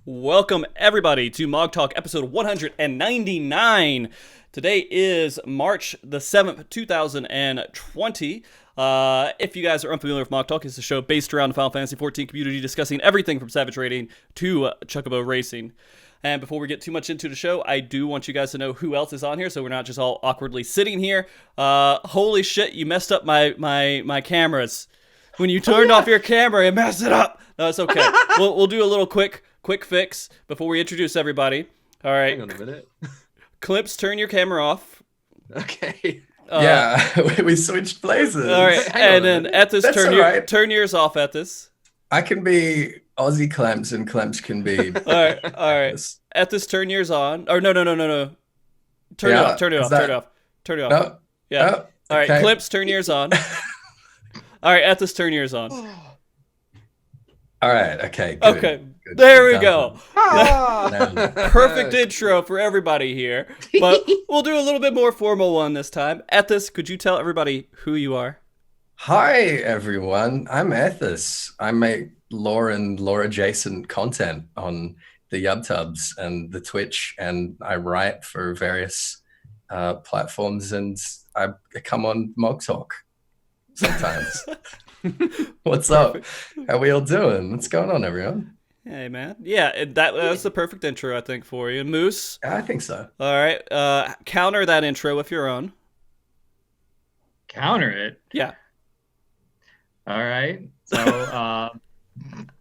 Welcome everybody to MogTalk episode 199. Today is March the 7th, 2020. If you guys are unfamiliar with MogTalk, it's a show based around the Final Fantasy XIV community discussing everything from Savage Raiding to Chocobo Racing. And before we get too much into the show, I do want you guys to know who else is on here, so we're not just all awkwardly sitting here. Holy shit, you messed up my cameras. When you turned off your camera, it messed it up. No, it's okay. We'll do a little quick fix before we introduce everybody. All right. Hang on a minute. Clemps, turn your camera off. Okay. Yeah, we switched places. All right, and then Ethys, turn yours off, Ethys. I can be Aussie Clemps and Clemps can be... All right. Ethys, turn yours on. Or no. Turn it off. No. Yeah. Oh, all right, okay. Clemps, turn yours on. All right, Ethys, turn yours on. All right, okay. Good. Okay, Good. there we go. Now, Perfect intro for everybody here. But we'll do a little bit more formal one this time. Ethys, could you tell everybody who you are? hi, everyone. I'm Ethys. I make lore and lore-adjacent content on the YubTubs and the Twitch, and I write for various platforms, and I come on MogTalk sometimes. What's up? How we all doing? What's going on, everyone? Hey, man. Yeah, that was the perfect intro, I think, for you. Moose? I think so. All right. Counter that intro with your own. Counter it? Yeah. All right. So,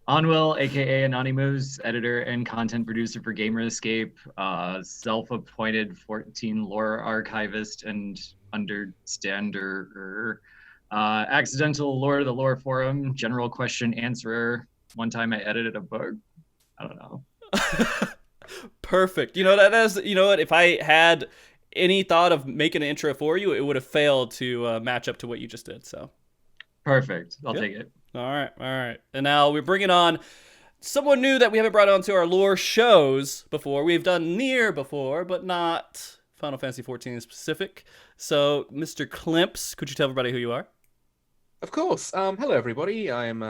Onwill, aka Anonymose, editor and content producer for Gamer Escape, self-appointed 14 lore archivist and understander, accidental Lord of the Lore Forum, general question answerer. One time I edited a book. I don't know. Perfect. You know, what? If I had any thought of making an intro for you, it would have failed to match up to what you just did. So perfect. I'll take it. All right. And now we're bringing on someone new that we haven't brought on to our lore shows before. We've done Nier before, but not Final Fantasy XIV in specific. So, Mr. Clemps, could you tell everybody who you are? Of course. Hello, everybody. I'm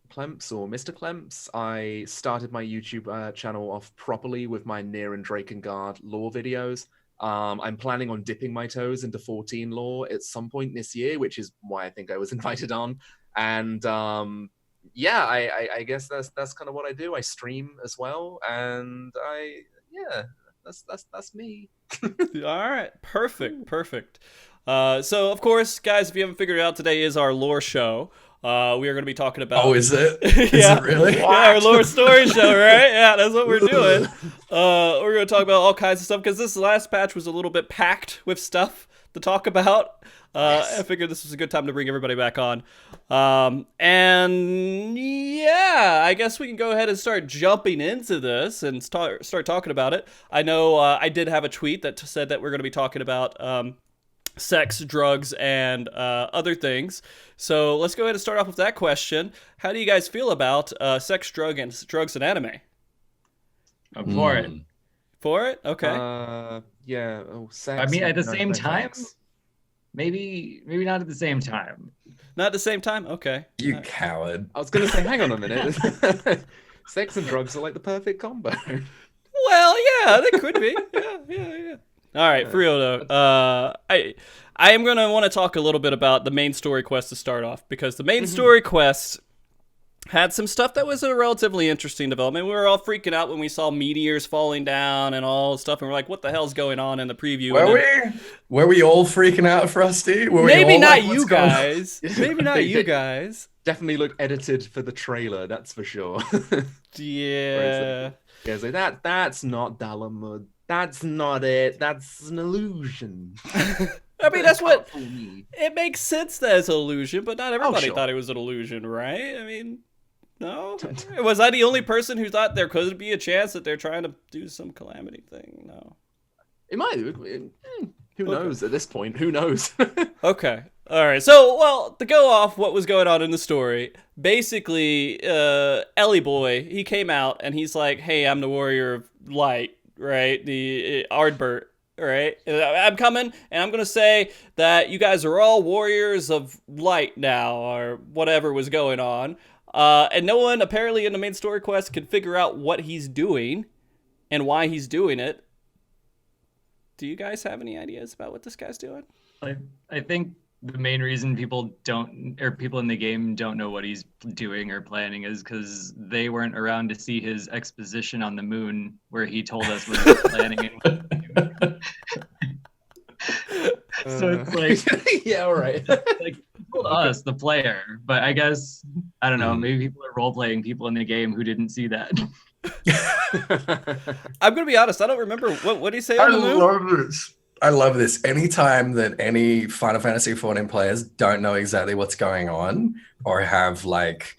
Clemps, or Mr. Clemps. I started my YouTube channel off properly with my Nier and Drakengard lore videos. I'm planning on dipping my toes into 14 lore at some point this year, which is why I think I was invited on. And yeah, I guess that's kind of what I do. I stream as well, and that's me. All right, perfect. So, of course, guys, if you haven't figured it out, today is our lore show. We are going to be talking about... Oh, is it? Yeah. Is it really? Yeah, our lore story show, right? Yeah, that's what we're doing. We're going to talk about all kinds of stuff, because this last patch was a little bit packed with stuff to talk about. Yes. I figured this was a good time to bring everybody back on. And yeah, I guess we can go ahead and start jumping into this and start talking about it. I know I did have a tweet that said that we're going to be talking about... sex, drugs, and other things. So let's go ahead and start off with that question. How do you guys feel about sex, drugs, and anime? I'm for it. For it? Okay. Yeah. Oh, sex. I mean, at the No, same no time, thanks. maybe not at the same time. Not at the same time? Okay. You coward. I was going to say, hang on a minute. Sex and drugs are like the perfect combo. Well, yeah, they could be. Yeah. All right, for real though, I am going to want to talk a little bit about the main story quest to start off, because the main story quest had some stuff that was a relatively interesting development. We were all freaking out when we saw meteors falling down and all stuff, and we're like, what the hell's going on in the preview? Were we all freaking out, Frosty? Maybe not you guys. Maybe not you guys. Definitely look edited for the trailer, that's for sure. Yeah. Yeah, so that's not Dalamud. That's not it. That's an illusion. I mean, that's what... It makes sense that it's an illusion, but not everybody sure. thought it was an illusion, right? I mean, no? Was I the only person who thought there could be a chance that they're trying to do some calamity thing? No. It might. Who knows at this point? Who knows? Okay. All right. So, well, to go off what was going on in the story, basically, Ellie Boy, he came out and he's like, hey, I'm the Warrior of Light. Right, the Ardbert, right? I'm coming, and I'm going to say that you guys are all warriors of light now, or whatever was going on. And no one apparently in the main story quest can figure out what he's doing and why he's doing it. Do you guys have any ideas about what this guy's doing? I think the main reason people in the game don't know what he's doing or planning is because they weren't around to see his exposition on the moon where he told us what he was planning and what he was doing. So it's like, yeah, all right. Like he told us, the player, but I guess I don't know. Maybe people are role playing people in the game who didn't see that. I'm gonna be honest. I don't remember what did he say on the moon. I love this. Anytime that any Final Fantasy XIV players don't know exactly what's going on or have like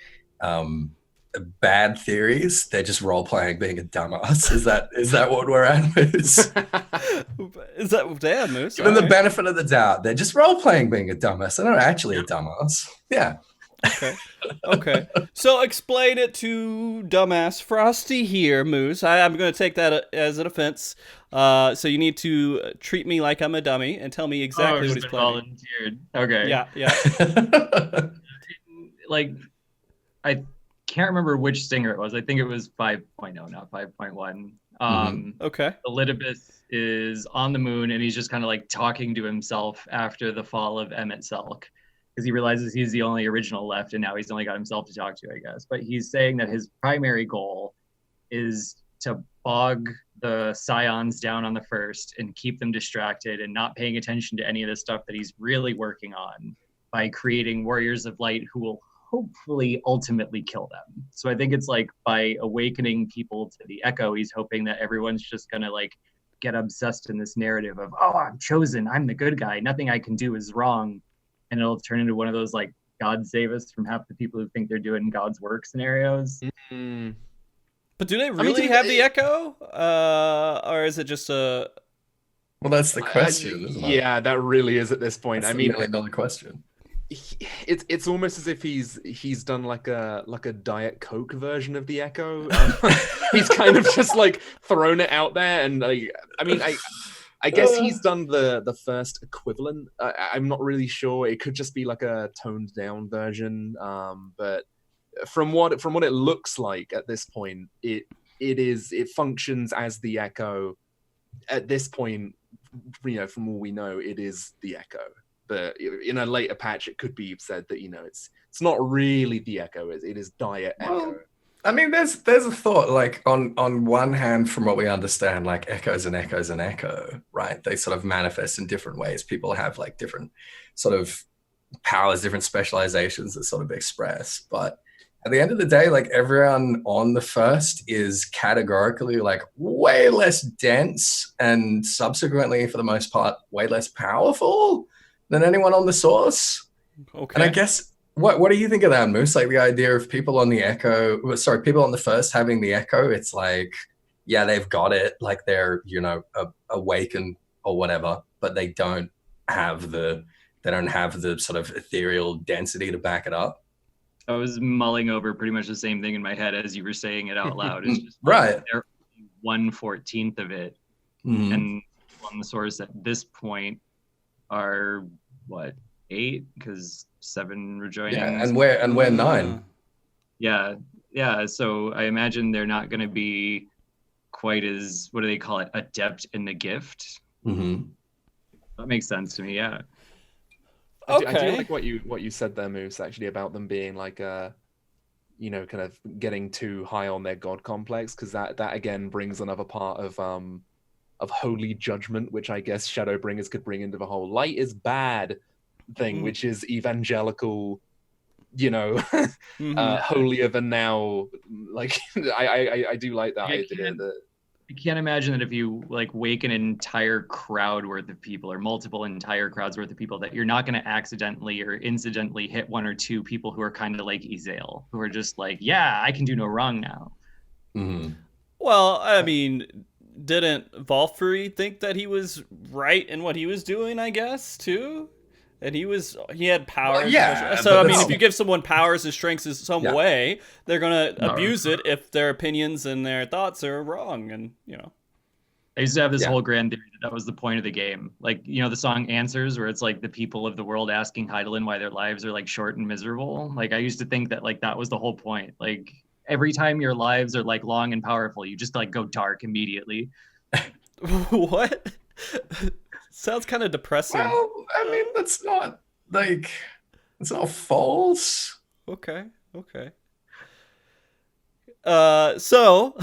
bad theories, they're just role playing being a dumbass. Is that what we're at, Moose? Is that damn Moose? Given the benefit of the doubt, they're just role playing being a dumbass. They're not actually a dumbass. Yeah. Okay. So explain it to dumbass Frosty here, Moose. I'm going to take that as an offense. So you need to treat me like I'm a dummy and tell me exactly what he's planning. Volunteered. Okay. Yeah. Like, I can't remember which stinger it was. I think it was 5.0, not 5.1. Okay. Elidibus is on the moon and he's just kind of like talking to himself after the fall of Emmett Selk. Because he realizes he's the only original left, and now he's only got himself to talk to, I guess. But he's saying that his primary goal is to bog the Scions down on the first and keep them distracted and not paying attention to any of the stuff that he's really working on by creating warriors of light who will hopefully ultimately kill them. So I think it's like by awakening people to the Echo, he's hoping that everyone's just going to like get obsessed in this narrative of, oh, I'm chosen, I'm the good guy, nothing I can do is wrong. And it'll turn into one of those like God save us from half the people who think they're doing God's work scenarios. Mm-hmm. But do they really have the Echo? Or is it just a... Well, that's the question, isn't it? Yeah, that really is at this point. That's the million-dollar question. It's almost as if he's done like a Diet Coke version of the Echo. He's kind of just like thrown it out there, and like, I guess he's done the first equivalent. I'm not really sure. It could just be like a toned down version. But from what it looks like at this point, it functions as the Echo. At this point, from all we know, it is the Echo. But in a later patch, it could be said that it's not really the Echo. It is Diet Echo. I mean, there's a thought, like on one hand, from what we understand, like echoes and echoes and echo, right? They sort of manifest in different ways. People have like different sort of powers, different specializations that sort of express. But at the end of the day, like everyone on the first is categorically like way less dense and subsequently, for the most part, way less powerful than anyone on the source. Okay. And I guess... What do you think of that, Moose? Like the idea of people on the first having the Echo, it's like, yeah, they've got it, like they're, awakened or whatever, but they don't have the sort of ethereal density to back it up. I was mulling over pretty much the same thing in my head as you were saying it out loud. It's just right. They're 1/14 of it. Mm-hmm. And on the source at this point are what, 8? Because 7 rejoinings. Yeah, and we're 9. Yeah. So I imagine they're not going to be quite as, what do they call it, adept in the gift. Mm-hmm. That makes sense to me. Yeah. Okay. I do like what you said there, Moose. Actually, about them being like kind of getting too high on their god complex, because that again brings another part of holy judgment, which I guess Shadowbringers could bring into the whole light is bad thing, which is evangelical, holier than now. Like I do like that idea. I can't imagine that if you like wake an entire crowd worth of people or multiple entire crowds worth of people, that you're not going to accidentally or incidentally hit 1 or 2 people who are kind of like Ezael, who are just like, yeah, I can do no wrong now. Mm-hmm. Well, I mean, didn't Valkyrie think that he was right in what he was doing, I guess, too? And he had powers. Well, yeah. So, I mean, if you give someone powers and strengths in some way, they're going to abuse it if their opinions and their thoughts are wrong. And, I used to have this Yeah. whole grand theory that was the point of the game. Like, you know, the song Answers, where it's like the people of the world asking Heidelin why their lives are like short and miserable. Like, I used to think that like that was the whole point. Like, every time your lives are like long and powerful, you just like go dark immediately. What? Sounds kind of depressing. Well, I mean, that's not like, it's not false. Okay. So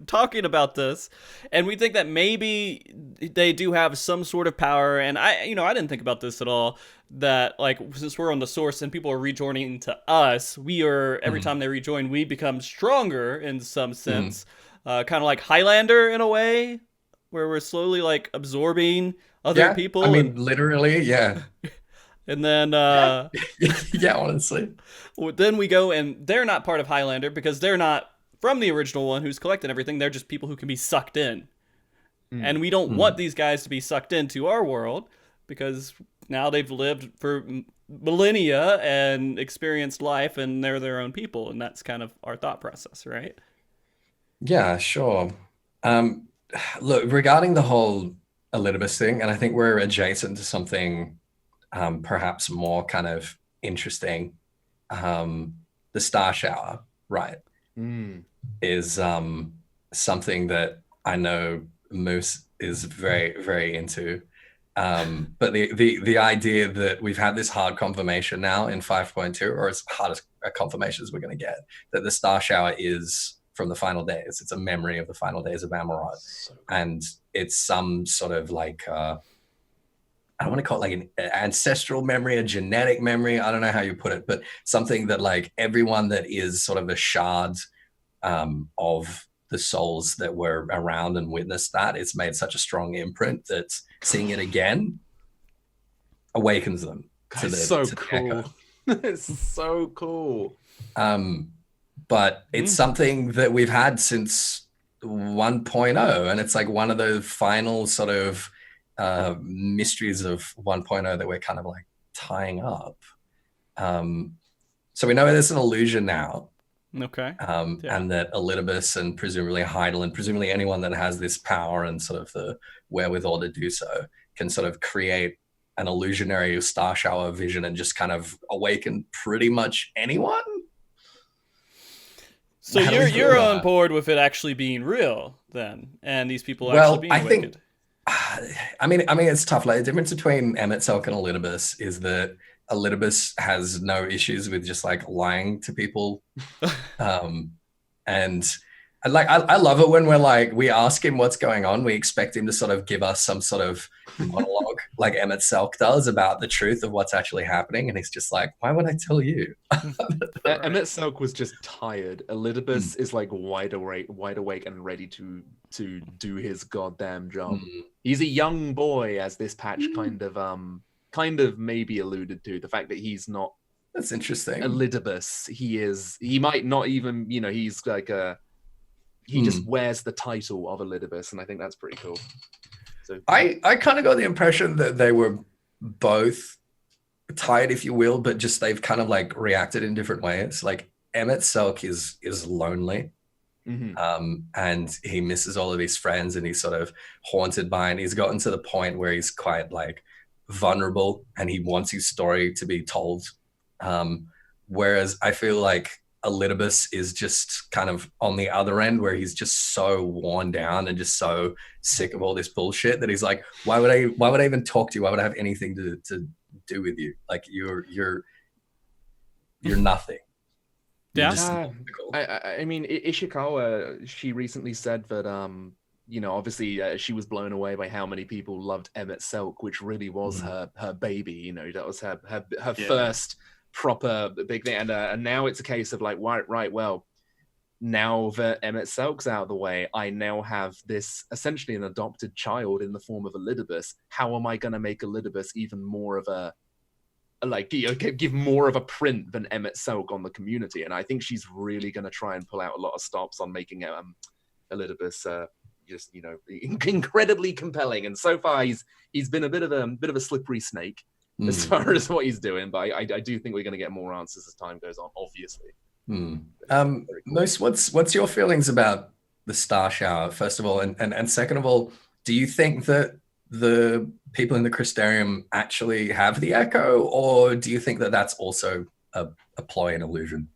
talking about this, and we think that maybe they do have some sort of power, and I didn't think about this at all, that like since we're on the source and people are rejoining to us, we are, every time they rejoin, we become stronger in some sense, kind of like Highlander in a way, where we're slowly like absorbing other people. I mean, literally, yeah. And then Yeah, honestly. then we go, and they're not part of Highlander because they're not from the original one who's collecting everything. They're just people who can be sucked in. And we don't want these guys to be sucked into our world because now they've lived for millennia and experienced life, and they're their own people. And that's kind of our thought process, right? Yeah, sure. Look, regarding the whole Elidibus thing, and I think we're adjacent to something perhaps more kind of interesting. The Star Shower, right, is something that I know Moose is very, very into. But the idea that we've had this hard confirmation now in 5.2, or as hard as a confirmation as we're going to get, that the Star Shower is from the final days. It's a memory of the final days of Amaurot. And it's some sort of like... I don't want to call it like an ancestral memory, a genetic memory. I don't know how you put it, but something that like everyone that is sort of a shard of the souls that were around and witnessed that, it's made such a strong imprint that seeing it again awakens them. It's so cool. It's so cool. But it's something that we've had since 1.0, and it's like one of the final sort of mysteries of 1.0 that we're kind of like tying up. So we know there's an illusion now. Okay. And that Elidibus and presumably Heidel and presumably anyone that has this power and sort of the wherewithal to do so can sort of create an illusionary star shower vision and just kind of awaken pretty much anyone. So you're on board with it actually being real then, and these people actually being awakened. I mean, it's tough. Like the difference between Emet-Selch and Elidibus is that Elidibus has no issues with just like lying to people, and like I love it when we're like we ask him what's going on. We expect him to sort of give us some sort of monologue, like Emet-Selch does, about the truth of what's actually happening, and he's just like, "Why would I tell you?" Emet-Selch was just tired. Elidibus is like wide awake, and ready to do his goddamn job. He's a young boy, as this patch kind of maybe alluded to. The fact that he's not. That's interesting. Elidibus. He might not even. He's like a. He just wears the title of Elidibus, and I think that's pretty cool. So I kind of got the impression that they were both tired, if you will, but just they've kind of like reacted in different ways. Like Emet-Selch is lonely, and he misses all of his friends, and he's sort of haunted by, and he's gotten to the point where he's quite like vulnerable, and he wants his story to be told. Whereas I feel like Elidibus is just kind of on the other end, where he's just so worn down and just so sick of all this bullshit that he's like, why would I even talk to you? Why would I have anything to do with you? Like you're nothing. Yeah. I mean, Ishikawa, she recently said that obviously she was blown away by how many people loved Emet-Selch, which really was her baby. That was her first proper big thing, and now it's a case of like, right, well, now that Emet-Selch's out of the way, I now have this essentially an adopted child in the form of Elidibus. How am I going to make Elidibus even more of a give more of a print than Emet-Selch on the community? And I think she's really going to try and pull out a lot of stops on making Elidibus just incredibly compelling. And so far he's been a bit of a slippery snake as far as what he's doing, but I do think we're going to get more answers as time goes on, obviously. Moose, what's your feelings about the star shower, first of all, and second of all, do you think that the people in the Crystarium actually have the echo, or do you think that that's also a ploy and illusion?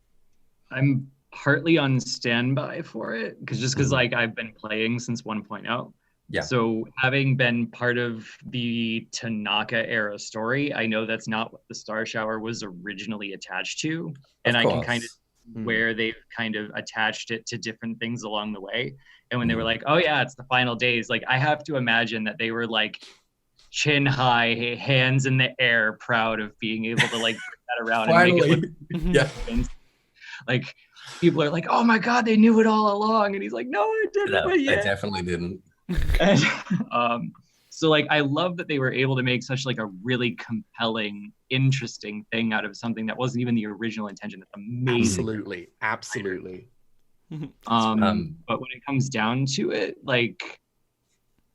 I'm partly on standby for it because like I've been playing since 1.0. Yeah. So having been part of the Tanaka era story, I know that's not what the Star Shower was originally attached to, and I can kind of where they've kind of attached it to different things along the way. And when they were like, "Oh yeah, it's the final days," like I have to imagine that they were like chin high, hands in the air, proud of being able to like put that around and make it look like people are like, "Oh my god, they knew it all along," and he's like, "No, I didn't." No, but yeah. I definitely didn't. And, so like I love that they were able to make such like a really compelling, interesting thing out of something that wasn't even the original intention. That's amazing. Absolutely. But when it comes down to it, like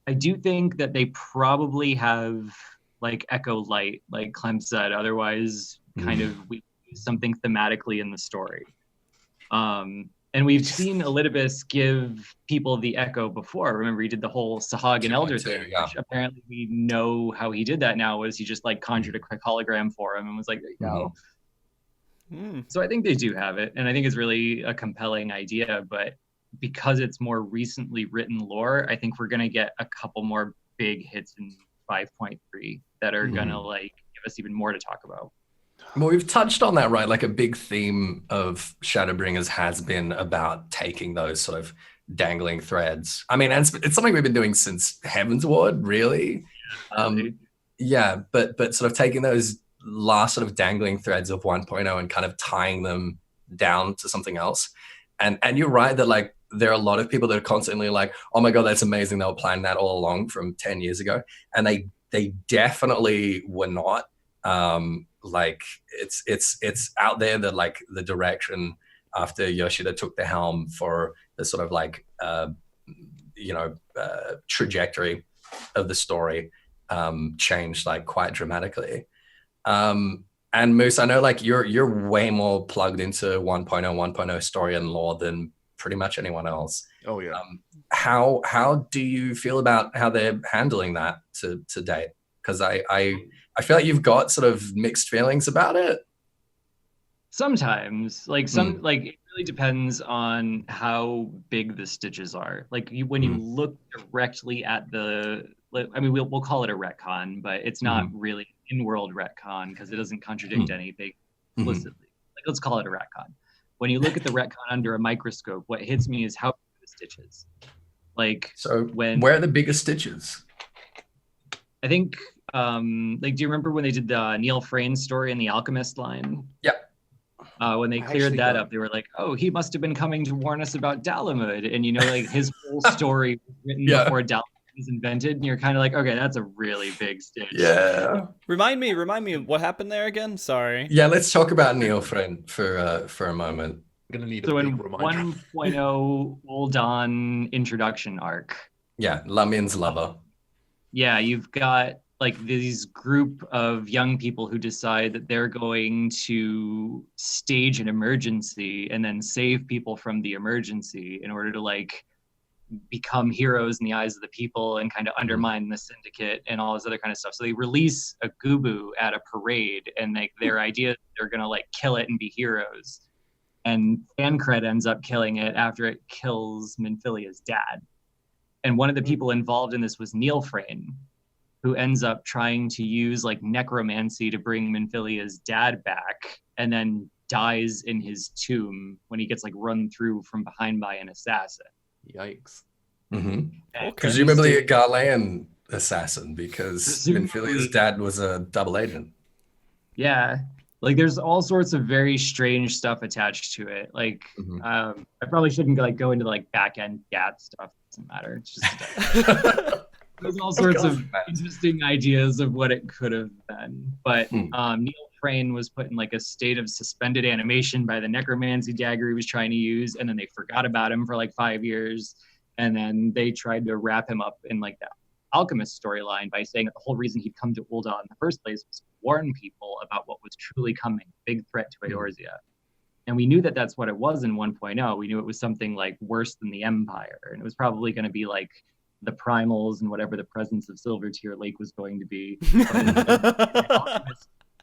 I do think that they probably have like Echo Light, like Clem said. Otherwise, kind of we lose something thematically in the story. And we've seen Elidibus give people the echo before. Remember, he did the whole Sahag and Elder thing, which apparently we know how he did that now, was he just like conjured a quick hologram for him and was like, there you go. So I think they do have it, and I think it's really a compelling idea, but because it's more recently written lore, I think we're going to get a couple more big hits in 5.3 that are going to like give us even more to talk about. Well, we've touched on that, right? Like a big theme of Shadowbringers has been about taking those sort of dangling threads. I mean, and it's something we've been doing since Heaven's Ward, really. Yeah, but sort of taking those last sort of dangling threads of 1.0 and kind of tying them down to something else. And you're right that like there are a lot of people that are constantly like, oh my God, that's amazing. They were planning that all along from 10 years ago. And they definitely were not. Like it's out there that like the direction after Yoshida took the helm for the sort of like trajectory of the story changed like quite dramatically. And Moose, I know like you're way more plugged into 1.0 story and lore than pretty much anyone else. Oh yeah. How do you feel about how they're handling that to date? Because I feel like you've got sort of mixed feelings about it. Sometimes, like like it really depends on how big the stitches are. Like when you look directly at the, I mean, we'll call it a retcon, but it's not really in-world retcon because it doesn't contradict anything explicitly. Like let's call it a retcon. When you look at the retcon under a microscope, what hits me is how big the stitches. Like where are the biggest stitches? I think like do you remember when they did the Neil Frayne story in the Alchemist line? Yeah. When they cleared that up, they were like, oh, he must have been coming to warn us about Dalamud. And you know, like his whole story was written before Dalamud was invented, and you're kind of like, okay, that's a really big stitch. Yeah. Remind me of what happened there again. Sorry. Yeah, let's talk about Neil Frayne for a moment. I'm gonna need so a in big reminder. 1.0 Ul'Dan introduction arc. Yeah, Lamin's lover. Yeah, you've got like these group of young people who decide that they're going to stage an emergency and then save people from the emergency in order to like become heroes in the eyes of the people and kind of undermine the syndicate and all this other kind of stuff. So they release a Gubu at a parade, and like their idea they're gonna like kill it and be heroes. And Thancred ends up killing it after it kills Minfilia's dad. And one of the people involved in this was Neil Frayne, who ends up trying to use like necromancy to bring Minfilia's dad back, and then dies in his tomb when he gets like run through from behind by an assassin. Yikes. Okay. Presumably a Gaian assassin, because Minfilia's dad was a double agent. Yeah. Like there's all sorts of very strange stuff attached to it. Like I probably shouldn't like go into like back end GAT stuff. It doesn't matter. It's just there's all sorts of interesting ideas of what it could have been. But Neil Frayne was put in like a state of suspended animation by the necromancy dagger he was trying to use, and then they forgot about him for like 5 years, and then they tried to wrap him up in like that Alchemist storyline by saying that the whole reason he'd come to Ul'Dan in the first place was to warn people about what was truly coming, big threat to Eorzea. And we knew that that's what it was in 1.0. We knew it was something like worse than the Empire. And it was probably going to be like the primals and whatever the presence of Silvertear Lake was going to be.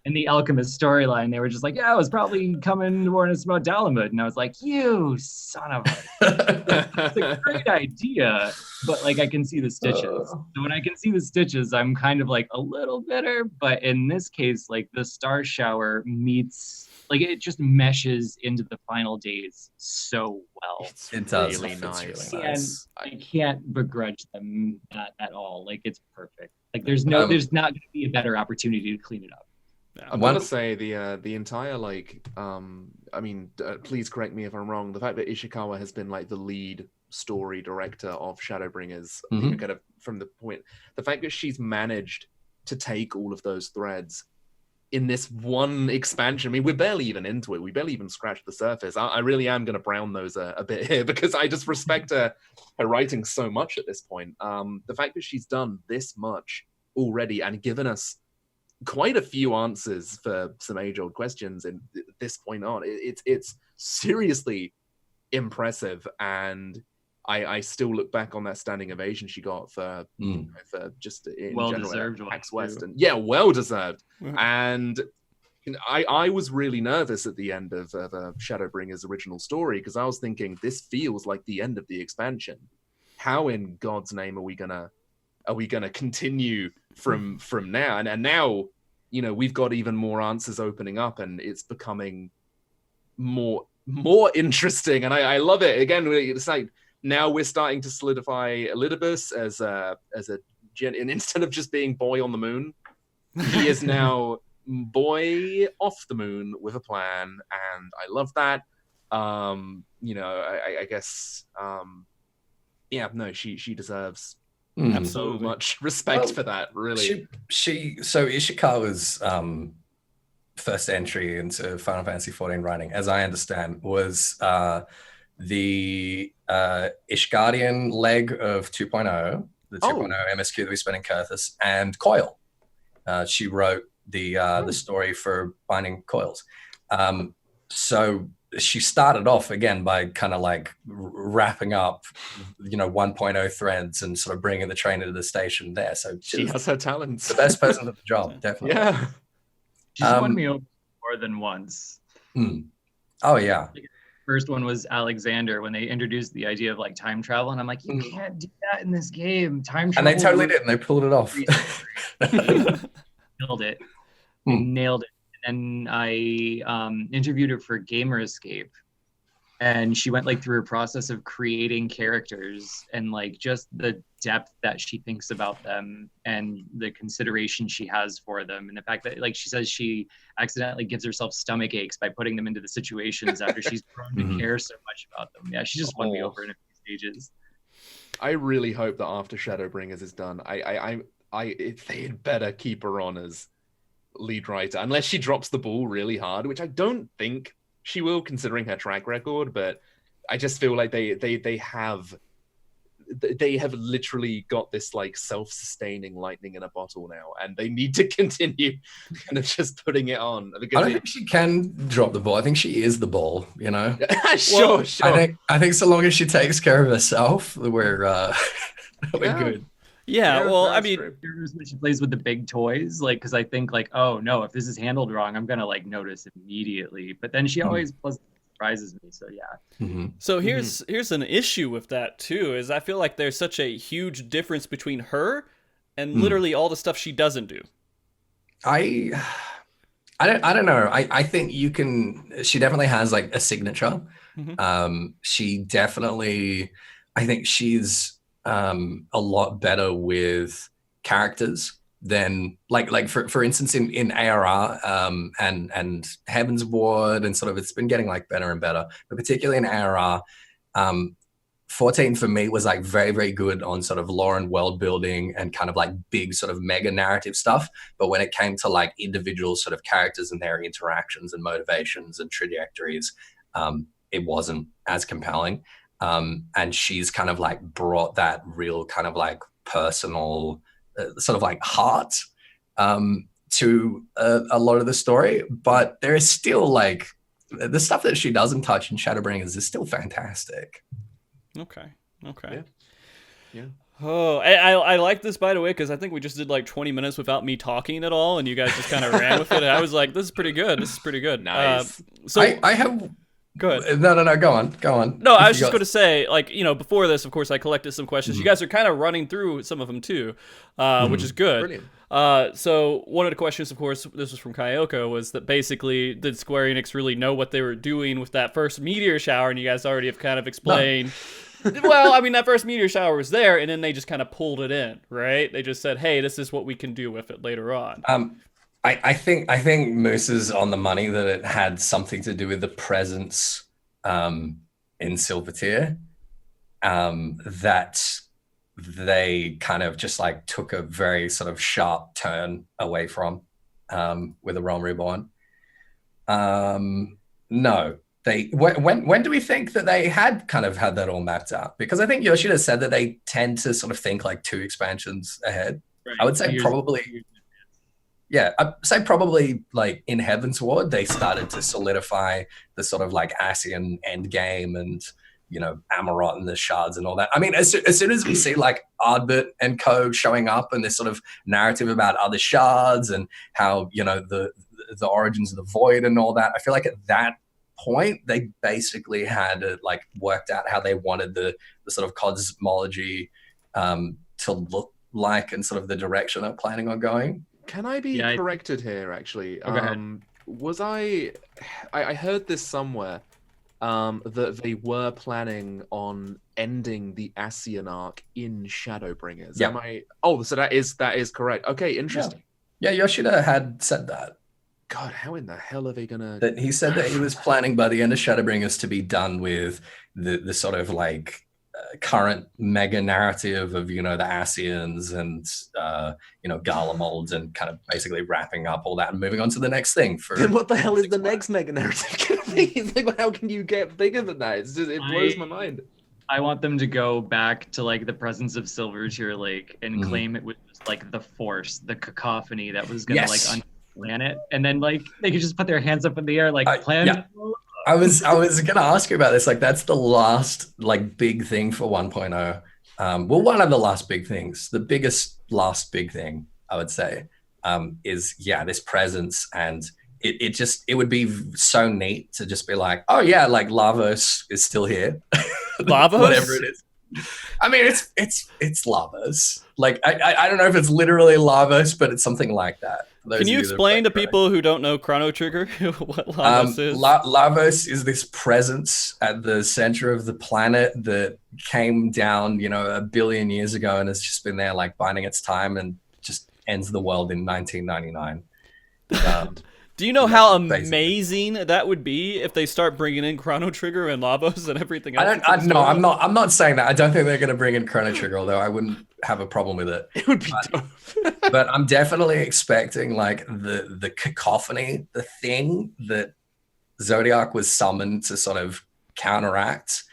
In the Alchemist storyline, they were just like, yeah, it was probably coming to warn us about Dalamud. And I was like, you son of a... It's a great idea, but like I can see the stitches. So when I can see the stitches, I'm kind of like a little bitter. But in this case, like the Star Shower meets, like it just meshes into the final days so well. It does. Really nice. Really nice. And I can't begrudge them that at all. Like it's perfect. Like there's not going to be a better opportunity to clean it up. I'm gonna say the entire like please correct me if I'm wrong. The fact that Ishikawa has been like the lead story director of Shadowbringers, kind of from the fact that she's managed to take all of those threads in this one expansion. I mean, we're barely even into it. We barely even scratched the surface. I really am gonna brown those a bit here because I just respect her writing so much at this point. The fact that she's done this much already and given us quite a few answers for some age-old questions and this point on, it's seriously impressive. And I still look back on that standing ovation she got for just in well general deserved PAX West, and yeah, well deserved. And I was really nervous at the end of Shadowbringers' original story because I was thinking this feels like the end of the expansion. How in God's name are we gonna continue from now? And now, you know, we've got even more answers opening up, and it's becoming more interesting. And I love it. Again, it's like now we're starting to solidify Elidibus as and instead of just being boy on the moon, he is now boy off the moon with a plan, and I love that. You know, I guess she deserves so much respect for that, really. So Ishikawa's first entry into Final Fantasy XIV writing, as I understand, was the Ishgardian leg of 2.0, the 2.0 MSQ that we spent in Kurthus, and Coil. She wrote the story for Binding Coils. So she started off again by kind of like wrapping up, 1.0 threads and sort of bringing the train into the station there. So she has her talents. The best person at the job, definitely. Yeah. She's won me over more than once. Oh yeah. First one was Alexander when they introduced the idea of like time travel, and I'm like, you can't do that in this game. Time travel. And they totally did, and they pulled it off. Nailed it. Nailed it. And I interviewed her for Gamer Escape, and she went like through a process of creating characters and like just the depth that she thinks about them and the consideration she has for them, and the fact that like she says she accidentally gives herself stomach aches by putting them into the situations after she's grown to care so much about them. Yeah, she just won me over in a few stages. I really hope that after Shadowbringers is done, they'd better keep her on as lead writer, unless she drops the ball really hard, which I don't think she will, considering her track record. But I just feel like they have literally got this like self-sustaining lightning in a bottle now, and they need to continue kind of just putting it on. Because I don't think she can drop the ball. I think she is the ball, Sure. I think so long as she takes care of herself, we're good. Yeah, well, I mean, when she plays with the big toys, like, because I think, like, oh no, if this is handled wrong, I'm gonna like notice immediately. But then she always pleasantly surprises me. So yeah. So here's an issue with that too. Is I feel like there's such a huge difference between her and literally all the stuff she doesn't do. I don't know. I think she definitely has like a signature. She definitely, I think she's a lot better with characters than like for instance in ARR and Heaven's Ward, and sort of it's been getting like better and better, but particularly in ARR 14 for me was like very, very good on sort of lore and world building and kind of like big sort of mega narrative stuff. But when it came to like individual sort of characters and their interactions and motivations and trajectories, it wasn't as compelling. And she's kind of like brought that real kind of like personal sort of like heart to a lot of the story. But there is still like the stuff that she doesn't touch in Shadowbringers is still fantastic. Okay. Okay. Yeah. Oh, I like this, by the way, because I think we just did like 20 minutes without me talking at all, and you guys just kind of ran with it. And I was like, this is pretty good. This is pretty good. Nice. So I have... Good. No, go on. No, I was just going to say, like, before this, of course, I collected some questions. You guys are kind of running through some of them, too, which is good. Brilliant. So one of the questions, of course, this was from Kyoko, was that basically, did Square Enix really know what they were doing with that first meteor shower? And you guys already have kind of explained... Well, I mean, that first meteor shower was there, and then they just kind of pulled it in, right? They just said, hey, this is what we can do with it later on. I think Moose is on the money that it had something to do with the presence in Silvertear, that they kind of just like took a very sort of sharp turn away from with a Realm Reborn. No. When do we think that they had kind of had that all mapped out? Because I think Yoshida said that they tend to sort of think like 2 expansions ahead. Right. I would say probably... Yeah, I'd say probably like in Heaven's Ward, they started to solidify the sort of like ASCIAN end game and, Amaurot and the shards and all that. I mean, as soon as we see like Ardbert and co showing up and this sort of narrative about other shards and how, the origins of the void and all that, I feel like at that point, they basically had like worked out how they wanted the sort of cosmology to look like and sort of the direction they're planning on going. Can I be corrected here, actually? Was I heard this somewhere, that they were planning on ending the ASCIAN arc in Shadowbringers. Yeah. Am I? Oh, so that is correct. Okay, interesting. Yeah, Yoshida had said that. God, how in the hell are they gonna... That he said that he was planning by the end of Shadowbringers to be done with the sort of like current mega narrative of, the ASCIANs and, Garlemald and kind of basically wrapping up all that and moving on to the next thing. Then what the hell is the next mega narrative going to be? It's like, how can you get bigger than that? It blows my mind. I want them to go back to like the presence of Silvertear Lake and claim it was just like the force, the cacophony that was going to like planet, and then like they could just put their hands up in the air like plan. Yeah. I was gonna ask you about this. Like that's the last like big thing for 1.0. Well, one of the last big things, the biggest last big thing I would say, is this presence, and it would be so neat to just be like, oh yeah, like Lavos is still here. Lavos? Whatever it is. I mean, it's Lavos. Like I don't know if it's literally Lavos, but it's something like that. Can you explain to people who don't know Chrono Trigger what Lavos is? Lavos is this presence at the center of the planet that came down, 1 billion years ago and has just been there like biding its time and just ends the world in 1999. Do you know how amazing that would be if they start bringing in Chrono Trigger and Lavos and everything else? I'm not saying that. I don't think they're going to bring in Chrono Trigger, although I wouldn't have a problem with it. It would be dope. But I'm definitely expecting like the cacophony, the thing that Zodiac was summoned to sort of counteract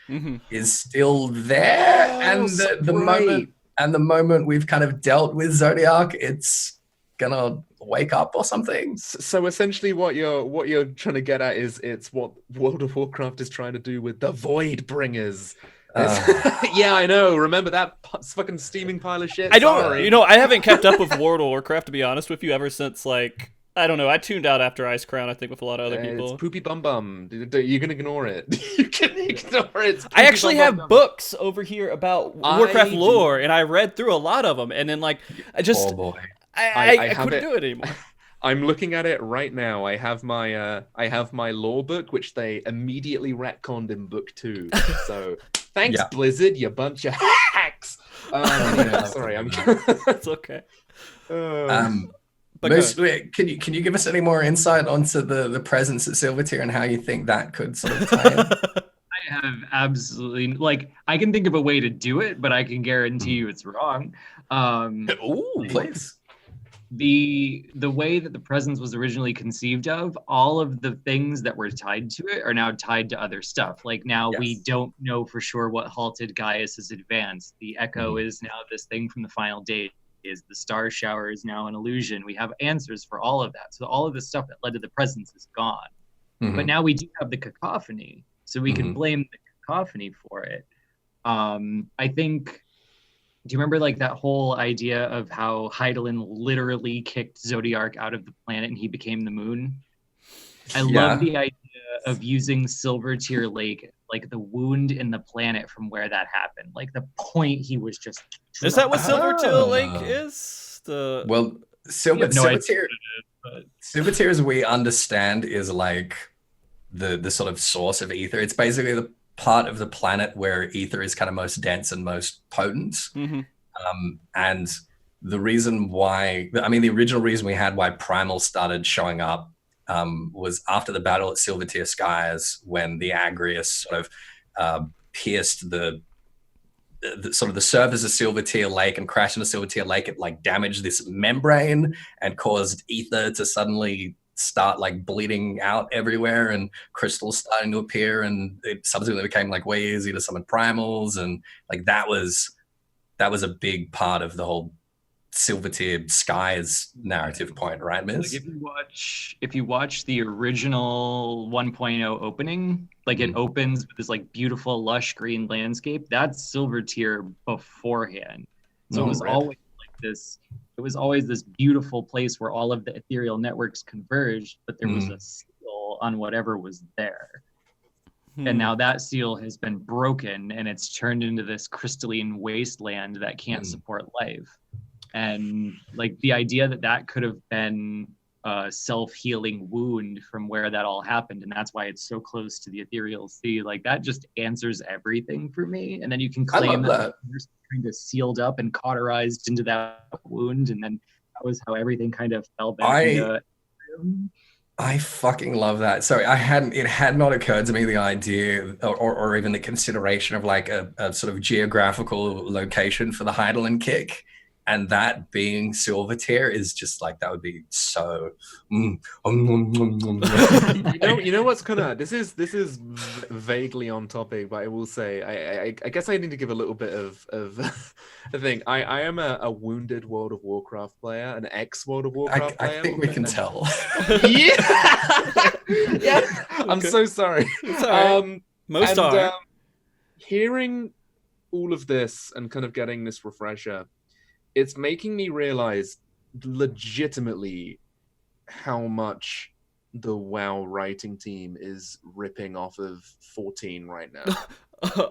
is still there. And the moment we've kind of dealt with Zodiac, it's gonna wake up or something. So essentially what you're trying to get at is it's what World of Warcraft is trying to do with the Void Bringers. Yeah, I know. Remember that fucking steaming pile of shit? I haven't kept up with World of Warcraft, to be honest with you, ever since like I don't know. I tuned out after Ice Crown, I think, with a lot of other people. It's poopy bum bum. You can ignore it. You can ignore it. I actually have books over here about Warcraft lore, and I read through a lot of them, and then like I just I couldn't do it anymore. I'm looking at it right now. I have my lore book, which they immediately retconned in book 2. So thanks, Blizzard, you bunch of hacks. Sorry, It's okay. Moose, can you give us any more insight onto the presence at Silvertear and how you think that could sort of tie in? I have absolutely I can think of a way to do it, but I can guarantee you it's wrong. Please. The way that the presence was originally conceived of, all of the things that were tied to it are now tied to other stuff. Like now we don't know for sure what halted Gaius' advance. The Echo is now this thing from the final days. The star shower is now an illusion. We have answers for all of that. So all of the stuff that led to the presence is gone. But now we do have the cacophony, so we can blame the cacophony for it. I think, do you remember like that whole idea of how Hydaelyn literally kicked Zodiark out of the planet and he became the moon? I love the idea of using Silvertear Lake, like the wound in the planet from where that happened. Like the point he was just... Is that what Silvertear Lake is? Well, Silvertear, as we understand, is like the sort of source of ether. It's basically the part of the planet where ether is kind of most dense and most potent. And the reason why, I mean, the original reason we had why Primal started showing up was after the battle at Silvertear Skies, when the Agrius sort of pierced the sort of the surface of Silvertear Lake and crashed into Silvertear Lake. It like damaged this membrane and caused ether to suddenly start like bleeding out everywhere, and crystals starting to appear, and it subsequently became like way easy to summon primals, and like that was a big part of the whole Silvertear Skies narrative point, right, Miz? Like if you watch the original 1.0 opening, like it opens with this like beautiful lush green landscape. That's Silvertear beforehand. So it was always like this. It was always this beautiful place where all of the ethereal networks converged, but there was a seal on whatever was there. And now that seal has been broken and it's turned into this crystalline wasteland that can't support life. And like the idea that could have been a self-healing wound from where that all happened, and that's why it's so close to the ethereal sea, like that just answers everything for me. And then you can claim that there's kind of sealed up and cauterized into that wound, and then that was how everything kind of fell back into... I fucking love that. Sorry, it had not occurred to me the idea or even the consideration of like a sort of geographical location for the Hydaelyn kick. And that being Silvertear is just like, that would be so. You know what's kind of, this is vaguely on topic, but I will say, I guess I need to give a little bit of a thing. I am a wounded World of Warcraft player, an ex World of Warcraft player. I think we can tell. Yeah. I'm so sorry. It's all right. Most are. Hearing all of this and kind of getting this refresher, it's making me realize legitimately how much the WoW writing team is ripping off of 14 right now.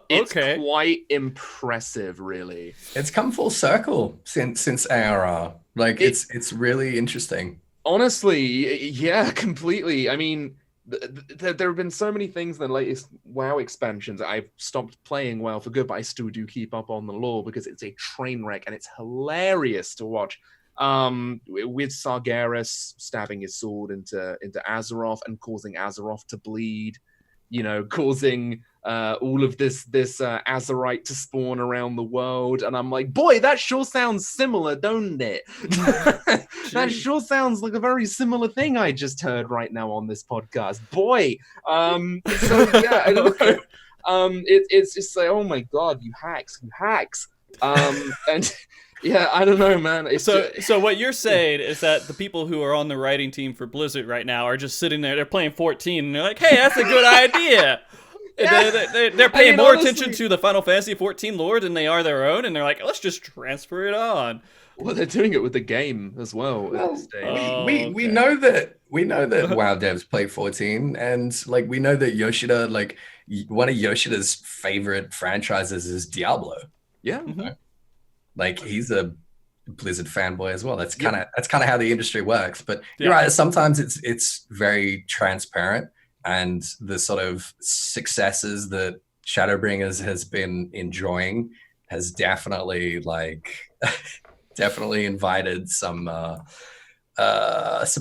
It's quite impressive, really. It's come full circle since ARR. Like it's really interesting. Honestly, yeah, completely. I mean, there have been so many things in the latest WoW expansions. I've stopped playing WoW for good, but I still do keep up on the lore because it's a train wreck and it's hilarious to watch. With Sargeras stabbing his sword into Azeroth and causing Azeroth to bleed, causing all of this Azerite to spawn around the world, and I'm like, boy, that sure sounds similar, don't it? That sure sounds like a very similar thing I just heard right now on this podcast, boy. So yeah, I don't know. It's just like, oh my god, you hacks, and yeah, I don't know, man. So what you're saying is that the people who are on the writing team for Blizzard right now are just sitting there, they're playing 14, and they're like, hey, that's a good idea. Yeah. They're paying more attention to the Final Fantasy 14 lore than they are their own, and they're like, let's just transfer it on. Well, they're doing it with the game as well. At this stage. We know that WoW devs play 14, and like we know that Yoshida, like one of Yoshida's favorite franchises is Diablo. Yeah. Like he's a Blizzard fanboy as well. That's kind of how the industry works. But you're right. Sometimes it's very transparent, and the sort of successes that Shadowbringers has been enjoying has definitely invited some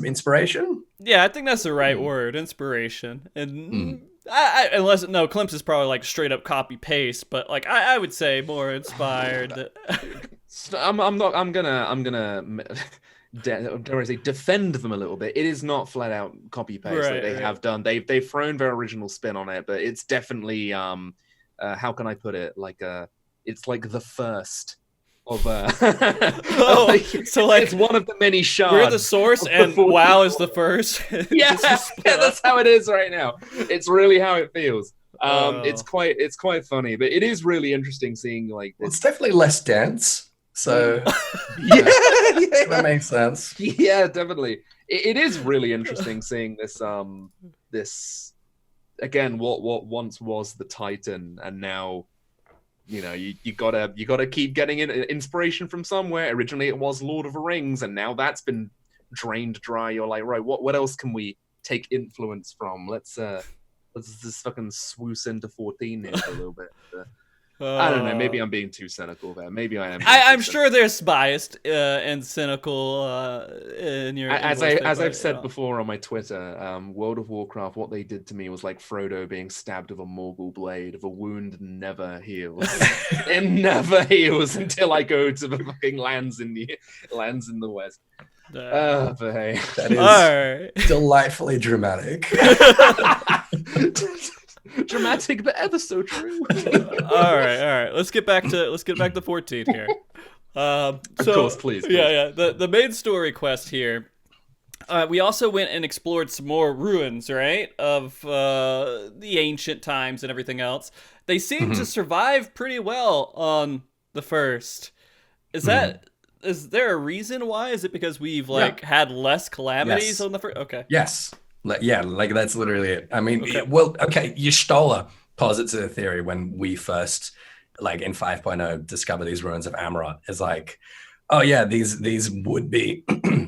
inspiration. Yeah, I think that's the right word, inspiration. And Clemps is probably like straight up copy paste, but like I would say more inspired. I'm gonna defend them a little bit. It is not flat out copy paste that they have done. They've thrown their original spin on it, but it's definitely how can I put it? It's like the first of Oh, so like it's one of the many shards. we're the source, and WoW is the first. Yeah, Just yeah, that's how it is right now. It's really how it feels. Oh. It's quite funny, but it is really interesting seeing like Well, this. it's definitely less dense, so Yeah, that makes sense. yeah, definitely. It is really interesting seeing this. This again, what once was the Titan, and now, you know, you gotta keep getting inspiration from somewhere. Originally, it was Lord of the Rings, and now that's been drained dry. You're like, right, what else can we take influence from? Let's just fucking swoosh into 14 here for a little bit. I don't know. Maybe I'm being too cynical there. Maybe I am. I'm sure there's biased and cynical in your. As I've said before on my Twitter, World of Warcraft, what they did to me was like Frodo being stabbed with a Morgul blade. The wound never heals. It never heals until I go to the fucking lands in the west. But hey, That is Alright. delightfully dramatic. dramatic, but ever so true. all right. Let's get back to 14 here. Of course, please. Yeah. The main story quest here. We also went and explored some more ruins, right, of the ancient times and everything else. They seem to survive pretty well on the first. Is there a reason why? Is it because we've had less calamities on the first? Okay. Yes. Like that's literally it. I mean, Okay. Y'shtola posits a theory when we first, like in 5.0, discover these ruins of Amaurot. Is like, oh yeah, these would be,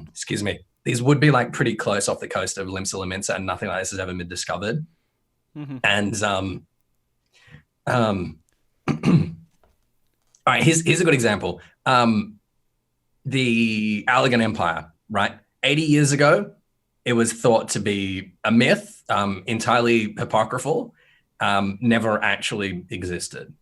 excuse me, these would be like pretty close off the coast of Limsa Lominsa, and nothing like this has ever been discovered. And all right, here's a good example. The Allegan Empire, right? 80 years ago, it was thought to be a myth, entirely apocryphal, never actually existed.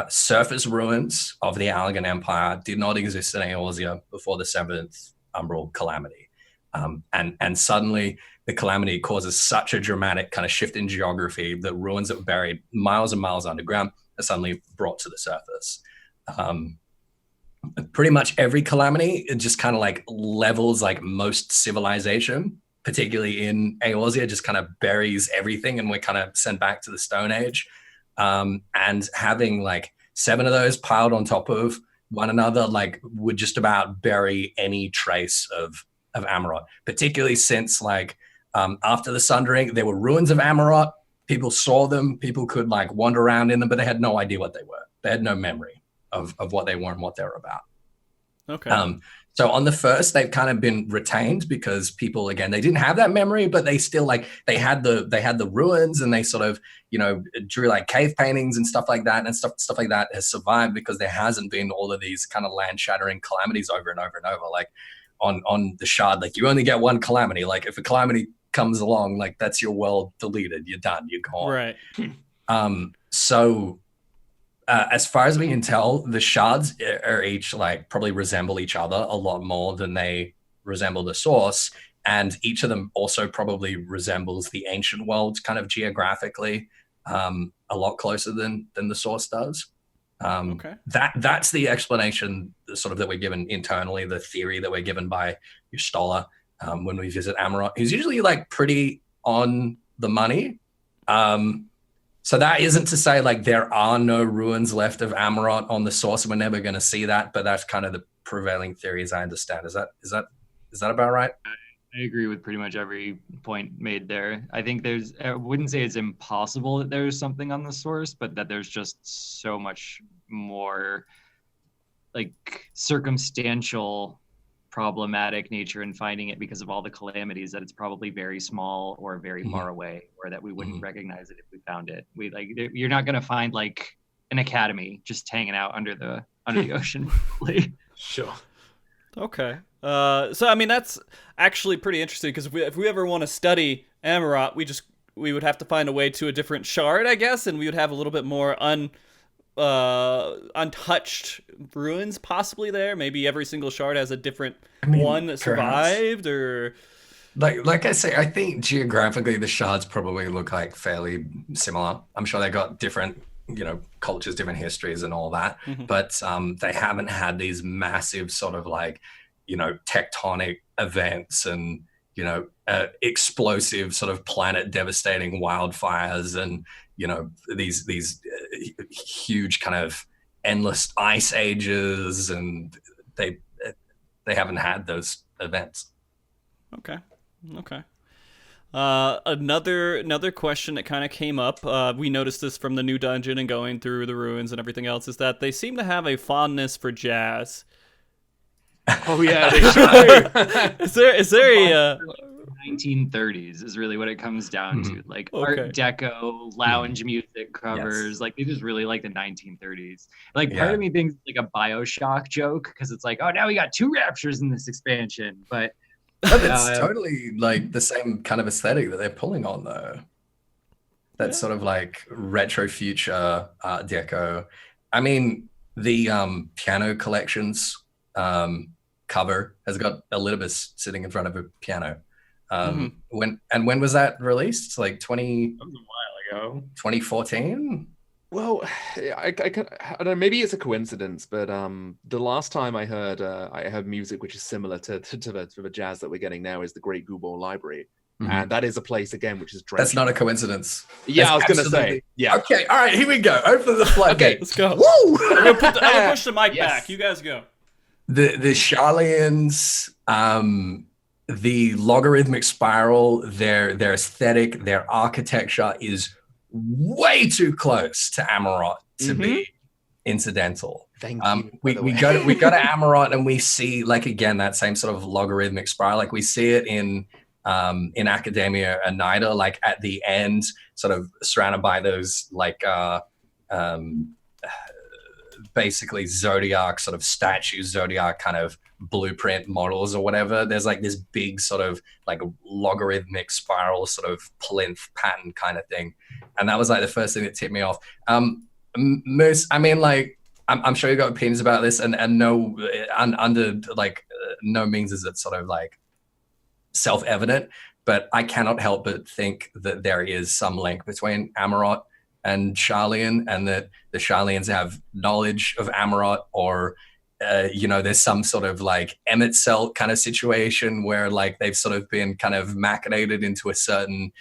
Surface ruins of the Allegan Empire did not exist in Eorzea before the 7th Umbral Calamity. And suddenly the Calamity causes such a dramatic kind of shift in geography that ruins that were buried miles and miles underground are suddenly brought to the surface. Pretty much every Calamity, it just kind of like levels like most civilization, particularly in Eorzea, just kind of buries everything, and we're kind of sent back to the Stone Age. And having like 7 of those piled on top of one another, like, would just about bury any trace of Amaurot, particularly since like after the Sundering, there were ruins of Amaurot. People saw them, people could like wander around in them, but they had no idea what they were. They had no memory of what they were and what they were about. Okay. So on the first, they've kind of been retained because people, again, they didn't have that memory, but they still like they had the ruins, and they sort of, you know, drew like cave paintings and stuff like that, and stuff like that has survived because there hasn't been all of these kind of land shattering calamities over and over and over. Like on the shard, like you only get one calamity. Like if a calamity comes along, like that's your world deleted. You're done. You're gone. Right. So as far as we can tell, the shards are each like probably resemble each other a lot more than they resemble the source, and each of them also probably resembles the ancient world kind of geographically a lot closer than the source does. Okay. That's the explanation sort of that we're given internally, the theory that we're given by Y'shtola when we visit Amaurot, who's usually like pretty on the money. So that isn't to say like there are no ruins left of Amaurot on the source, and we're never going to see that, but that's kind of the prevailing theory as I understand. Is that about right? I agree with pretty much every point made there. I think I wouldn't say it's impossible that there's something on the source, but that there's just so much more like circumstantial problematic nature in finding it because of all the calamities that it's probably very small or very far away, or that we wouldn't recognize it if we found it. You're not going to find like an academy just hanging out under the ocean. Sure. Okay. So I mean that's actually pretty interesting, because if we ever want to study Amaurot, we would have to find a way to a different shard, I guess, and we would have a little bit more untouched ruins possibly there. Maybe every single shard has a different one that survived, or like I say, I think geographically the shards probably look like fairly similar. I'm sure they got different cultures, different histories and all that. But they haven't had these massive sort of like, tectonic events and, explosive sort of planet devastating wildfires and, these huge kind of endless ice ages, and they haven't had those events. Okay. Another question that kind of came up, we noticed this from the new dungeon and going through the ruins and everything else, is that they seem to have a fondness for jazz. Oh yeah, they sure Is there a 1930s is really what it comes down to, like Art Deco, lounge music covers. Like they just really like the 1930s. Like part of me thinks like a BioShock joke because it's like, oh, now we got 2 Raptures in this expansion, but it's totally like the same kind of aesthetic that they're pulling on though. That sort of like retro future Art Deco. I mean, the piano collections cover has got Elidibus sitting in front of a piano. When was that released? Like that was a while ago. 2014? Well, I don't know, maybe it's a coincidence, but the last time I heard music which is similar to the jazz that we're getting now is the Great Gubo Library. And that is a place again which is drenched. That's not a coincidence. Yeah, That's I was gonna say. Yeah. Okay, all right, here we go. Open the floodgate. Let's go. Woo! I'm gonna push the mic back. You guys go. The Sharlayans, the logarithmic spiral, their aesthetic, their architecture is way too close to Amaurot to be incidental. Thank you. We go to Amaurot and we see, like, again, that same sort of logarithmic spiral. Like we see it in Academia and Nida, like at the end, sort of surrounded by those like basically Zodiac sort of statues, Zodiac kind of blueprint models or whatever. There's like this big sort of like logarithmic spiral sort of plinth pattern kind of thing. And that was like the first thing that tipped me off. Moose, I mean, like, I'm sure you got opinions about this, and no, under like no means is it sort of like self-evident, but I cannot help but think that there is some link between Amaurot and Sharlayan, and that the Sharlayans have knowledge of Amaurot, or there's some sort of like Emet-Selt kind of situation where like they've sort of been kind of machinated into a certain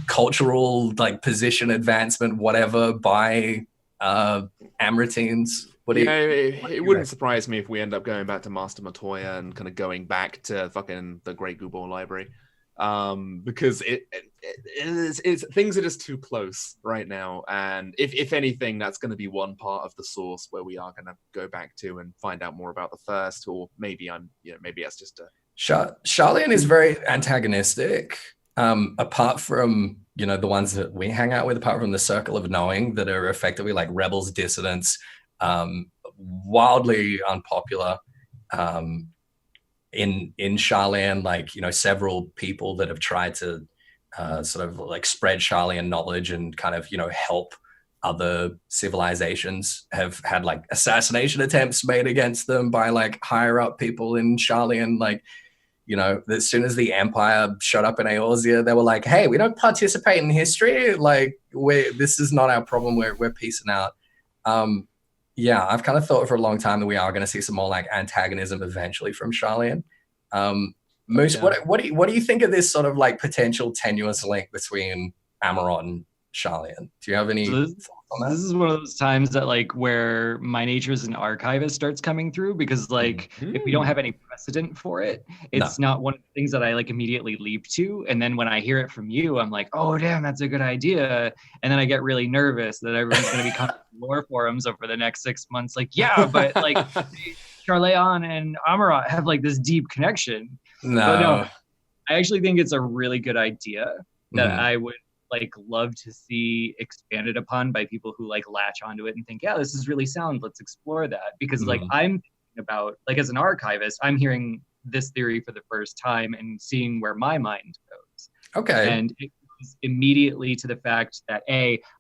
cultural like position advancement, whatever, by Amritines. It wouldn't surprise me if we end up going back to Master Matoya and kind of going back to fucking the Great Gubo Library, because it's things are just too close right now, and if anything, that's going to be one part of the source where we are going to go back to and find out more about the first, or maybe maybe that's just a Sharlayan is very antagonistic. Apart from the ones that we hang out with, apart from the circle of knowing that are effectively like rebels, dissidents, wildly unpopular in Sharlayan, like several people that have tried to sort of like spread Sharlayan knowledge and kind of help other civilizations have had like assassination attempts made against them by like higher up people in Sharlayan. Like, as soon as the Empire showed up in Eorzea, they were like, hey, we don't participate in history. Like, this is not our problem. We're peacing out. I've kind of thought for a long time that we are going to see some more like antagonism eventually from Sharlayan. Moose, what do you think of this sort of like potential tenuous link between Amaurot and Sharlayan? Do you have any thoughts on that? This is one of those times that like where my nature as an archivist starts coming through, because like if we don't have any precedent for it, it's not one of the things that I like immediately leap to. And then when I hear it from you, I'm like, oh damn, that's a good idea. And then I get really nervous that everyone's going to be coming to lore forums over the next 6 months. Like, yeah, but like Sharlayan and Amaurot have like this deep connection. No, I actually think it's a really good idea that I would like love to see expanded upon by people who like latch onto it and think, yeah, this is really sound. Let's explore that. Because like I'm thinking about, like, as an archivist, I'm hearing this theory for the first time and seeing where my mind goes. Okay. And it goes immediately to the fact that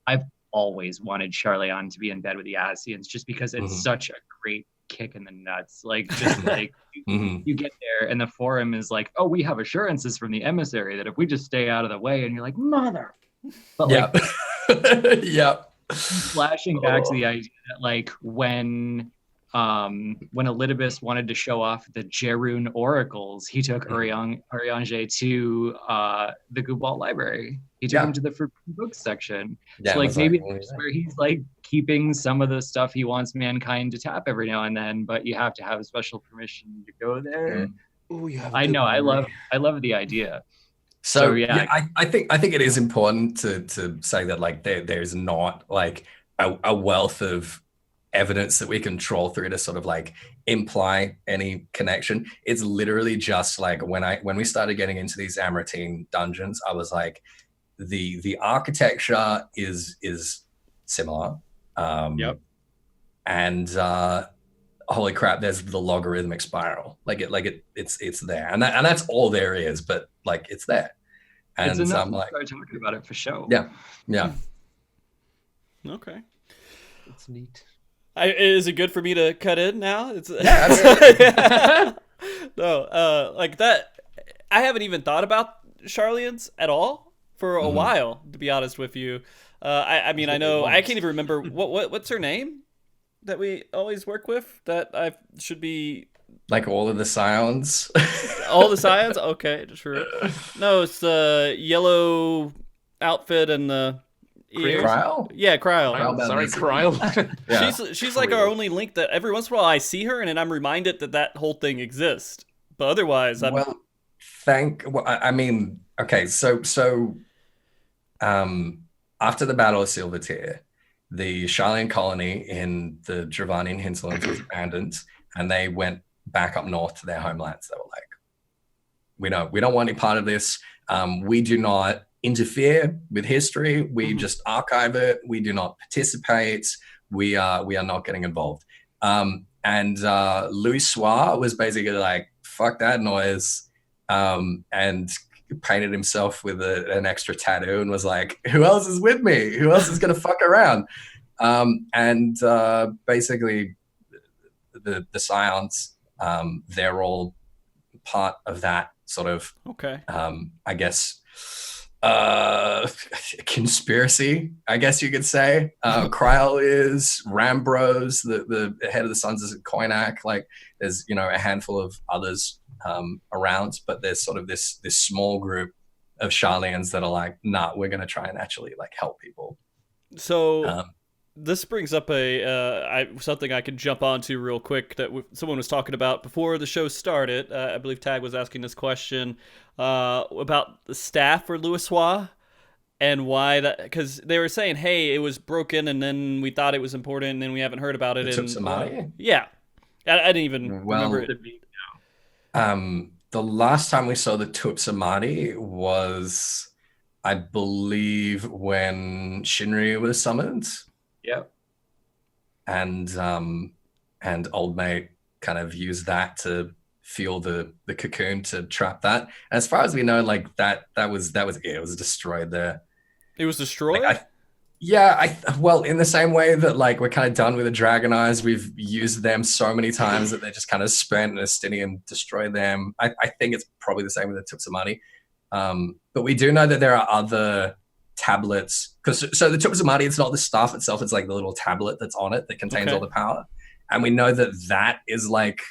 I've always wanted Sharlayan to be in bed with the ASCIANs, just because it's such a great kick in the nuts. Like, just like you get there and the forum is like, oh, we have assurances from the emissary that if we just stay out of the way, and you're like, mother. But like, Flashing back to the idea that like when Elidibus wanted to show off the Jerun oracles, he took Urianger to the Gubal library. He took him to the forbidden books section. Yeah, so like maybe that's where he's like keeping some of the stuff he wants mankind to tap every now and then, but you have to have a special permission to go there. Oh, yeah. I know. I love the idea. So yeah, I think it is important to say that like there's not like a wealth of evidence that we can troll through to sort of like imply any connection. It's literally just like when we started getting into these Amaurotine dungeons, I was like, the architecture is similar. And holy crap, there's the logarithmic spiral. It's there, and that's all there is. But like it's there, and it's enough I'm like start talking about it for show. Yeah. Okay. It's neat. Is it good for me to cut in now? Yeah. No, like that. I haven't even thought about Sharlayans at all for a while, to be honest with you. I mean, I know I can't even remember what's her name that we always work with. That I should be like all of the scions. All the scions? Okay, sure. No, it's the yellow outfit and the ears. Kryl? Yeah, Kryl. Sorry, Kryl. Yeah. She's like our only link that every once in a while I see her and then I'm reminded that whole thing exists. But otherwise, I mean, okay, so after the Battle of Silvertear, the Sharlayan colony in the Dravanian hinterlands was abandoned, and they went back up north to their homelands. They were like, we don't want any part of this. We do not interfere with history. We just archive it. We do not participate. We are not getting involved. And Louisoux was basically like, fuck that noise, and painted himself with an extra tattoo and was like, who else is with me? Who else is going to fuck around? Basically the scions, they're all part of that sort of, I guess, conspiracy, I guess you could say. Kryl is, Rambros, the head of the Sons is Koinak. Like there's, a handful of others around, but there's sort of this small group of Sharlayans that are like, nah, we're going to try and actually like help people. So this brings up something I can jump onto real quick that someone was talking about before the show started. I believe Tag was asking this question about the staff for Louisoux and why that, because they were saying, hey, it was broken and then we thought it was important and then we haven't heard about it. Yeah. I didn't even remember it. The last time we saw the Tupsamati was, I believe, when Shinryu was summoned. Yep. And Old Mate kind of used that to fuel the cocoon to trap that. And as far as we know, like that was it. It was destroyed there. It was destroyed? Well, in the same way that like we're kind of done with the Dragon Eyes, we've used them so many times that they just kind of spent and Astinian destroyed them. I think it's probably the same with the Tupsamati. But we do know that there are other tablets, so the Tupsamati, it's not the staff itself, it's like the little tablet that's on it that contains all the power. And we know that is like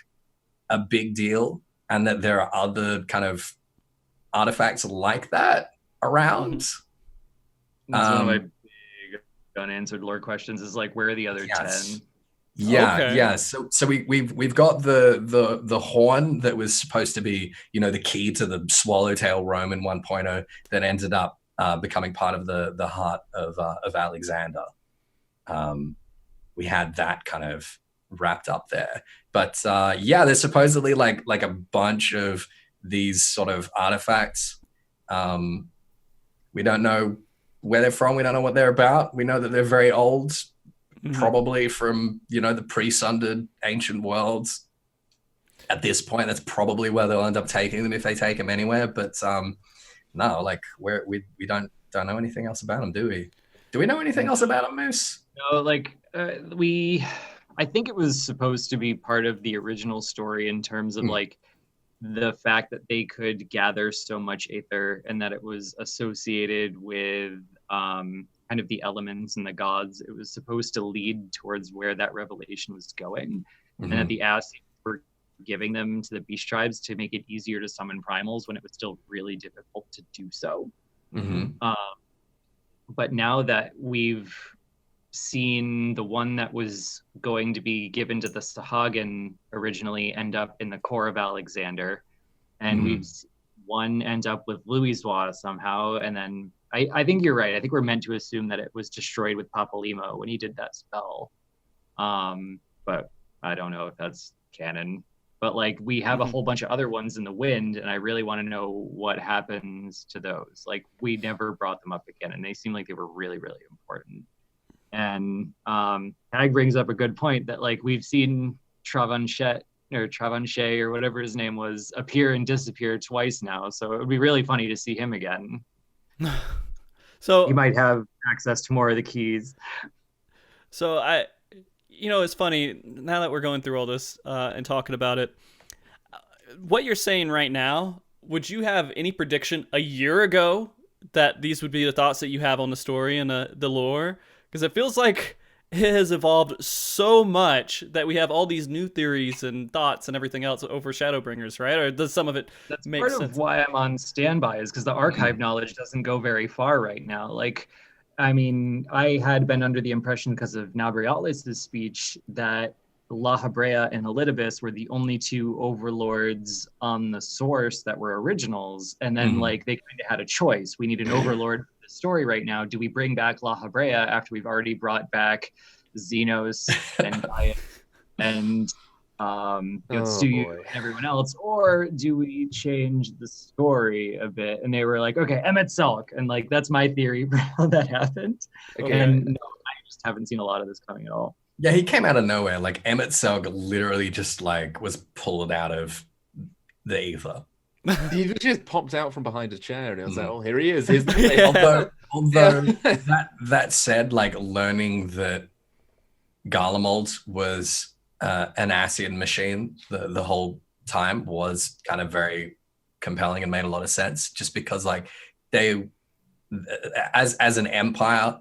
a big deal, and that there are other kind of artifacts like that around. That's one of my big unanswered lore questions is like, where are the other 10? Yeah. So we've got the horn that was supposed to be, the key to the Swallowtail Roman 1.0 that ended up becoming part of the heart of Alexander. We had that kind of wrapped up there, but there's supposedly like a bunch of these sort of artifacts. We don't know where they're from. We don't know what they're about. We know that they're very old, probably from, the pre-sundered ancient worlds. At this point, that's probably where they'll end up taking them if they take them anywhere. But no, like we don't know anything else about them, do we? Do we know anything else about them, Moose? No, like I think it was supposed to be part of the original story in terms of like the fact that they could gather so much aether and that it was associated with kind of the elements and the gods, it was supposed to lead towards where that revelation was going. And that the ASCIAN were giving them to the beast tribes to make it easier to summon primals when it was still really difficult to do so. But now that we've seen the one that was going to be given to the Sahagin originally end up in the core of Alexander, and we've seen one end up with Louisoux somehow, and then I think you're right. I think we're meant to assume that it was destroyed with Papalymo when he did that spell. But I don't know if that's canon. But like we have a whole bunch of other ones in the wind, and I really want to know what happens to those. Like we never brought them up again, and they seem like they were really, really important. And Tag brings up a good point that like we've seen Travanchet or whatever his name was appear and disappear twice now. So it would be really funny to see him again. So he might have access to more of the keys. So it's funny now that we're going through all this and talking about it. What you're saying right now, would you have any prediction a year ago that these would be the thoughts that you have on the story and the lore? Because it feels like it has evolved so much that we have all these new theories and thoughts and everything else over Shadowbringers, right? Or does some of it make sense? Part of why I'm on standby is because the archive knowledge doesn't go very far right now. Like, I mean, I had been under the impression because of Nabrialis's speech that La Habrea and Elidibus were the only two overlords on the source that were originals. And then like they kind of had a choice. We need an overlord for the story right now. Do we bring back La Habrea after we've already brought back Zenos and Gaia and Yotsuyu and everyone else? Or do we change the story a bit? And they were like, okay, Emet-Selch. And like, that's my theory for how that happened. Okay. And no, I just haven't seen a lot of this coming at all. Yeah, he came out of nowhere. Like Emet-Selch literally just like was pulled out of the ether. He just popped out from behind a chair, and I was like, "Oh, here he is." Here's the Although that said, like learning that Garlemald was an ASCIAN machine the whole time was kind of very compelling and made a lot of sense. Just because like they, as an empire,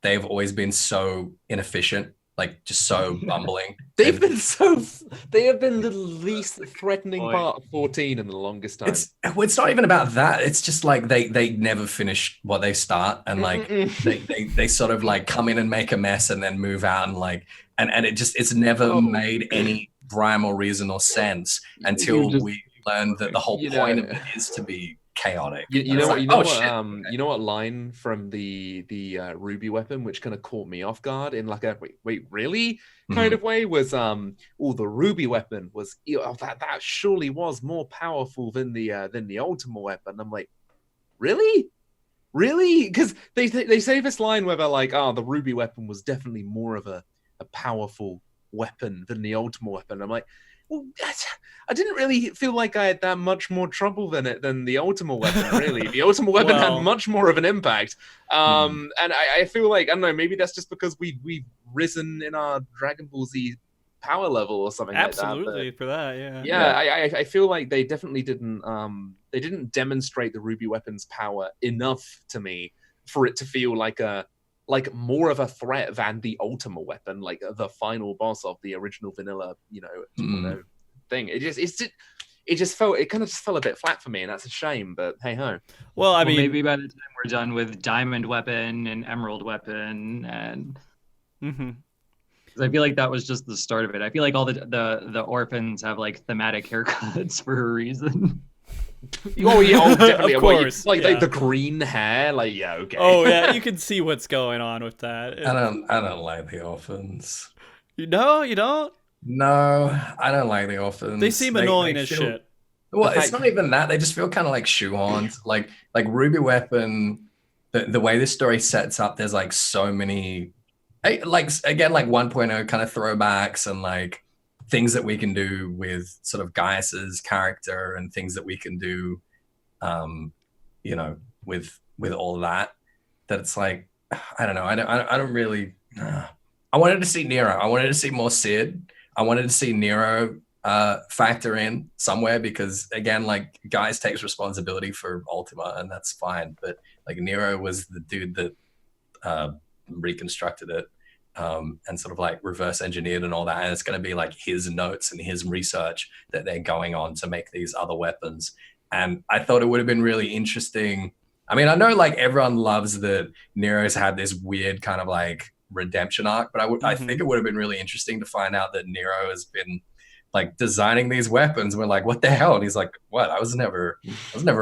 they've always been so inefficient. Like just so bumbling. They have been the least threatening part of 14 in the longest time. It's not even about that. It's just like they never finish what they start, and like they sort of like come in and make a mess and then move out, and like and it's never made any rhyme or reason or sense until we learn that the whole point of it is to be chaotic. You know what line from the ruby weapon which kind of caught me off guard in like a wait really kind of way was the ruby weapon was that surely was more powerful than the Ultima weapon. I'm like, really because they say this line where they're like, the ruby weapon was definitely more of a powerful weapon than the Ultima weapon. I'm like, well, I didn't really feel like I had that much more trouble than the Ultima weapon, really. The Ultima weapon had much more of an impact. And I feel like, I don't know, maybe that's just because we've risen in our Dragon Ball Z power level or something Absolutely, like that. For that, yeah. Yeah, I feel like they definitely didn't demonstrate the ruby weapon's power enough to me for it to feel like more of a threat than the Ultima weapon, like the final boss of the original vanilla, thing. It kind of just fell a bit flat for me, and that's a shame. But hey ho. Well, I mean, maybe by the time we're done with Diamond Weapon and Emerald Weapon, and I feel like that was just the start of it. I feel like all the orphans have like thematic haircuts for a reason. Definitely. Of course. Like the green hair, like okay. Oh yeah, you can see what's going on with that. I don't like the orphans. You don't? No, I don't like the orphans. They seem annoying as shit. Well, it's not even that. They just feel kind of like shoehorned. like Ruby Weapon, the way this story sets up, there's like so many, like again, like 1.0 kind of throwbacks and like things that we can do with sort of Gaius's character and things that we can do, with all of that it's like, I don't know. I don't really, I wanted to see Nero. I wanted to see more Sid. I wanted to see Nero factor in somewhere because again, like Gaius takes responsibility for Ultima and that's fine. But like Nero was the dude that reconstructed it and sort of like reverse engineered and all that. And it's going to be like his notes and his research that they're going on to make these other weapons. And I thought it would have been really interesting. I mean, I know like everyone loves that Nero's had this weird kind of like redemption arc, but I think it would have been really interesting to find out that Nero has been like designing these weapons. We're like, what the hell? And he's like, what? I was never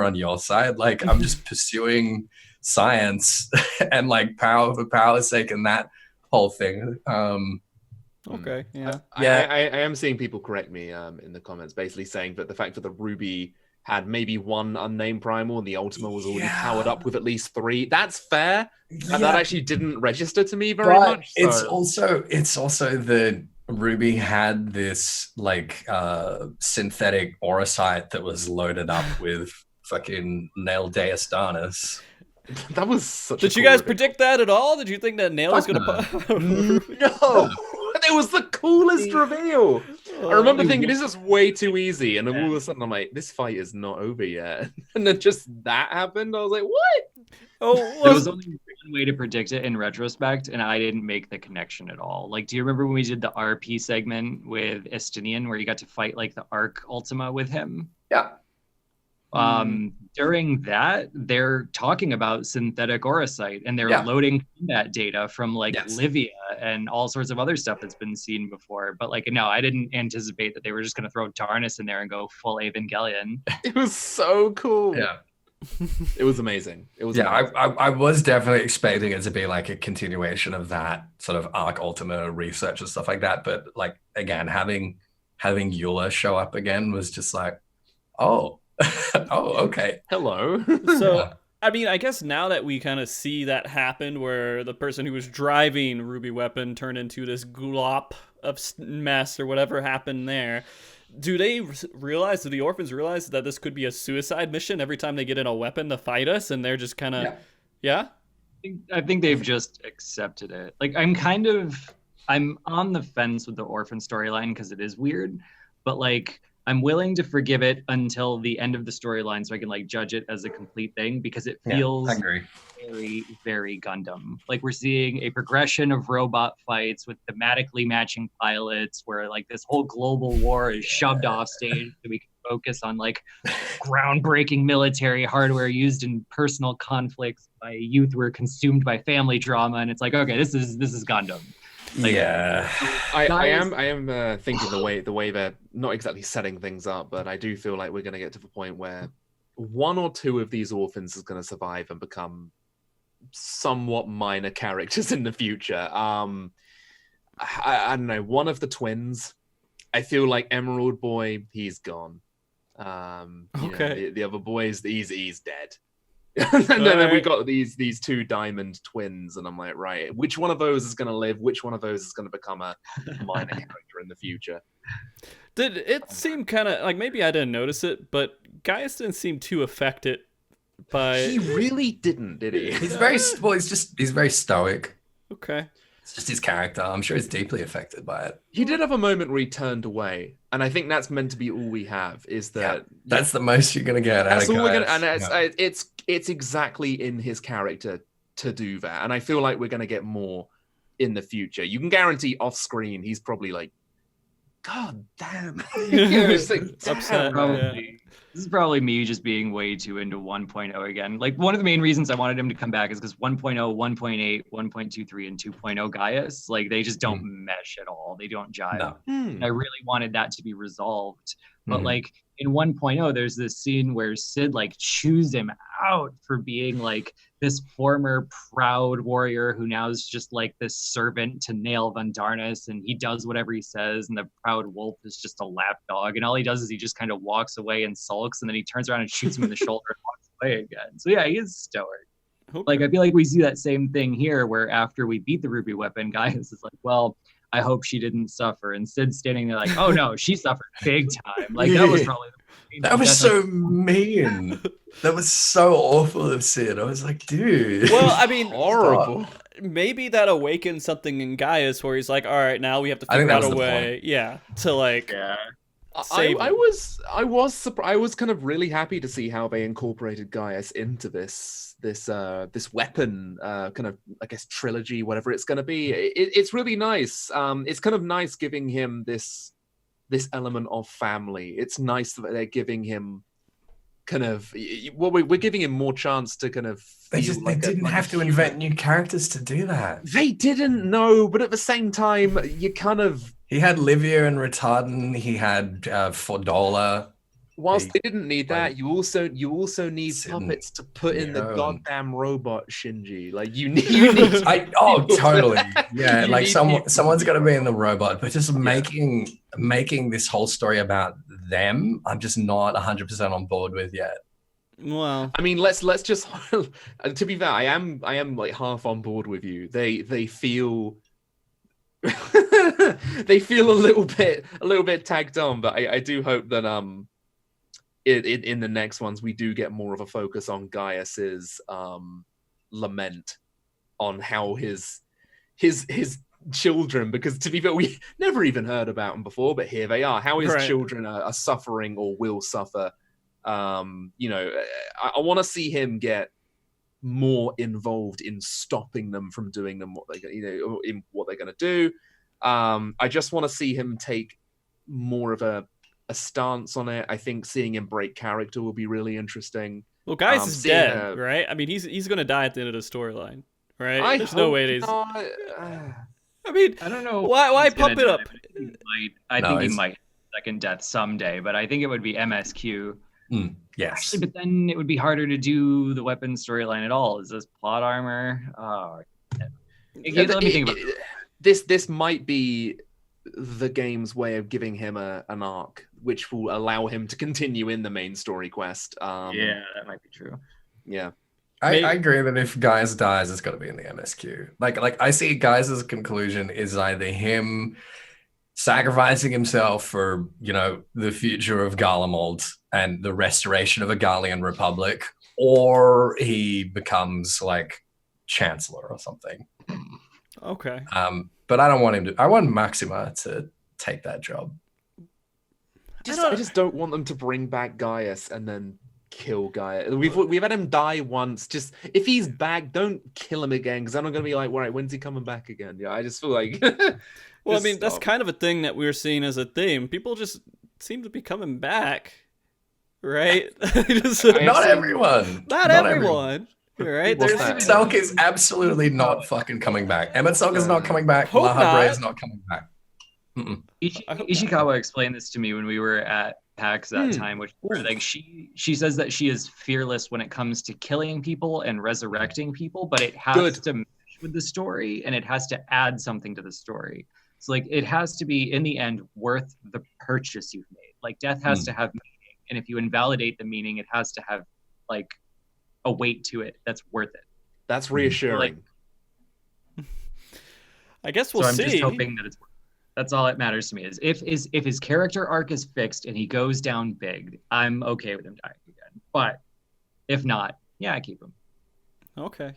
on your side. Like, I'm just pursuing science and like power for power's sake and that whole thing. Okay, yeah. I am seeing people correct me in the comments, basically saying that the fact that the Ruby had maybe one unnamed primal and the Ultima was already powered up with at least 3. That's fair. And that actually didn't register to me very much. So. It's also the Ruby had this like synthetic aurosite that was loaded up with fucking Nail Deus Darnus. That was such Did you guys predict that at all? Did you think that Nail was going to No! It was the coolest reveal. I remember thinking this is way too easy, and then all of a sudden I'm like, this fight is not over yet. And then just that happened. I was like, what? Oh, there was only one way to predict it in retrospect, and I didn't make the connection at all. Like, do you remember when we did the RP segment with Estinian, where you got to fight like the Arc Ultima with him? Yeah. During that, they're talking about synthetic aurosite, and they're loading combat data from like Livia and all sorts of other stuff that's been seen before. But like, no, I didn't anticipate that they were just going to throw Darnus in there and go full Evangelion. It was so cool. Yeah. It was amazing. It was amazing. I was definitely expecting it to be like a continuation of that sort of Arc Ultima research and stuff like that. But like, again, having Eula show up again was just like, oh, okay. Hello. So, I mean, I guess now that we kind of see that happen where the person who was driving Ruby Weapon turned into this glop of mess or whatever happened there, do they realize, do the orphans realize that this could be a suicide mission every time they get in a weapon to fight us, and they're just kind of, I think they've just accepted it. Like, I'm on the fence with the orphan storyline because it is weird, but like, I'm willing to forgive it until the end of the storyline so I can like judge it as a complete thing, because it feels very, very Gundam. Like, we're seeing a progression of robot fights with thematically matching pilots where like this whole global war is shoved off stage so we can focus on like groundbreaking military hardware used in personal conflicts by youth who are consumed by family drama. And it's like, okay, this is Gundam. Like, I am thinking the way they're not exactly setting things up, but I do feel like we're going to get to the point where 1 or 2 of these orphans is going to survive and become somewhat minor characters in the future. I don't know, one of the twins, I feel like Emerald Boy, he's gone. The other boys, he's dead. And then we got these 2 diamond twins, and I'm like, right, which one of those is going to live? Which one of those is going to become a minor character in the future? Did it seem kind of like, maybe I didn't notice it, but Gaius didn't seem too affected by... He really didn't, did he? He's very stoic. Okay. It's just his character. I'm sure he's deeply affected by it. He did have a moment where he turned away, and I think that's meant to be all we have. Is that that's the most you're gonna get? That's all we're gonna, and it's exactly in his character to do that. And I feel like we're gonna get more in the future. You can guarantee off screen he's probably like, God damn, upset. This is probably me just being way too into 1.0 again. Like, one of the main reasons I wanted him to come back is because 1.0, 1.8, 1.23, and 2.0 Gaius, like, they just don't mesh at all. They don't jive. No. I really wanted that to be resolved. But like, in 1.0, there's this scene where Sid like chews him out for being like this former proud warrior who now is just like this servant to Nail Van Darnus, and he does whatever he says, and the proud wolf is just a lapdog, and all he does is he just kind of walks away and sulks, and then he turns around and shoots him in the shoulder and walks away again. So yeah, he is stoic. Okay. Like, I feel like we see that same thing here, where after we beat the Ruby Weapon, Gaius is like, well, I hope she didn't suffer. And Sid's standing there like, oh no, she suffered big time. Like, that was probably that was so mean. That was so awful of Sid. I was like, dude. Well, I mean, horrible. Maybe that awakened something in Gaius where he's like, all right, now we have to figure out a way, to like, I was kind of really happy to see how they incorporated Gaius into this weapon kind of, I guess, trilogy, whatever it's going to be. It's really nice. It's kind of nice giving him this element of family. It's nice that they're giving him kind of, well, we're giving him more chance to kind of they didn't have to invent new characters to do that. They didn't know, but at the same time, you kind of... He had Livia and Retardant. He had Fordola. Whilst they didn't need that, you also need puppets to put in the goddamn robot, Shinji. Like you need. Totally. Yeah, like someone's got to be in the robot, but just making this whole story about them, I'm just not 100% on board with yet. Well, I mean, let's just. To be fair, I am like half on board with you. They feel. They feel a little bit tagged on, but I do hope that in the next ones we do get more of a focus on Gaius's lament on how his children, because to be fair, we never even heard about them before, but here they are. How his children are suffering or will suffer. I want to see him get more involved in stopping them from doing them in what they're going to do. I just want to see him take more of a stance on it. I think seeing him break character will be really interesting. Well, Gaius is dead, right? I mean, he's going to die at the end of the storyline, right? There's no way he's. I mean, I don't know. Why pump it up? I think he might second death someday, but I think it would be MSQ. Yes. Actually, but then it would be harder to do the weapon storyline at all. Is this plot armor? Oh, let me think about it. This might be the game's way of giving him an arc, which will allow him to continue in the main story quest. Yeah, that might be true. Yeah. I agree that if Gaius dies, it's got to be in the MSQ. Like I see Gaius's conclusion is either him sacrificing himself for, the future of Garlemald and the restoration of a Garlean Republic, or he becomes like Chancellor or something. Okay. But I don't want him to. I want Maxima to take that job. I just don't want them to bring back Gaius and then kill Gaia. We've had him die once. Just if he's back, don't kill him again, because I'm not gonna be like, right, when's he coming back again? Yeah, I just feel like. Well, I mean, that's kind of a thing that we're seeing as a theme. People just seem to be coming back, right? Not everyone. Not everyone. Right? Selk is absolutely not fucking coming back. Emmett Selk is not coming back. Laha Bray is not coming back. Ishikawa explained this to me when we were at PAX that time, which like she says that she is fearless when it comes to killing people and resurrecting people, but it has to match with the story and it has to add something to the story. So like it has to be in the end worth the purchase you've made. Like death has to have meaning, and if you invalidate the meaning, it has to have like a weight to it that's worth it. That's reassuring. I guess we'll see. I'm just hoping that it's worth it. That's all that matters to me. Is if his character arc is fixed and he goes down big, I'm okay with him dying again. But if not, yeah, I keep him. Okay.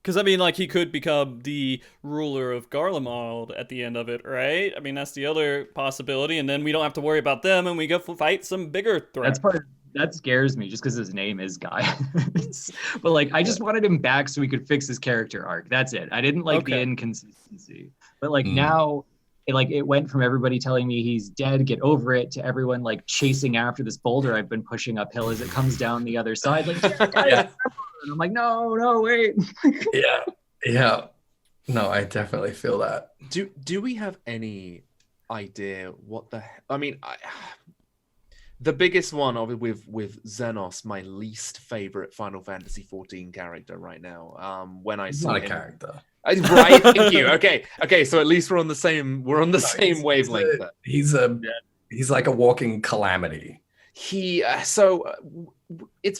Because, I mean, like, he could become the ruler of Garlemald at the end of it, right? I mean, that's the other possibility, and then we don't have to worry about them, and we go fight some bigger threat. That scares me, just because his name is Gaius. But, like, I just wanted him back so we could fix his character arc. That's it. I didn't like the inconsistency. But, like, now, it went from everybody telling me he's dead, get over it, to everyone, like, chasing after this boulder I've been pushing uphill as it comes down the other side. Like, and I'm like, no, wait. Yeah. No, I definitely feel that. Do we have any idea what the... I mean, the biggest one with Zenos, my least favorite Final Fantasy XIV character right now. When I saw not him, a character. Right, thank you. Okay, so at least we're on the same same wavelength. He's like a walking calamity. It's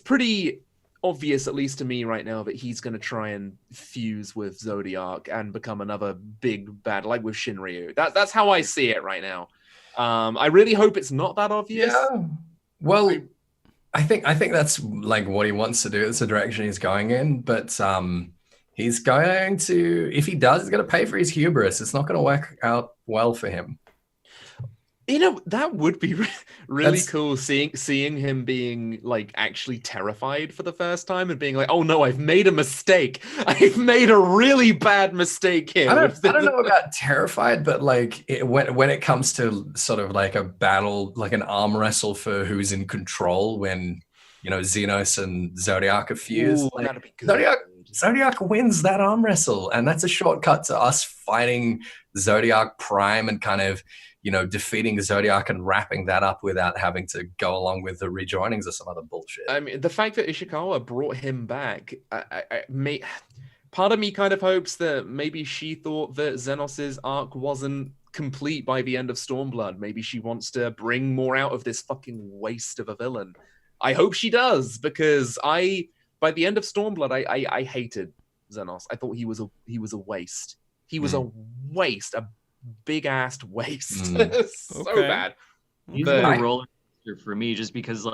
pretty obvious, at least to me right now, that he's going to try and fuse with Zodiac and become another big bad, like with Shinryu. That's how I see it right now. I really hope it's not that obvious. Yeah. Well, I think that's like what he wants to do. It's the direction he's going in. But he's going to, if he does, he's going to pay for his hubris. It's not going to work out well for him. that would be really cool, seeing him being like actually terrified for the first time and being like, oh no, I've made a mistake. I've made a really bad mistake here. I don't know about terrified, but like when it comes to sort of like a battle, like an arm wrestle for who's in control, when Zenos and Zodiac are fused. Ooh, like, that'd be good. Zodiac wins that arm wrestle, and that's a shortcut to us fighting Zodiac Prime and kind of defeating Zodiac and wrapping that up without having to go along with the rejoinings or some other bullshit. I mean, the fact that Ishikawa brought him back, part of me kind of hopes that maybe she thought that Zenos's arc wasn't complete by the end of Stormblood. Maybe she wants to bring more out of this fucking waste of a villain. I hope she does, because by the end of Stormblood, I hated Zenos. I thought he was a waste. He was a waste, a big-assed waste. So bad. He's been a roller coaster for me, just because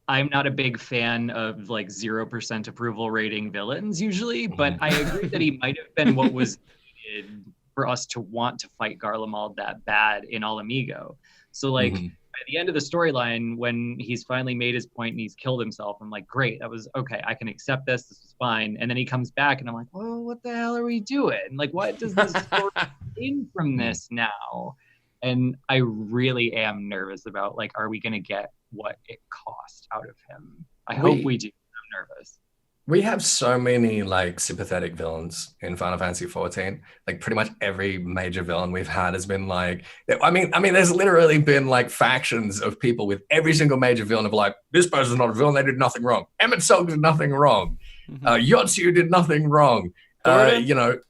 I'm not a big fan of like 0% approval rating villains usually, but I agree that he might have been what was needed for us to want to fight Garlemald that bad in All Amigo. So like at the end of the storyline, when he's finally made his point and he's killed himself, I'm like, great, that was okay, I can accept this is fine. And then he comes back and I'm like, well, what the hell are we doing? Like, what does this story gain from this now? And I really am nervous about, like, are we going to get what it cost out of him? I hope we do. I'm nervous. We have so many like sympathetic villains in Final Fantasy XIV. Like pretty much every major villain we've had has been like, I mean, there's literally been like factions of people with every single major villain of like, this person's not a villain, they did nothing wrong. Emet-Selch did nothing wrong. Yotsuyu did nothing wrong. Thornton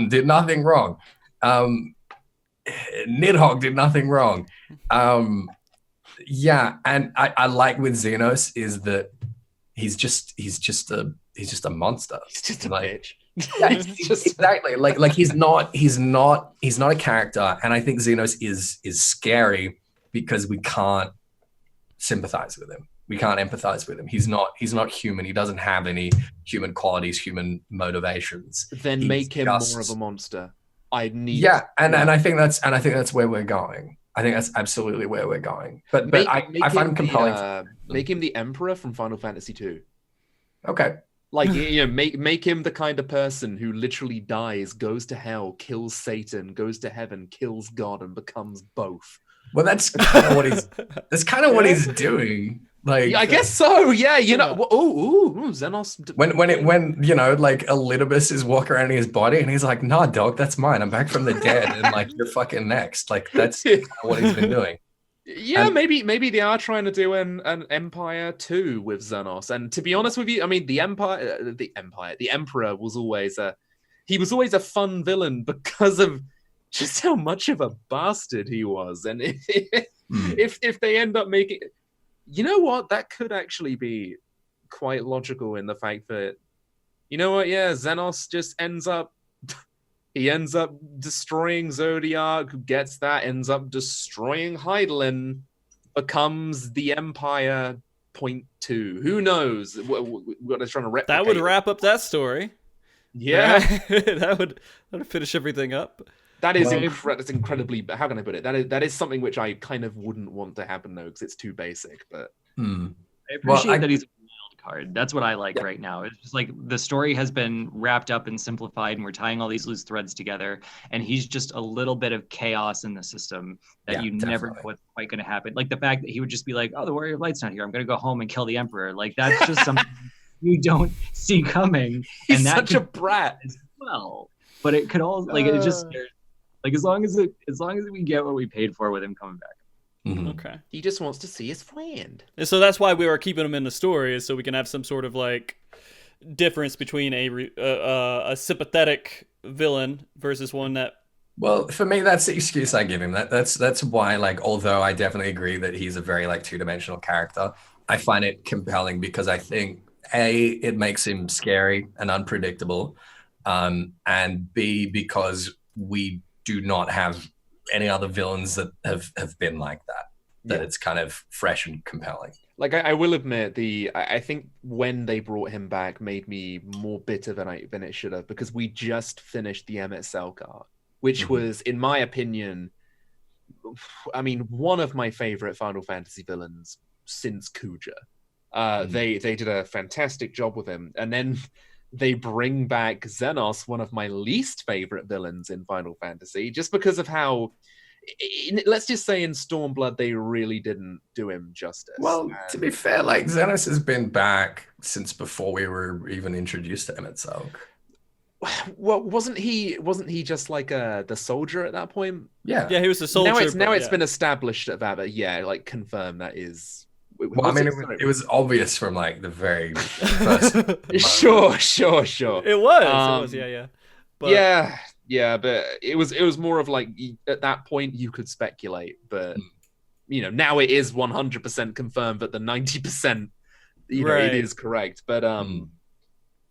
did nothing wrong. Nidhogg did nothing wrong. And I like with Zenos is that he's just a monster. He's just a bitch. Yeah, exactly. Like he's not a character, and I think Zenos is scary because we can't sympathize with him. We can't empathize with him. He's not human. He doesn't have any human qualities, human motivations. Then make him more of a monster. I think that's where we're going. I think that's absolutely where we're going. But I find him compelling. Make him the Emperor from Final Fantasy II. Okay. Like, make him the kind of person who literally dies, goes to hell, kills Satan, goes to heaven, kills God, and becomes both. Well, that's kind of what he's doing. Like, I guess so. Yeah, Zenos. When like Elidibus is walking around in his body, and he's like, "Nah, dog, that's mine. I'm back from the dead, and like you're fucking next." Like that's kind of what he's been doing. Yeah, maybe they are trying to do an Empire 2 with Zenos. And to be honest with you, I mean, the Emperor was always a fun villain because of just how much of a bastard he was. And if they end up making, you know what, that could actually be quite logical in the fact that, you know what, yeah, Zenos just ends up destroying Zodiac, gets that, ends up destroying Hydaelyn, becomes the Empire .2. Who knows? What they're trying to replicate. That would wrap up that story. Yeah. that would finish everything up. That is that's incredibly, how can I put it? That is something which I kind of wouldn't want to happen though, because it's too basic. But I appreciate that he's a wild card. That's what I like right now. It's just like the story has been wrapped up and simplified, and we're tying all these loose threads together. And he's just a little bit of chaos in the system that you never know what's quite going to happen. Like the fact that he would just be like, "Oh, the Warrior of Light's not here. I'm going to go home and kill the Emperor." Like that's just something you don't see coming. He's and that such a brat as well. But it could also like it just. Like as long as we get what we paid for with him coming back. Mm-hmm. Okay. He just wants to see his friend. And so that's why we are keeping him in the story, is so we can have some sort of like difference between a sympathetic villain versus one that. Well, for me, that's the excuse I give him. That's why, like, although I definitely agree that he's a very like two-dimensional character, I find it compelling because I think it makes him scary and unpredictable, and B, because we do not have any other villains that have been like that it's kind of fresh and compelling. Like I will admit, I think when they brought him back made me more bitter than it should have, because we just finished the Emet-Selch arc, which was, in my opinion, I mean, one of my favorite Final Fantasy villains since Kuja. They did a fantastic job with him, and then they bring back Zenos, one of my least favorite villains in Final Fantasy, just because of how, let's just say in Stormblood, they really didn't do him justice. Well, to be fair, like Zenos has been back since before we were even introduced to Emet-Selch. Well, wasn't he just like the soldier at that point? Yeah, he was a soldier. Now it's been established that like confirmed that is. Well, I mean, it was obvious from like the very first. Sure. It was, yeah. But... yeah, but it was more of like at that point you could speculate, but now it is 100% confirmed that the 90%, it is correct. But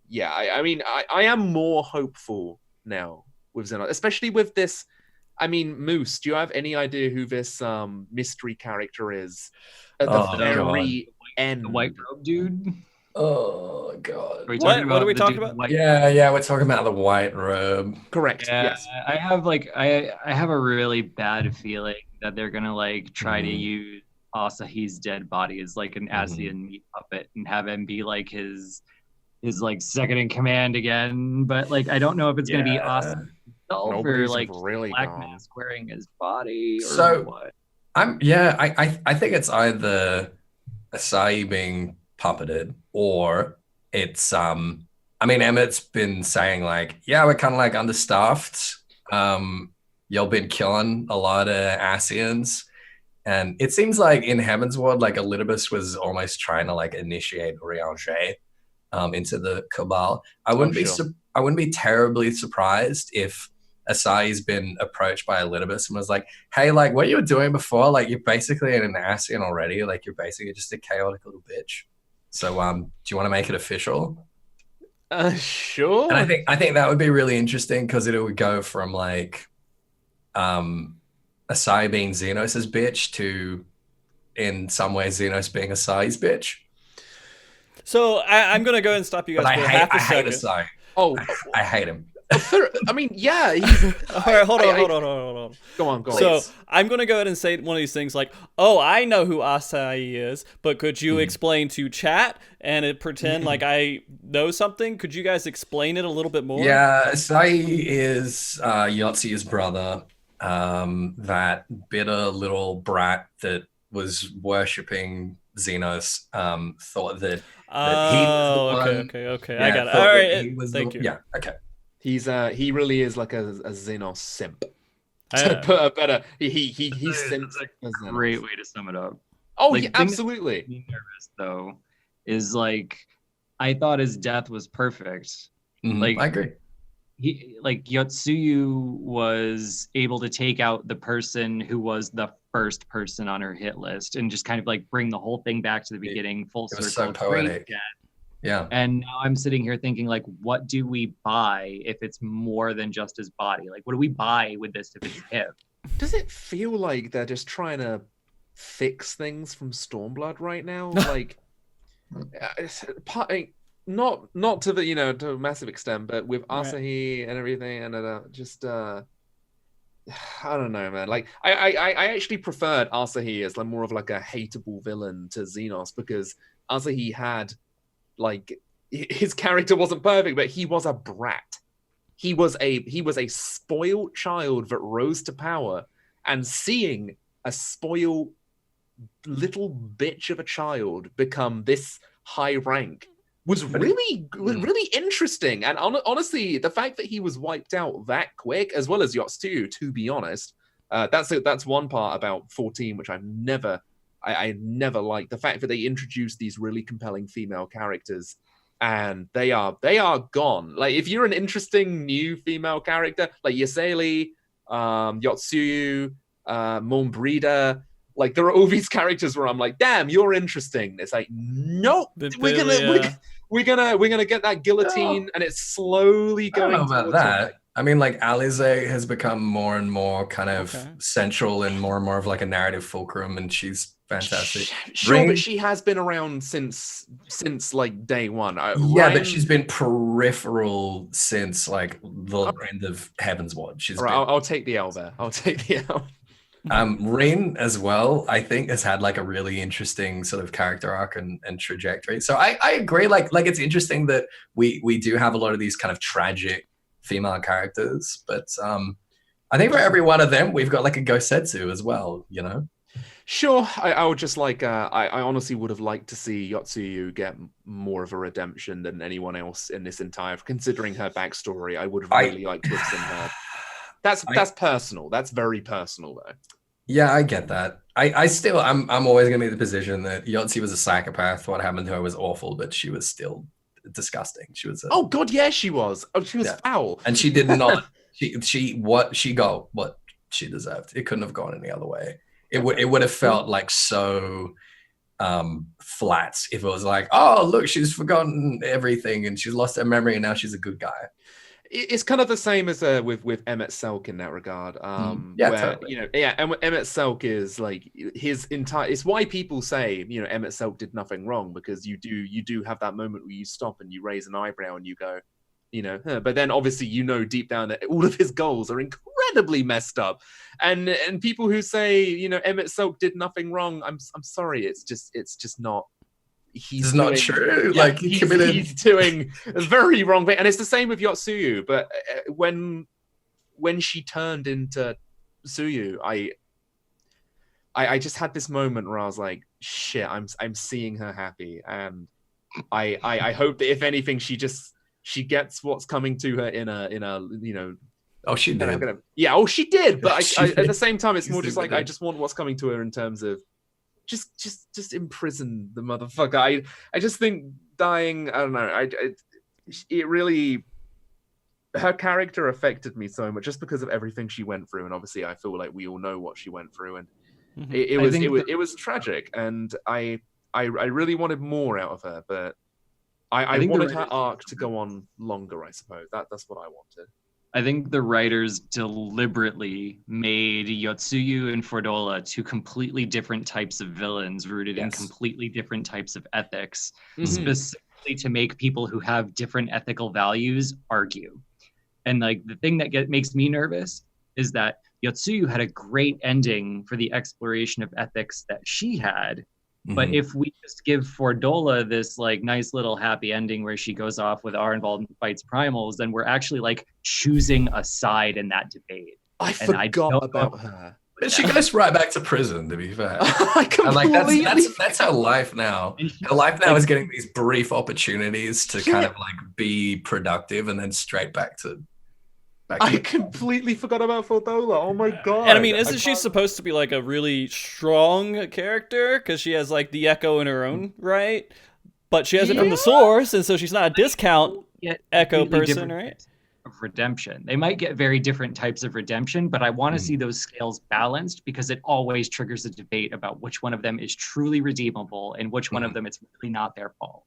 yeah, I mean, I am more hopeful now with Zenos, especially with this. I mean, Moose, do you have any idea who this mystery character is at the very end? The white robe dude? Oh, God. What are we talking about? Yeah, we're talking about the white robe. Correct, yes. I have a really bad feeling that they're going to, like, try to use Asahi's dead body as, like, an ASCIAN meat puppet and have him be, like, his like, second in command again. But, like, I don't know if it's going to be Asahi. Or like really Black Mask wearing his body, or so what? I think it's either Asahi being puppeted or it's I mean, Emmett's been saying like, we're kind of like understaffed. You've been killing a lot of ASCIANs, and it seems like in Heaven's Ward, like Elidibus was almost trying to like initiate Rianger into the Cabal. I wouldn't be terribly surprised if Asahi's been approached by Elidibus and was like, hey, like what you were doing before, like you're basically an ASCIAN already, like you're basically just a chaotic little bitch. So do you want to make it official? Sure. And I think that would be really interesting because it would go from like Asahi being Zenos' bitch to in some ways Zenos being Asahi's bitch. So I'm gonna go and stop you guys for half a second. I hate Asahi. Oh, I hate him. I mean, yeah. He's... All right, hold on. Go on. So I'm going to go ahead and say one of these things like, oh, I know who Asahi is, but could you explain to chat and pretend like I know something? Could you guys explain it a little bit more? Yeah, Asahi is Yotsuyu's brother, that bitter little brat that was worshipping Zenos, thought that he was the one. Okay. Yeah, I got it. All right, thank you. Yeah, okay. He really is like a Zenos simp. To put a better, he simps. That's a great way to sum it up. Oh, like, yeah, absolutely. Me nervous though is like I thought his death was perfect. Like I agree. He like Yotsuyu was able to take out the person who was the first person on her hit list and just kind of like bring the whole thing back to the beginning, full circle. It was so poetic. Yeah. And now I'm sitting here thinking, like, what do we buy if it's more than just his body? Like, what do we buy with this if it's him? Does it feel like they're just trying to fix things from Stormblood right now? Like, not to the to a massive extent, but with Asahi and everything, and just I don't know, man. Like, I actually preferred Asahi as like more of like a hateable villain to Zenos because Asahi had. Like his character wasn't perfect, but he was a brat. He was a spoiled child that rose to power, and seeing a spoiled little bitch of a child become this high rank was really interesting. And honestly, the fact that he was wiped out that quick, as well as Yotsuyu, to be honest, that's one part about 14 which I never liked, the fact that they introduced these really compelling female characters and they are gone. Like if you're an interesting new female character like Yaseli, Yotsuyu, Monbrida, like there are all these characters where I'm like, damn, you're interesting. It's like, nope, we're gonna get that guillotine and it's slowly going. I don't know about that. I mean, like Alize has become more and more kind of central and more of like a narrative fulcrum, and she's fantastic. Sure, but she has been around since like day one. But she's been peripheral since like the end of Heaven's Ward. I'll take the L there. I'll take the L. Rin as well, I think, has had like a really interesting sort of character arc and trajectory. So I agree. Like it's interesting that we do have a lot of these kind of tragic female characters, but I think for every one of them, we've got like a Gosetsu as well, you know? Sure, I would just like, I honestly would have liked to see Yotsuyu get more of a redemption than anyone else in this entire, considering her backstory. I would have really liked to have seen her. That's personal. That's very personal, though. Yeah, I get that. I'm always gonna be in the position that Yotzi was a psychopath. What happened to her was awful, but she was still disgusting. She was oh god, yeah, she was. Oh, she was foul. And she did not she got what she deserved. It couldn't have gone any other way. It would have felt like so flat if it was like, oh look, she's forgotten everything and she's lost her memory and now she's a good guy. It's kind of the same as with Emmett Selk in that regard. Yeah, where, totally. you know, yeah, Emmett Selk is like his entire. It's why people say, you know, Emmett Selk did nothing wrong, because you do have that moment where you stop and you raise an eyebrow and you go, you know, huh. But then obviously you know deep down that all of his goals are incredibly messed up, and people who say, you know, Emmett Selk did nothing wrong, I'm sorry, it's just not. He's not true. Yeah, like he's doing a very wrong thing, and it's the same with Yotsuyu. But when she turned into Tsuyu, I just had this moment where I was like, shit, I'm seeing her happy, and I hope that if anything, she gets what's coming to her in a you know. Oh, she did. She did. But at the same time, it's more just like I just want what's coming to her in terms of. Just imprison the motherfucker. I just think dying. I don't know. It really. Her character affected me so much just because of everything she went through, and obviously I feel like we all know what she went through, and it was tragic, and I really wanted more out of her, but I wanted her arc to go on longer. I suppose that's what I wanted. I think the writers deliberately made Yotsuyu and Fordola two completely different types of villains rooted in completely different types of ethics, specifically to make people who have different ethical values argue. And like the thing that makes me nervous is that Yotsuyu had a great ending for the exploration of ethics that she had. But if we just give Fordola this like nice little happy ending where she goes off with our involved and fights primals, then we're actually like choosing a side in that debate. I forgot about her. But she goes right back to prison, to be fair. And like that's her life now. Her life now is getting these brief opportunities to kind of like be productive and then straight back to. I completely forgot about Fordola. Oh my god! And I mean, isn't she supposed to be like a really strong character because she has like the Echo in her own right? But she has it from the source, and so she's not a discount Echo person, right? Of redemption, they might get very different types of redemption, but I want to see those scales balanced because it always triggers a debate about which one of them is truly redeemable and which one of them it's really not their fault.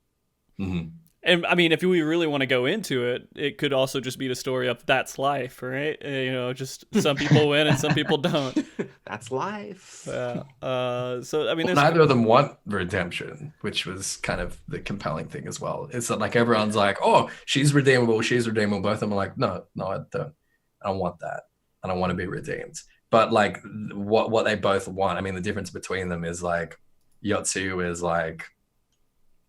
And I mean, if we really want to go into it, it could also just be the story of that's life, right? You know, just some people win and some people don't. That's life. So I mean, neither of them want redemption, which was kind of the compelling thing as well. It's that like everyone's like, oh, she's redeemable. Both of them are like, no, I don't. I don't want that. I don't want to be redeemed. But like what they both want. I mean, the difference between them is like Yotsuyu is like.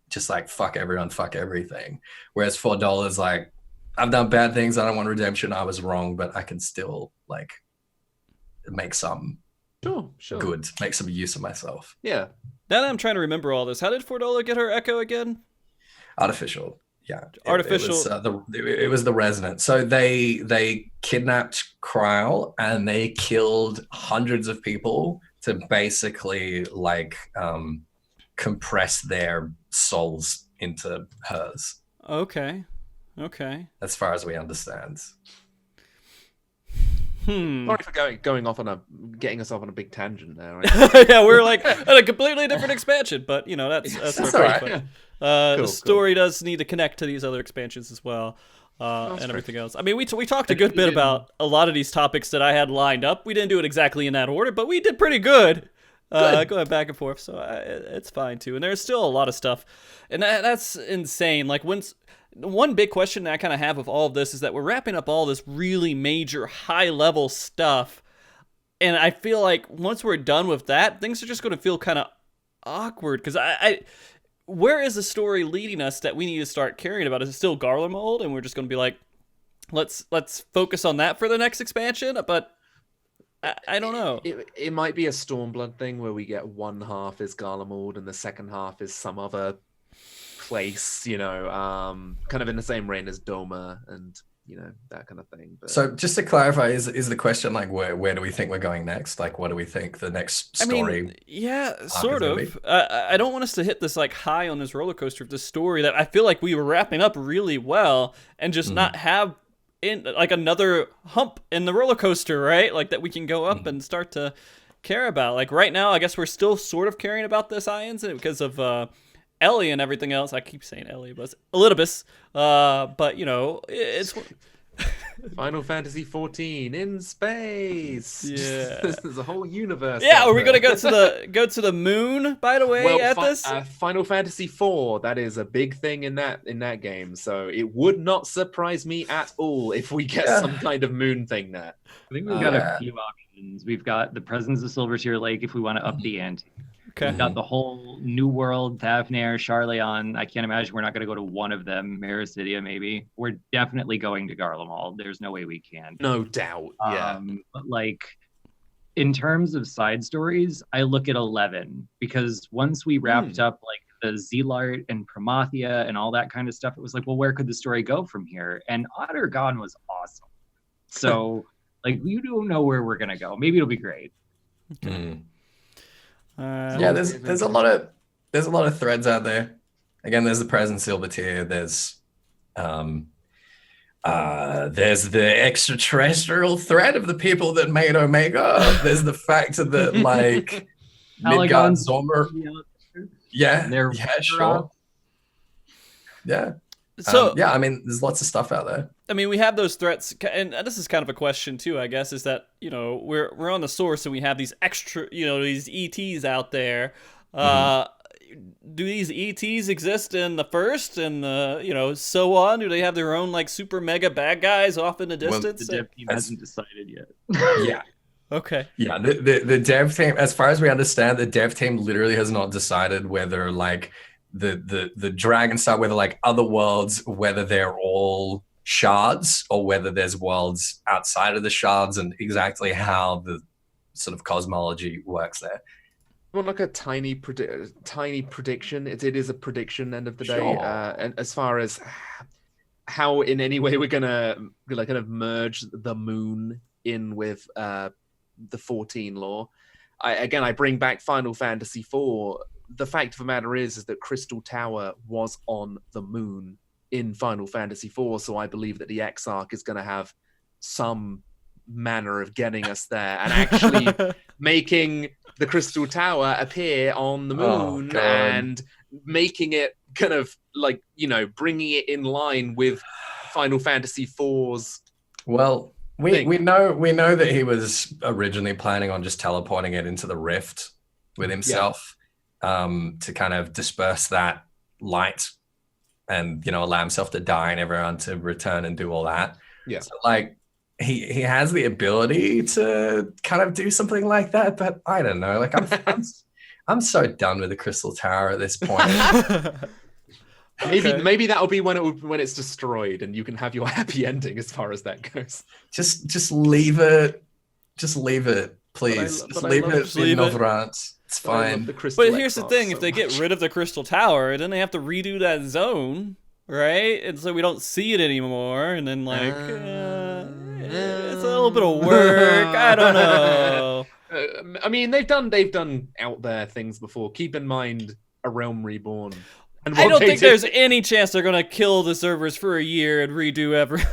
Just like fuck everyone, fuck everything. Whereas $4 is like, I've done bad things. I don't want redemption. I was wrong, but I can still like make some good, make some use of myself. Yeah. Now that I'm trying to remember all this, how did $4 get her Echo again? Artificial. Yeah. Artificial. It was the resonant. So they kidnapped Kryl and they killed hundreds of people to basically like compress their souls into hers. Okay. As far as we understand. Sorry for going off on getting us off on a big tangent there. Right? Yeah, we're like at a completely different expansion, but you know that's all right. Yeah. The story does need to connect to these other expansions as well, and everything else. I mean, we talked a good bit about a lot of these topics that I had lined up. We didn't do it exactly in that order, but we did pretty good. Going back and forth, so it's fine too. And there's still a lot of stuff, and that's insane. Like one big question that I kind of have with all of this is that we're wrapping up all this really major high level stuff. And I feel like once we're done with that, things are just going to feel kind of awkward. Because where is the story leading us that we need to start caring about? Is it still Garlemald, and we're just going to be like, let's focus on that for the next expansion? But I don't know. It might be a Stormblood thing where we get one half is Garlemald and the second half is some other place, you know, kind of in the same reign as Doma and, you know, that kind of thing. But... So just to clarify, is the question like where do we think we're going next? Like, what do we think the next story? I mean, yeah, sort of. I don't want us to hit this like high on this roller coaster of this story that I feel like we were wrapping up really well and just not have in like another hump in the roller coaster, right? Like that we can go up and start to care about. Like right now, I guess we're still sort of caring about this Ions because of Ellie and everything else. I keep saying Ellie, but Elidibus. But you know, it's Final Fantasy 14 in space. Yeah, there's a whole universe. Yeah, are we gonna go to the moon? By the way, Ethys? Final Fantasy 4. That is a big thing in that game. So it would not surprise me at all if we get some kind of moon thing there. I think we've got a few options. We've got the presence of Silvertear Lake if we want to up the ante. Okay. We've got the whole New World, Thavnair, Sharlayan. I can't imagine we're not going to go to one of them. Mericidia, maybe. We're definitely going to Garlemald. There's no way we can. No doubt. Yeah. But like, in terms of side stories, I look at 11 because once we wrapped up like the Zelart and Promathia and all that kind of stuff, it was like, well, where could the story go from here? And Ottergon was awesome. So like, you don't know where we're gonna go. Maybe it'll be great. Yeah, there's a lot of threads out there. Again, there's the present Silvertear. There's the extraterrestrial threat of the people that made Omega. There's the fact that like Midgard Zormer. Yeah, sure. Yeah. So I mean, there's lots of stuff out there. I mean, we have those threats, and this is kind of a question too, I guess, is that, you know, we're on the source and we have these extra, you know, these ETs out there. Do these ETs exist in the first and you know, so on? Do they have their own like super mega bad guys off in the distance? The dev team hasn't decided yet. Yeah. Okay. Yeah, the dev team, as far as we understand, the dev team literally has not decided whether like the dragon star, whether like other worlds, whether they're all shards or whether there's worlds outside of the shards, and exactly how the sort of cosmology works there. Well, like a tiny prediction. It is a prediction. End of the day, and as far as how in any way we're gonna like kind of merge the moon in with the 14 lore. I bring back Final Fantasy 4. The fact of the matter is that Crystal Tower was on the moon in Final Fantasy 4, so I believe that the Exarch is going to have some manner of getting us there and actually making the Crystal Tower appear on the moon and making it kind of like, you know, bringing it in line with Final Fantasy 4's. Well, we know that he was originally planning on just teleporting it into the rift with himself. To kind of disperse that light and, you know, allow himself to die and everyone to return and do all that. Yeah. So, like, he has the ability to kind of do something like that, but I don't know. Like, I'm so done with the Crystal Tower at this point. Maybe that'll be when it's destroyed and you can have your happy ending as far as that goes. Just leave it. Just leave it, please. Just leave it in Novrant. It's fine. But here's the thing, if they get rid of the Crystal Tower, then they have to redo that zone, right? And so we don't see it anymore, and then like it's a little bit of work. I don't know. I mean, they've done out there things before. Keep in mind A Realm Reborn. And I don't think there's any chance they're gonna kill the servers for a year and redo every.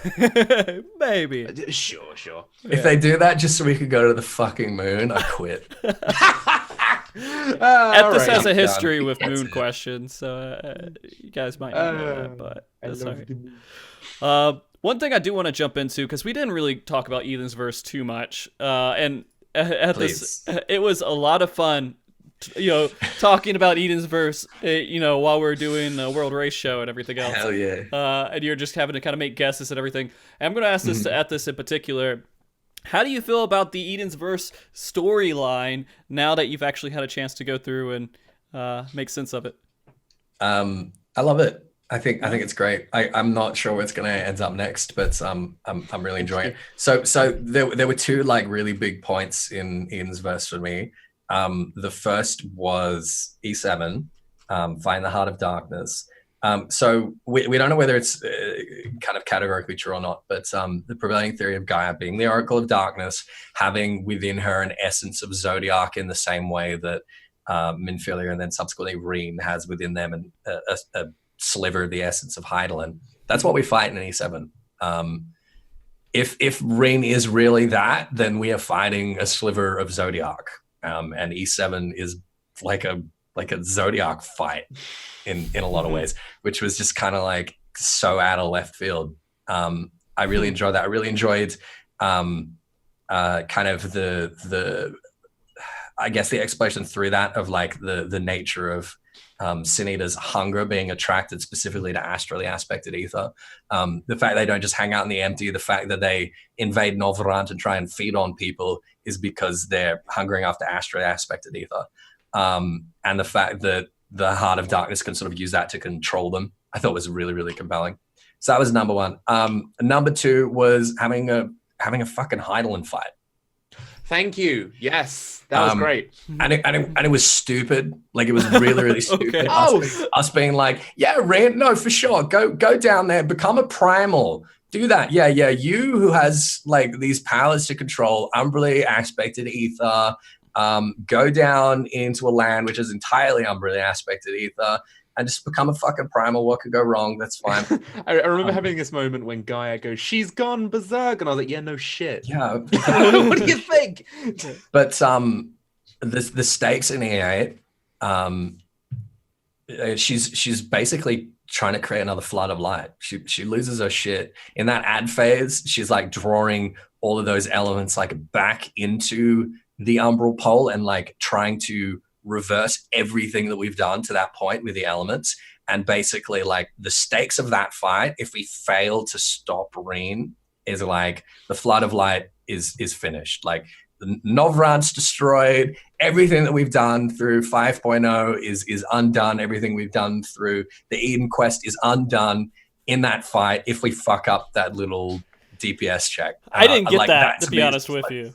Maybe. Sure. If they do that just so we could go to the fucking moon, I quit. Ethys has a history with moon questions, so you guys might not know that, but that's all right. One thing I do want to jump into, because we didn't really talk about Ethan's verse too much, and Ethys, it was a lot of fun, you know, talking about Eden's verse, you know, while we're doing the World Race show and everything else. Hell yeah. And you're just having to kind of make guesses and everything. And I'm going to ask this to Ethys in particular. How do you feel about the Eden's Verse storyline now that you've actually had a chance to go through and make sense of it? I love it. I think it's great. I'm not sure where it's gonna end up next, but I'm really enjoying it. So there were two like really big points in Eden's Verse for me. The first was E7, Find the Heart of Darkness. So we don't know whether it's kind of categorically true or not, but the prevailing theory of Gaia being the Oracle of Darkness, having within her an essence of Zodiac in the same way that Minfilia and then subsequently Reen has within them and a sliver of the essence of Hydaelyn. That's what we fight in E7. If Reen is really that, then we are fighting a sliver of Zodiac, and E7 is like a Zodiac fight in a lot of ways, which was just kind of like so out of left field. I really enjoyed that. I really enjoyed kind of the I guess the explanation through that of like the nature of Sin Eater's hunger being attracted specifically to astrally aspected ether. The fact they don't just hang out in the empty, the fact that they invade Novrant and try and feed on people is because they're hungering after astrally aspected ether. And the fact that the Heart of Darkness can sort of use that to control them, I thought was really, really compelling. So that was number one. Number two was having a fucking Hydaelyn fight. Thank you. Yes, that was great. And it was stupid. Like it was really, really stupid. Okay. Us being like, yeah, Rand, no, for sure. Go down there, become a primal. Do that. Yeah. You who has like these powers to control umbrally aspected ether, go down into a land which is entirely umbrally aspected ether and just become a fucking primal. What could go wrong? That's fine. I remember having this moment when Gaia goes, she's gone berserk. And I was like, yeah, no shit. Yeah. What do you think? But the stakes in E8, she's basically trying to create another flood of light. She loses her shit. In that ad phase, she's like drawing all of those elements like back into the umbral pole and like trying to reverse everything that we've done to that point with the elements. And basically like the stakes of that fight, if we fail to stop Reen, is like the flood of light is finished. Like the Novrant's destroyed. Everything that we've done through 5.0 is undone. Everything we've done through the Eden quest is undone in that fight if we fuck up that little DPS check. I didn't get like that to be me, honest with like, you.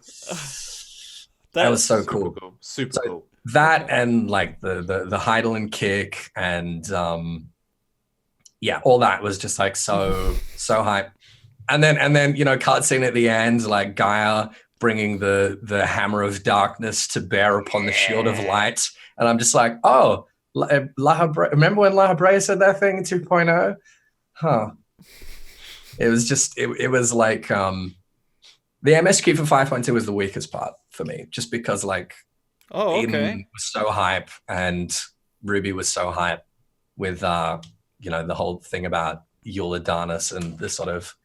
That was so cool. Super cool. That and like the Hydaelyn kick and yeah, all that was just like so hype. And then you know, cutscene at the end, like Gaia bringing the hammer of darkness to bear upon the shield of light, and I'm just like, oh, remember when La Habrea said that thing in 2.0? Huh. It was just it was like the MSQ for 5.2 was the weakest part for me, just because like Eden was so hype and Ruby was so hype with you know, the whole thing about Ulidanus and the sort of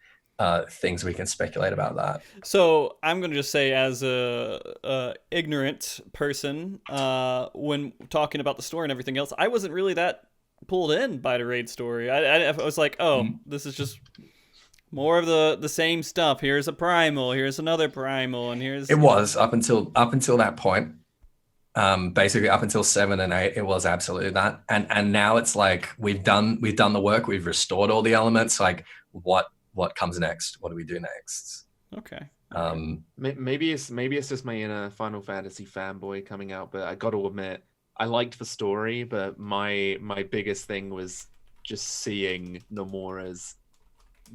things we can speculate about that. So I'm going to just say, as a ignorant person, when talking about the story and everything else, I wasn't really that pulled in by the raid story. I was like, oh, this is just more of the same stuff. Here's a primal, here's another primal, and here's... It was up until that point. Basically up until 7 and 8, it was absolutely that. And now it's like we've done the work, we've restored all the elements. Like what comes next? What do we do next? Okay. Maybe it's just my inner Final Fantasy fanboy coming out, but I got to admit, I liked the story, but my biggest thing was just seeing Nomura's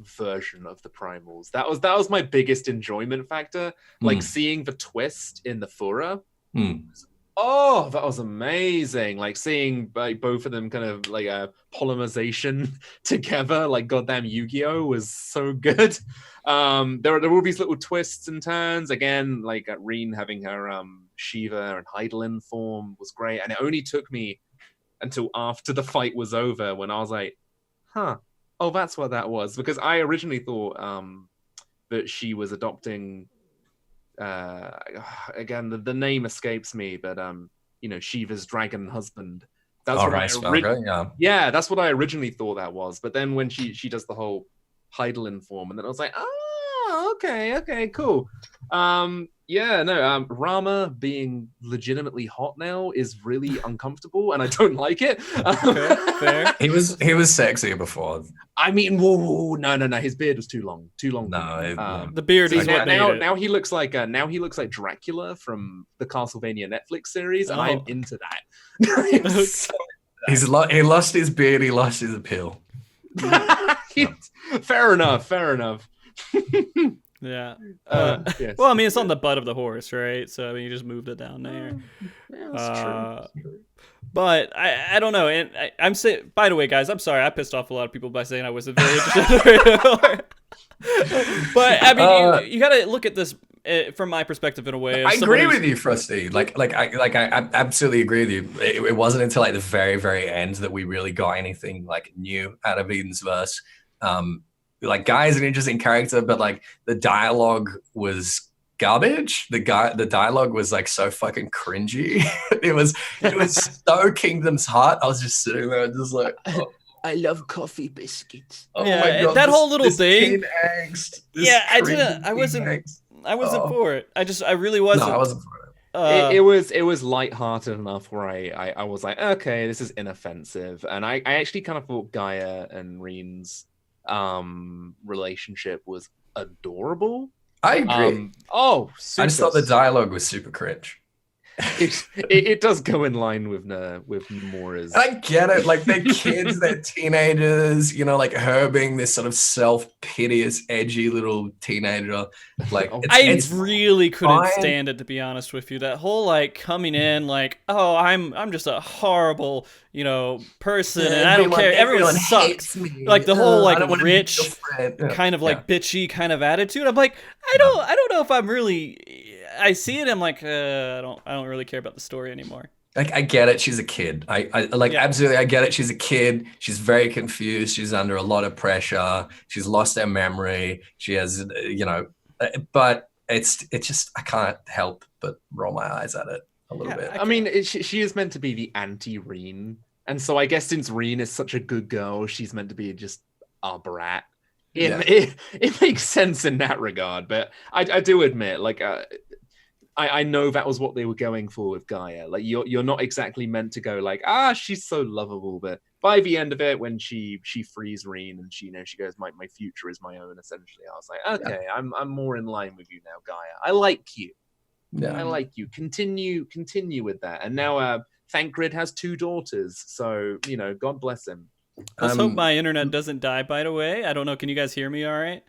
version of the primals. That was my biggest enjoyment factor. Like seeing the twist in the Fura. Oh, that was amazing. Like seeing like both of them kind of like a polymerization together, like goddamn Yu-Gi-Oh was so good. There were all these little twists and turns. Again, like Reen having her Shiva and Hydaelyn form was great. And it only took me until after the fight was over when I was like, huh, oh, that's what that was. Because I originally thought that she was adopting again, the name escapes me, but you know, Shiva's dragon husband. That's what that's what I originally thought that was. But then when she does the whole Hydaelyn form, and then I was like, oh, okay, cool. Rama being legitimately hot now is really uncomfortable, and I don't like it. Okay, fair. He was sexy before. I mean, whoa, no, his beard was too long. No, The beard is what made it. now he looks like Dracula from the Castlevania Netflix series, and I'm into that. He lost his beard. He lost his appeal. Fair enough. Yeah. Yes. Well, I mean, it's on the butt of the horse, right? So I mean, you just moved it down there. Yeah, that's true. But I don't know. And I'm saying, by the way, guys, I'm sorry. I pissed off a lot of people by saying I wasn't very interested. But I mean, you got to look at this from my perspective in a way. I agree with you, Frosty. I absolutely agree with you. It wasn't until like the very, very end that we really got anything like new out of Eden's verse. Like Gaia's an interesting character, but like the dialogue was garbage. The dialogue was like so fucking cringy. it was so Kingdom's Heart. I was just sitting there just like, oh. I love coffee biscuits. Oh yeah, my God, that whole little thing. I wasn't for it. I really wasn't. No, I wasn't for it. It was lighthearted enough where I was like, okay, this is inoffensive, and I actually kind of thought Gaia and Reen's relationship was adorable. I agree. I just thought the dialogue was super cringe. It does go in line with Nomura's. I get it, like they're kids, they're teenagers, like her being this sort of self-piteous, edgy little teenager. Like I really couldn't stand it, to be honest with you. That whole like coming in like, oh, I'm just a horrible, person, and I don't care. Everyone sucks. Me. Like the whole like rich, kind of like bitchy kind of attitude. I'm like, I don't know if I'm really. I see it. I'm like, I don't really care about the story anymore. Like, I get it. She's a kid. Absolutely. I get it. She's a kid. She's very confused. She's under a lot of pressure. She's lost her memory. She has, but it's just, I can't help but roll my eyes at it a little bit. I mean, she is meant to be the anti-Reen. And so I guess since Reen is such a good girl, she's meant to be just a brat. It makes sense in that regard. But I do admit, like, I know that was what they were going for with Gaia. Like you're not exactly meant to go like, she's so lovable, but by the end of it, when she frees Reen and she goes, my future is my own, essentially, I was like, okay, I'm more in line with you now, Gaia. I like you. Yeah. I like you. Continue with that. And now Thancred has 2 daughters, so God bless him. Let's hope my internet doesn't die, by the way. I don't know, can you guys hear me all right?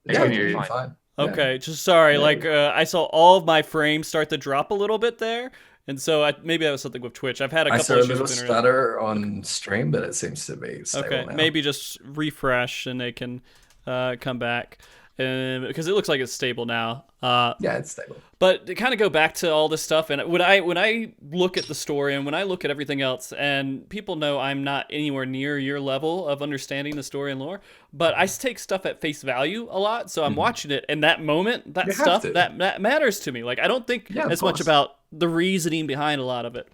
I can hear you fine. Okay, just sorry. Like I saw all of my frames start to drop a little bit there, and so maybe that was something with Twitch. I've had a couple issues with internet. I saw a little stutter on stream, but it seems to be stable now. Maybe just refresh and they can come back, because it looks like it's stable now. Yeah, it's stable. But to kind of go back to all this stuff, and when I look at the story and when I look at everything else, and people know I'm not anywhere near your level of understanding the story and lore, but I take stuff at face value a lot. So I'm watching it, and that moment, that stuff, that matters to me. Like I don't think as much about the reasoning behind a lot of it.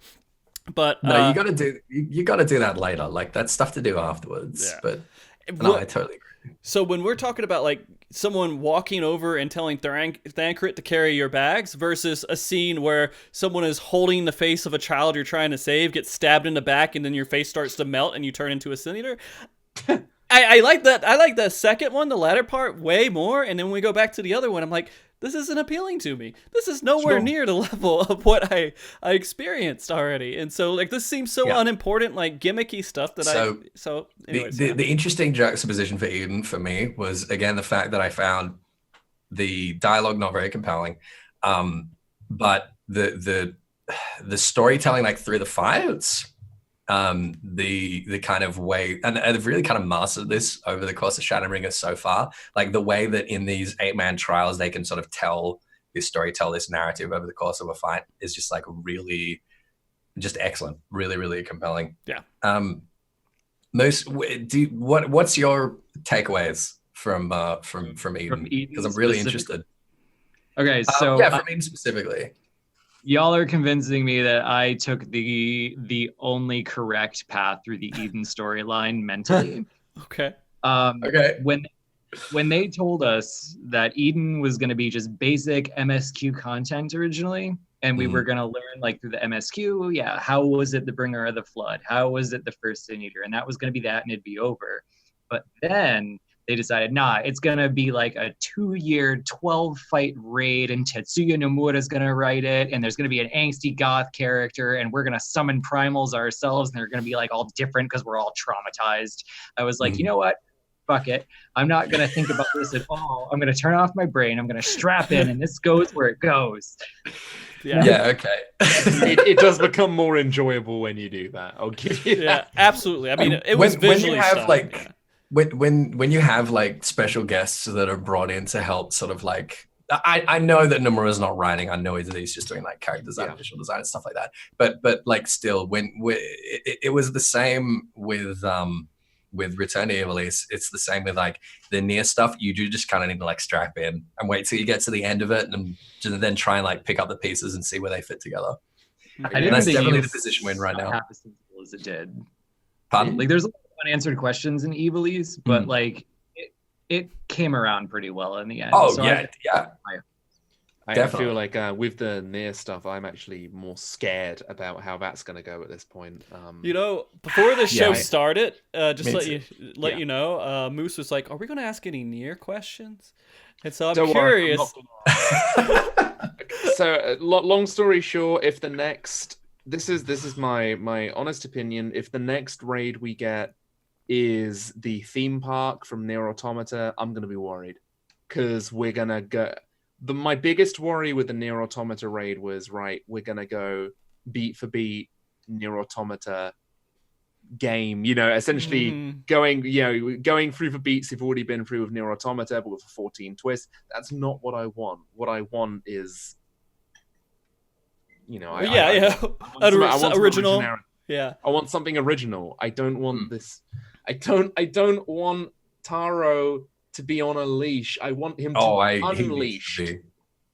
But no, you got to do that later. Like that's stuff to do afterwards. Yeah. But no, I totally agree. So when we're talking about like someone walking over and telling Thancred to carry your bags versus a scene where someone is holding the face of a child you're trying to save, gets stabbed in the back, and then your face starts to melt and you turn into a Sin Eater. I like that. I like the second one, the latter part, way more. And then when we go back to the other one, I'm like, this isn't appealing to me. This is nowhere near the level of what I experienced already. And so like this seems so unimportant, like gimmicky stuff that anyways, the interesting juxtaposition for Eden for me was again the fact that I found the dialogue not very compelling, but the storytelling like through the fights, the kind of way, and they've really kind of mastered this over the course of Shadowbringers so far, like the way that in these 8-man trials they can sort of tell this story, tell this narrative over the course of a fight is just like really just excellent, really, really compelling. Yeah. Moose, what's your takeaways from Eden? Because I'm really interested. Okay, so from Eden specifically. Y'all are convincing me that I took the only correct path through the Eden storyline mentally. Okay. Okay. when they told us that Eden was going to be just basic MSQ content originally, and we were going to learn like through the MSQ, how was it the bringer of the flood? How was it the first Sin Eater? And that was going to be that, and it'd be over. But then they decided, it's going to be like a 2-year, 12-fight raid, and Tetsuya Nomura's going to write it, and there's going to be an angsty goth character, and we're going to summon primals ourselves, and they're going to be like all different because we're all traumatized. I was like, you know what? Fuck it. I'm not going to think about this at all. I'm going to turn off my brain. I'm going to strap in, and this goes where it goes. Yeah, okay. It does become more enjoyable when you do that. I'll give you that. Yeah, absolutely. I mean, it was visually when you have stunning, when you have like special guests that are brought in to help sort of like I know that Nomura's not writing. I know he's just doing like character design, visual design, and stuff like that. But like still, when it was the same with Return to Ivalice, it's the same with like the Nier stuff. You do just kind of need to like strap in and wait till you get to the end of it, and then try and like pick up the pieces and see where they fit together. And that's definitely the position we're in right now. Half as simple as it did. Pardon? Like there's unanswered questions in Ivalice, but like it came around pretty well in the end. Oh so yeah. I feel like with the Nier stuff, I'm actually more scared about how that's going to go at this point. Before the show started, just Me let you know, Moose was like, "Are we going to ask any Nier questions?" And so I'm Don't worry, curious. So, long story short, if the next this is my honest opinion, if the next raid we get is the theme park from Nier Automata, I'm going to be worried because we're going to go. My biggest worry with the Nier Automata raid was, we're going to go beat for beat Nier Automata game, essentially going through the beats you've already been through with Nier Automata, but with a 14 twist. That's not what I want. What I want is, I want original. I want something original. I don't want this. I don't want Taro to be on a leash. I want him to be unleashed.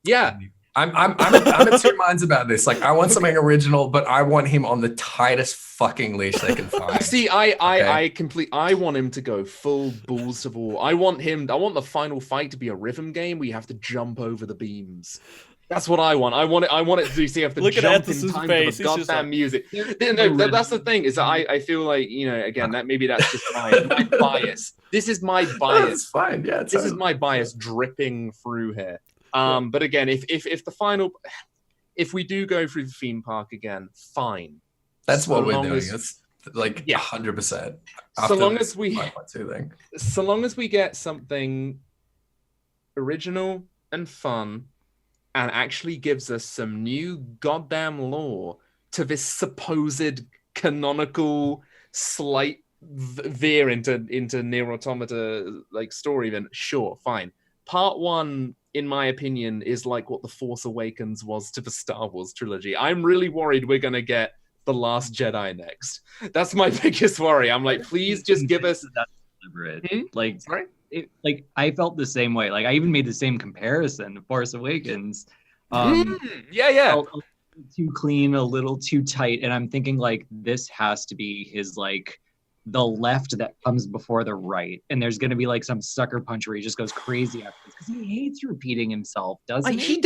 Yeah. I'm in two minds about this. Like, I want something original, but I want him on the tightest fucking leash they can find. See, I want him to go full balls to the wall. I want the final fight to be a rhythm game where you have to jump over the beams. That's what I want. I want it to do. So you have to jump in time for the goddamn music. That's the thing. Is that I feel like again that's just my bias. This is my bias. It's fine. Yeah, this is my bias dripping through here. But again, if we do go through the theme park again, fine. That's what we're doing. It's like 100%. So long as we get something original and fun, and actually gives us some new goddamn lore to this supposed canonical slight veer into Nier Automata like story, then sure, fine. Part 1, in my opinion, is like what The Force Awakens was to the Star Wars trilogy. I'm really worried we're gonna get The Last Jedi next. That's my biggest worry. I'm like, please just give us that deliberate. Like, sorry? I felt the same way. Like, I even made the same comparison to Force Awakens. Yeah. A little too clean, a little too tight, and I'm thinking like this has to be his like the left that comes before the right, and there's going to be like some sucker punch where he just goes crazy after this because he hates repeating himself, doesn't he? He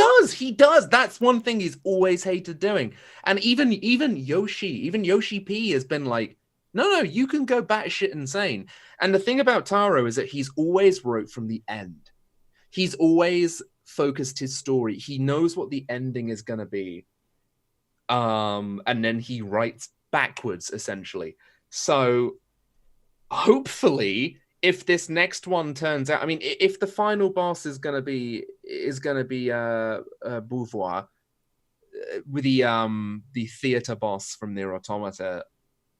does. That's one thing he's always hated doing. And even Yoshi P has been like, no, you can go batshit insane. And the thing about Taro is that he's always wrote from the end. He's always focused his story. He knows what the ending is going to be. And then he writes backwards, essentially. So hopefully, if this next one turns out, I mean, if the final boss is going to be Beauvoir, with the theater boss from Nier Automata,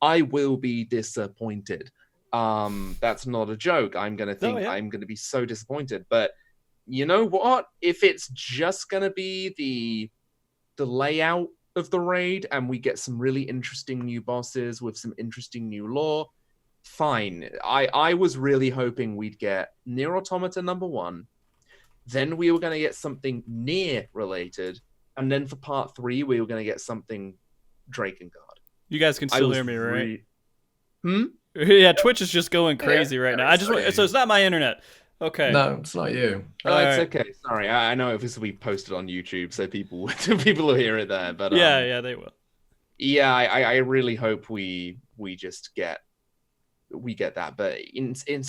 I will be disappointed. That's not a joke. I'm going to think I'm going to be so disappointed. But you know what? If it's just going to be the layout of the raid and we get some really interesting new bosses with some interesting new lore, fine. I was really hoping we'd get Nier Automata #1, then we were going to get something Nier related, and then for part 3 we were going to get something Drakengard. You guys can still hear me, right? Yeah, Twitch is just going crazy right now. So it's not my internet. Okay. No, it's not you. Oh, All it's right. okay. Sorry, I know this will be posted on YouTube, so people people will hear it there. But Yeah, they will. yeah, I really hope we just get that. But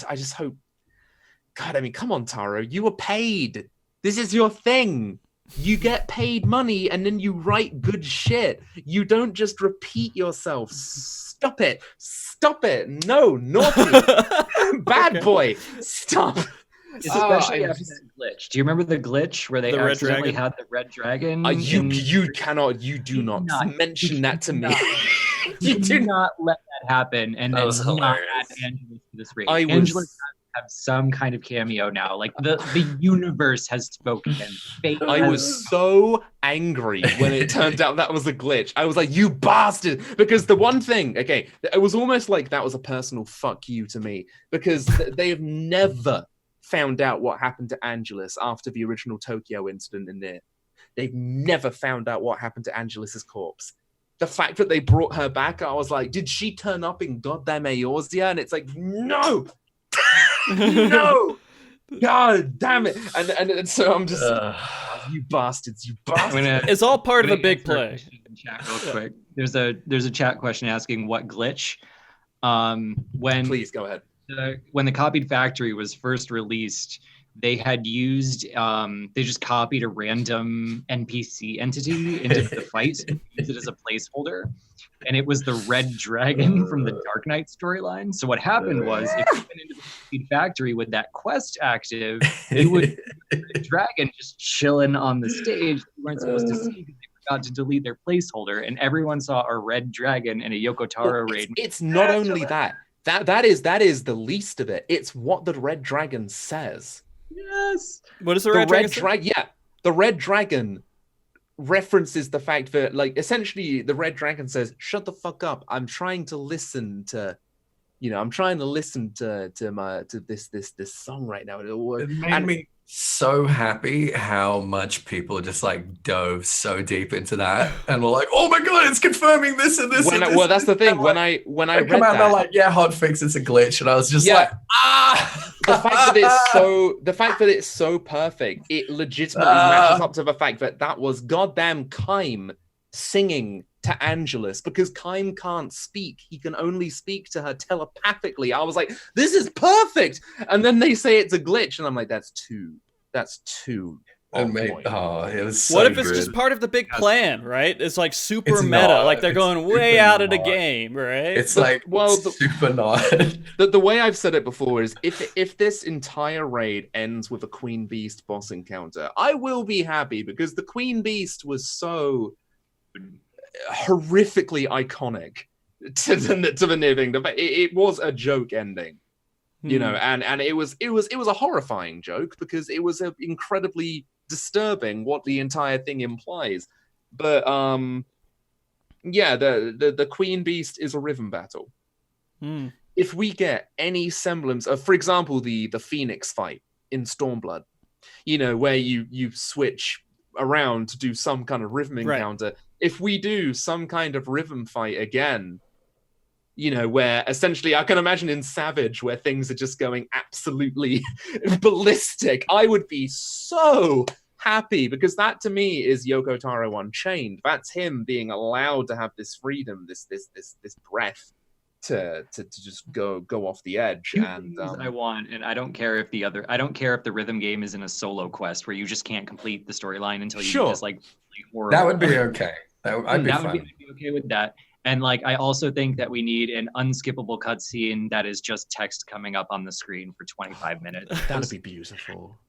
I just hope. God, I mean, come on, Taro, you were paid. This is your thing. You get paid money, and then you write good shit. You don't just repeat yourself. Stop it. Stop it. No, naughty. Bad boy. Stop. Especially after that glitch. Do you remember the glitch where they The red accidentally dragon? had the red dragon? You do not mention that to me. You do not let that happen, and That then was not hilarious. add Angelus to this raid. I was- Angelus has to have some kind of cameo now. Like the universe has spoken. Fate I has was so angry when it turned out that was a glitch. I was like, you bastard. Because the one thing, okay, it was almost like that was a personal fuck you to me. Because they have never found out what happened to Angelus after the original Tokyo incident in Nier. They've never found out what happened to Angelus's corpse. The fact that they brought her back, I was like, did she turn up in goddamn Eorzea? And it's like, no! No! God damn it! And so I'm just, you bastards, you bastards. It's all part of I'm a gonna big answer a play. question in chat real quick. There's a chat question asking what glitch. When Please go ahead. when the copied factory was first released, they had used they just copied a random NPC entity into the fight and used it as a placeholder, and it was the red dragon from the Dark Knight storyline. So what happened was, if you went into the copied factory with that quest active, you would see the red dragon just chilling on the stage that you weren't supposed to see because they forgot to delete their placeholder, and everyone saw a red dragon in a Yoko Taro Well, raid. it's not only that. That is the least of it. It's what the red dragon says. Yes. What is the The red red dragon? dragon, yeah, the red dragon references the fact that, like, essentially, the red dragon says, "Shut the fuck up! I'm trying to listen to, I'm trying to listen to this song right now." It made me so happy how much people just like dove so deep into that and were like, "Oh my god, it's confirming this and this." And this. Well, that's the thing. And When like, I they read come out, that, they're like, "Yeah, hotfix, it's a glitch," and I was just Yeah. like, "Ah!" the fact that it's so perfect, it legitimately matches up to the fact that was goddamn Kaim singing to Angelus, because Kaim can't speak. He can only speak to her telepathically. I was like, this is perfect. And then they say it's a glitch, and I'm like, that's too And on mate, point. it was so What if it's good. just part of the big plan, right? It's like super It's meta, not. like they're It's going way super out of the not. game, right? It's like, super not. The way I've said it before is, if this entire raid ends with a Queen Beast boss encounter, I will be happy, because the Queen Beast was so horrifically iconic to the Nier thing. It was a joke ending, and it was a horrifying joke, because it was incredibly disturbing what the entire thing implies. But yeah, the Queen Beast is a rhythm battle. If we get any semblance of, for example, the Phoenix fight in Stormblood, where you switch around to do some kind of rhythm encounter. If we do some kind of rhythm fight again, where essentially I can imagine in Savage, where things are just going absolutely ballistic, I would be so happy, because that to me is Yoko Taro Unchained. That's him being allowed to have this freedom, this breath to just go off the edge. And I want, and I don't care if the rhythm game is in a solo quest where you just can't complete the storyline until you just like horrible. That would be okay. I'd be fine. I'd be okay with that. And like, I also think that we need an unskippable cutscene that is just text coming up on the screen for 25 minutes. That'd be beautiful.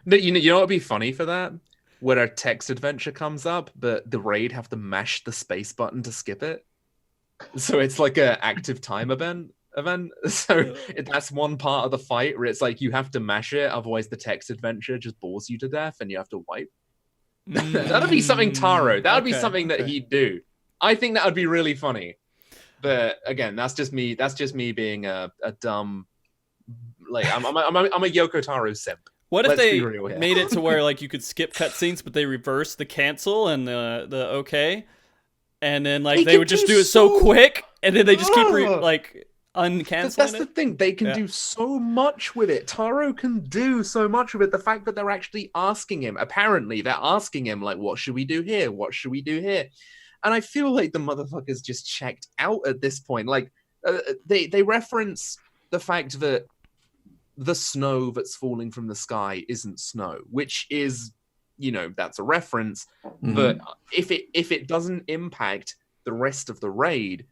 No, you know what would be funny for that? Where a text adventure comes up, but the raid have to mash the space button to skip it. So it's like an active time event. So that's one part of the fight where it's like you have to mash it, otherwise the text adventure just bores you to death and you have to wipe. That'd be something Taro. That would be something that he'd do. I think that would be really funny. But again, that's just me being a dumb, like I'm a Yoko Taro simp. What if Let's they be real here. made it to where like you could skip cutscenes, but they reverse the cancel and the okay, and then like they would just do it so quick, and then they just keep uncanceling That's the it. thing. They can do so much with it. Taro can do so much with it. The fact that they're actually asking him, apparently they're asking him, like, what should we do here? What should we do here? And I feel like the motherfucker's just checked out at this point. Like, they reference the fact that the snow that's falling from the sky isn't snow, which is, you know, that's a reference. Mm-hmm. But if it doesn't impact the rest of the raid,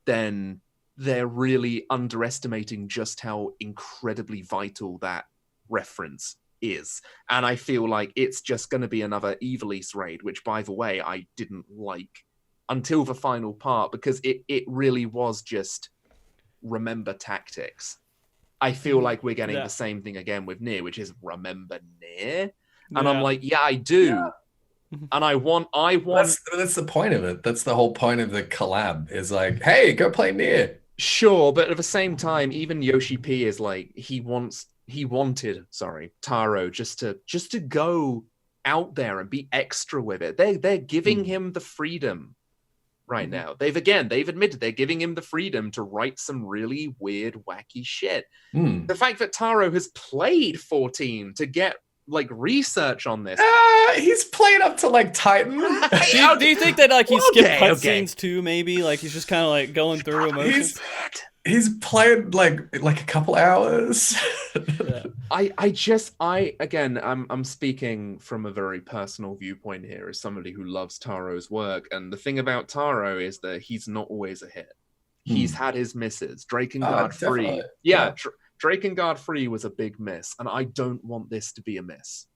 then they're really underestimating just how incredibly vital that reference is. And I feel like it's just going to be another Ivalice raid, which, by the way, I didn't like until the final part, because it really was just remember tactics. I feel like we're getting the same thing again with Nier, which is remember Nier. And I'm like, yeah, I do. Yeah. And I want. That's the point of it. That's the whole point of the collab. Is like, hey, go play Nier. Sure, but at the same time, even Yoshi P is like, he wanted Taro just to go out there and be extra with it. They're giving him the freedom right now. They've admitted they're giving him the freedom to write some really weird, wacky shit. The fact that Taro has played 14 to get like research on this. He's played up to like Titan. do you think that like he skipped cutscenes too? Maybe like he's just kind of like going through emotions. He's played like a couple hours. I'm speaking from a very personal viewpoint here as somebody who loves Taro's work. And the thing about Taro is that he's not always a hit. He's had his misses. Drakengard 3. Drakengard 3 was a big miss, and I don't want this to be a miss.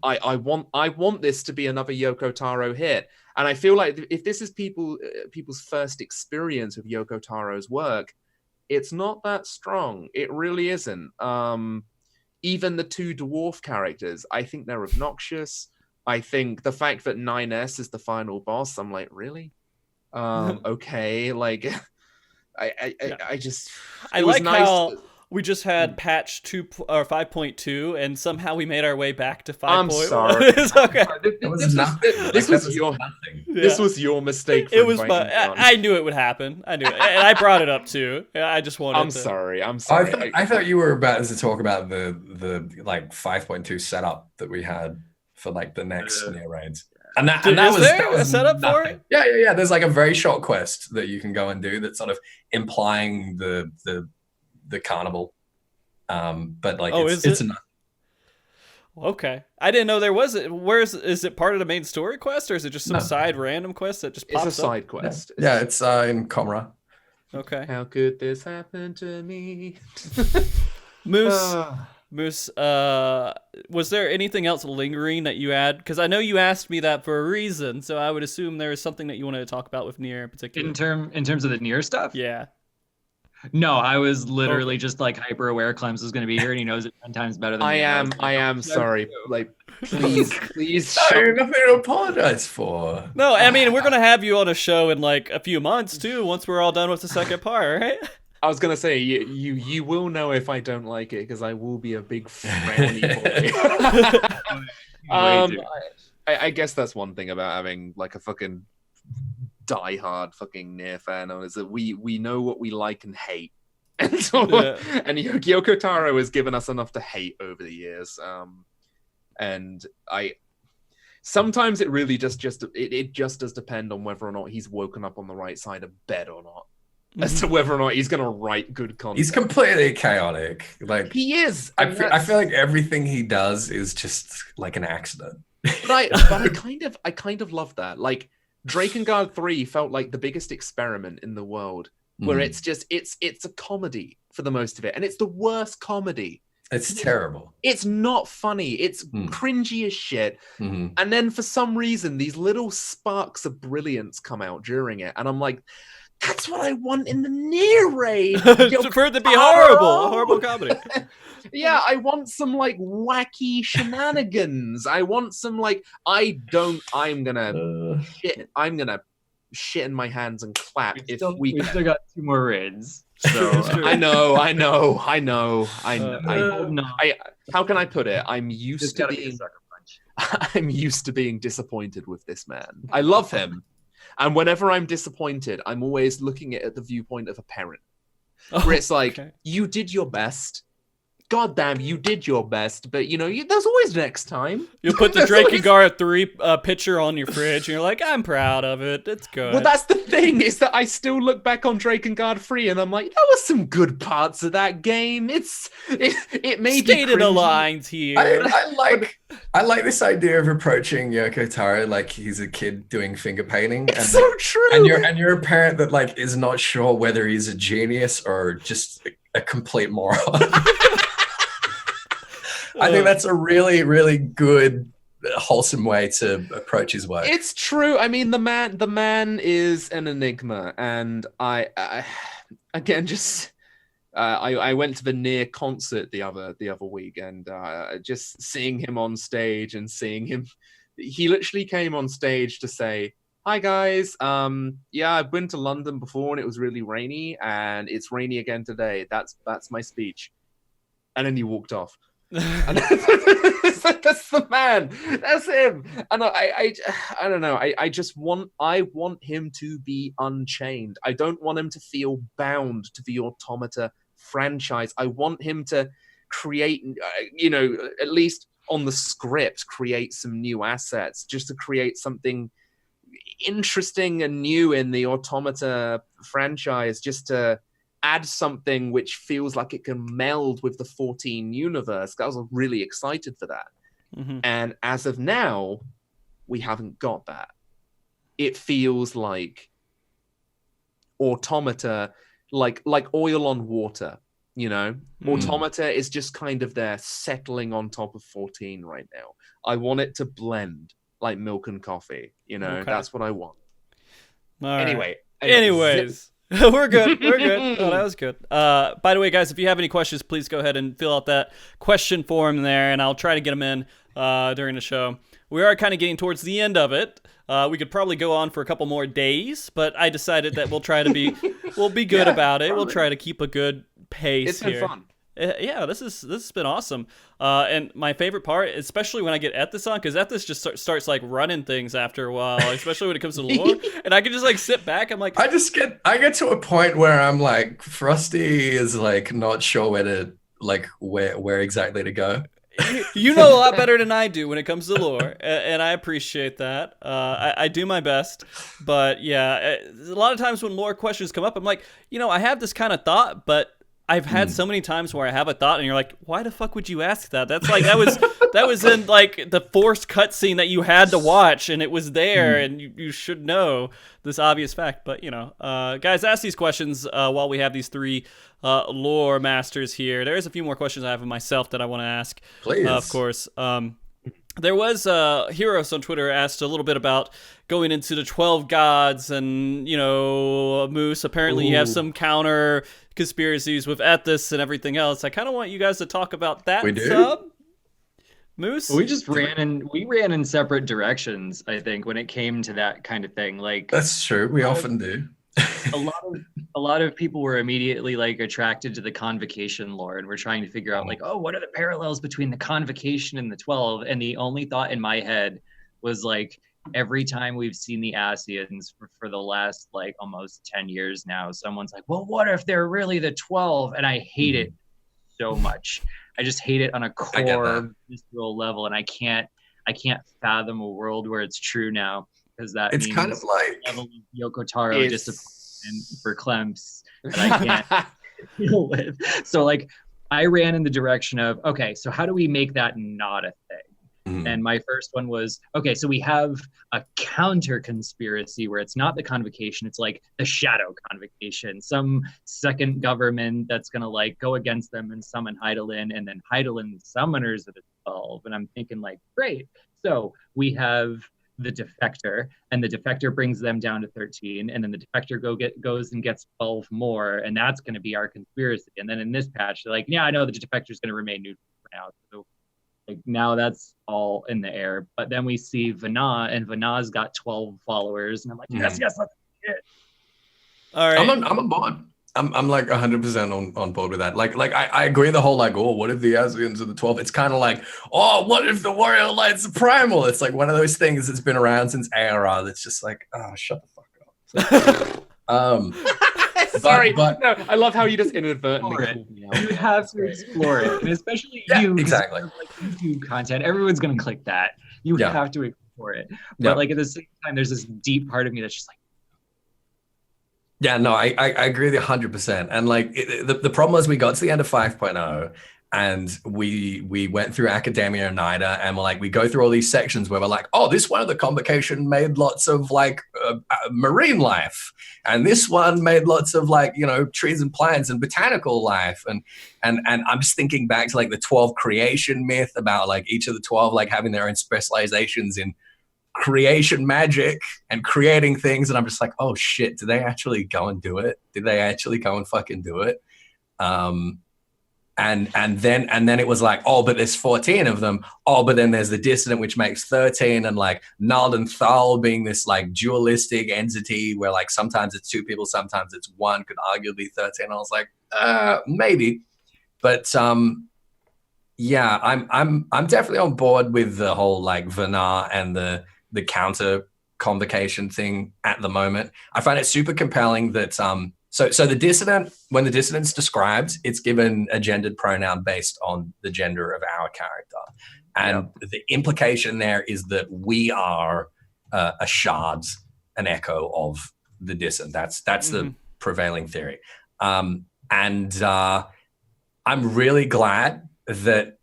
I want this to be another Yoko Taro hit. And I feel like if this is people's first experience with Yoko Taro's work, it's not that strong. It really isn't. Even the two dwarf characters, I think they're obnoxious. I think the fact that 9S is the final boss, I'm like, really? Okay, like, I like nice how we just had patch 2 or 5.2, and somehow we made our way back to 5.1. I'm sorry. It's okay. This was your mistake. It was I knew it would happen. I knew it, and I brought it up too. I just wanted. I'm sorry. I thought you were about to talk about the like 5.2 setup that we had for like the next Nier raids. And that was a setup for it? Yeah. There's like a very short quest that you can go and do that's sort of implying the carnival. But like it's enough. Okay. I didn't know there was it. Is it part of the main story quest, or is it just some side random quest that just pops up? It's a side quest. Yeah, it's in Comra. Okay. How could this happen to me? Moose, was there anything else lingering that you had? Because I know you asked me that for a reason, so I would assume there is something that you wanted to talk about with Nier in particular. In terms of the Nier stuff? Yeah. No, I was literally just like hyper aware Clemps was going to be here, and he knows it 10 times better than me. I am sorry. Like, please. Nothing to apologize for. No, I mean, we're going to have you on a show in like a few months too, once we're all done with the second part, right? I was gonna say you will know if I don't like it, because I will be a big frowny boy. I guess that's one thing about having like a fucking diehard fucking Nier fan is that we know what we like and hate, and and Yoko Taro has given us enough to hate over the years. And sometimes it really just does depend on whether or not he's woken up on the right side of bed or not. As to whether or not he's going to write good content. He's completely chaotic. Like he is. I feel like everything he does is just like an accident. But I kind of love that. Like Drakengard 3 felt like the biggest experiment in the world, where it's a comedy for the most of it, and it's the worst comedy. It's terrible. It's not funny. It's cringy as shit. And then for some reason, these little sparks of brilliance come out during it, and I'm like, that's what I want in the Nier raid. For it to be horrible comedy. Yeah, I want some like wacky shenanigans. I want some like I'm gonna shit in my hands and clap we still got 2 more raids. So I know. How can I put it? I'm used to being disappointed with this man. I love him. And whenever I'm disappointed, I'm always looking at it at the viewpoint of a parent. where it's like, okay. you did your best. God damn, you did your best, but there's always next time. You put the Drakengard 3 picture on your fridge, and you're like, I'm proud of it. It's good. Well, that's the thing, is that I still look back on Drakengard 3 and I'm like, there were some good parts of that game. It may be stated cringy. lines here. I like this idea of approaching Yoko Taro like he's a kid doing finger painting. It's so true. And you're a parent that like is not sure whether he's a genius or just a complete moron. I think that's a really, really good, wholesome way to approach his work. It's true. I mean, the man is an enigma, and I again just I went to the Nier concert the other week, and just seeing him on stage and seeing him, he literally came on stage to say, "Hi guys, yeah, I've been to London before and it was really rainy, and it's rainy again today. That's my speech," and then he walked off. And that's the man. That's him. And I don't know. I want him to be unchained. I don't want him to feel bound to the Automata franchise. I want him to create, at least on the script, create some new assets, just to create something interesting and new in the Automata franchise, just to add something which feels like it can meld with the 14 universe. I was really excited for that. Mm-hmm. And as of now, we haven't got that. It feels like Automata, like oil on water, Automata is just kind of there settling on top of 14 right now. I want it to blend like milk and coffee, Okay. That's what I want. All right. Anyways. We're good. Oh, that was good. By the way, guys, if you have any questions, please go ahead and fill out that question form there, and I'll try to get them in during the show. We are kind of getting towards the end of it. We could probably go on for a couple more days, but I decided that we'll be good about it. We'll try to keep a good pace. It's been here. fun. Yeah, this has been awesome. And my favorite part, especially when I get Ethys on, because Ethys just starts like running things after a while, especially when it comes to lore. And I can just like sit back. I'm like, I get to a point where I'm like, Frosty is like not sure where exactly to go. You know a lot better than I do when it comes to lore, and I appreciate that. I do my best, but yeah, a lot of times when lore questions come up, I'm like, I have this kind of thought, but I've had so many times where I have a thought and you're like, why the fuck would you ask that? That's like, that was in like the forced cutscene that you had to watch, and it was there, and you should know this obvious fact. But guys, ask these questions while we have these three lore masters here. There's a few more questions I have of myself that I want to ask. Please. Of course. There was Heroes on Twitter asked a little bit about going into the 12 gods, and Moose, apparently you have some counter conspiracies with Ethys and everything else. I kind of want you guys to talk about that. We do? Moose? We just ran in separate directions, I think, when it came to that kind of thing. Like, that's true. We often do. a lot of people were immediately like attracted to the Convocation lore, and we're trying to figure out like, what are the parallels between the Convocation and the 12? And the only thought in my head was like, every time we've seen the ASCIANs for the last like almost 10 years now, someone's like, well, what if they're really the 12? And I hate it so much. I just hate it on a core visceral level, and I can't fathom a world where it's true now, because that it's means kind of like level of Yoko Taro disappointment for Clemps that I can't deal with. So like, I ran in the direction of, okay, so how do we make that not a thing? And my first one was, okay, so we have a counter conspiracy where it's not the Convocation, it's like the Shadow Convocation, some second government that's going to like go against them and summon Hydaelyn, and then Hydaelyn summoners of the 12. And I'm thinking like, great. So we have the Defector, and the Defector brings them down to 13, and then the Defector goes and gets 12 more, and that's going to be our conspiracy. And then in this patch, they're like, yeah, I know the Defector is going to remain neutral for now. So like now that's all in the air. But then we see Vana, and Vana's got 12 followers, and I'm like, yes, let's do it. All right. I'm on board. I'm like 100% on board with that. Like I agree the whole like, what if the ASCIANs are the 12? It's kind of like, what if the Warrior Lights are primal? It's like one of those things that's been around since ARR that's just like, shut the fuck up. Sorry, but no, I love how you just inadvertently Explore it. called me out. You have to explore it, and especially Yeah, you, 'cause exactly. you have, like YouTube content. Everyone's gonna click that. You Yeah. have to explore it, but Yeah. like at the same time, there's this deep part of me that's just like, Yeah, no, I agree with you 100%. And like the problem was we got to the end of 5.0 and we went through Academia and NIDA and we're like, we go through all these sections where we're like, oh, this one of the Convocation made lots of like marine life. And this one made lots of like, you know, trees and plants and botanical life. And I'm just thinking back to like the 12 creation myth about like each of the 12 like having their own specializations in creation magic and creating things, and I'm just like, oh shit, did they actually go and do it? Did they actually go and fucking do it? And then it was like, oh, but there's 14 of them. Oh, but then there's the Dissident, which makes 13, and like Nald and Thal being this like dualistic entity where like sometimes it's 2 people, sometimes it's 1, could arguably be 13. I was like, maybe, but yeah, I'm definitely on board with the whole like Vanar and the counter Convocation thing at the moment. I find it super compelling that so the Dissident, when the Dissident's described, it's given a gendered pronoun based on the gender of our character, and the implication there is that we are a shard, an echo of the Dissident. That's the prevailing theory, and I'm really glad that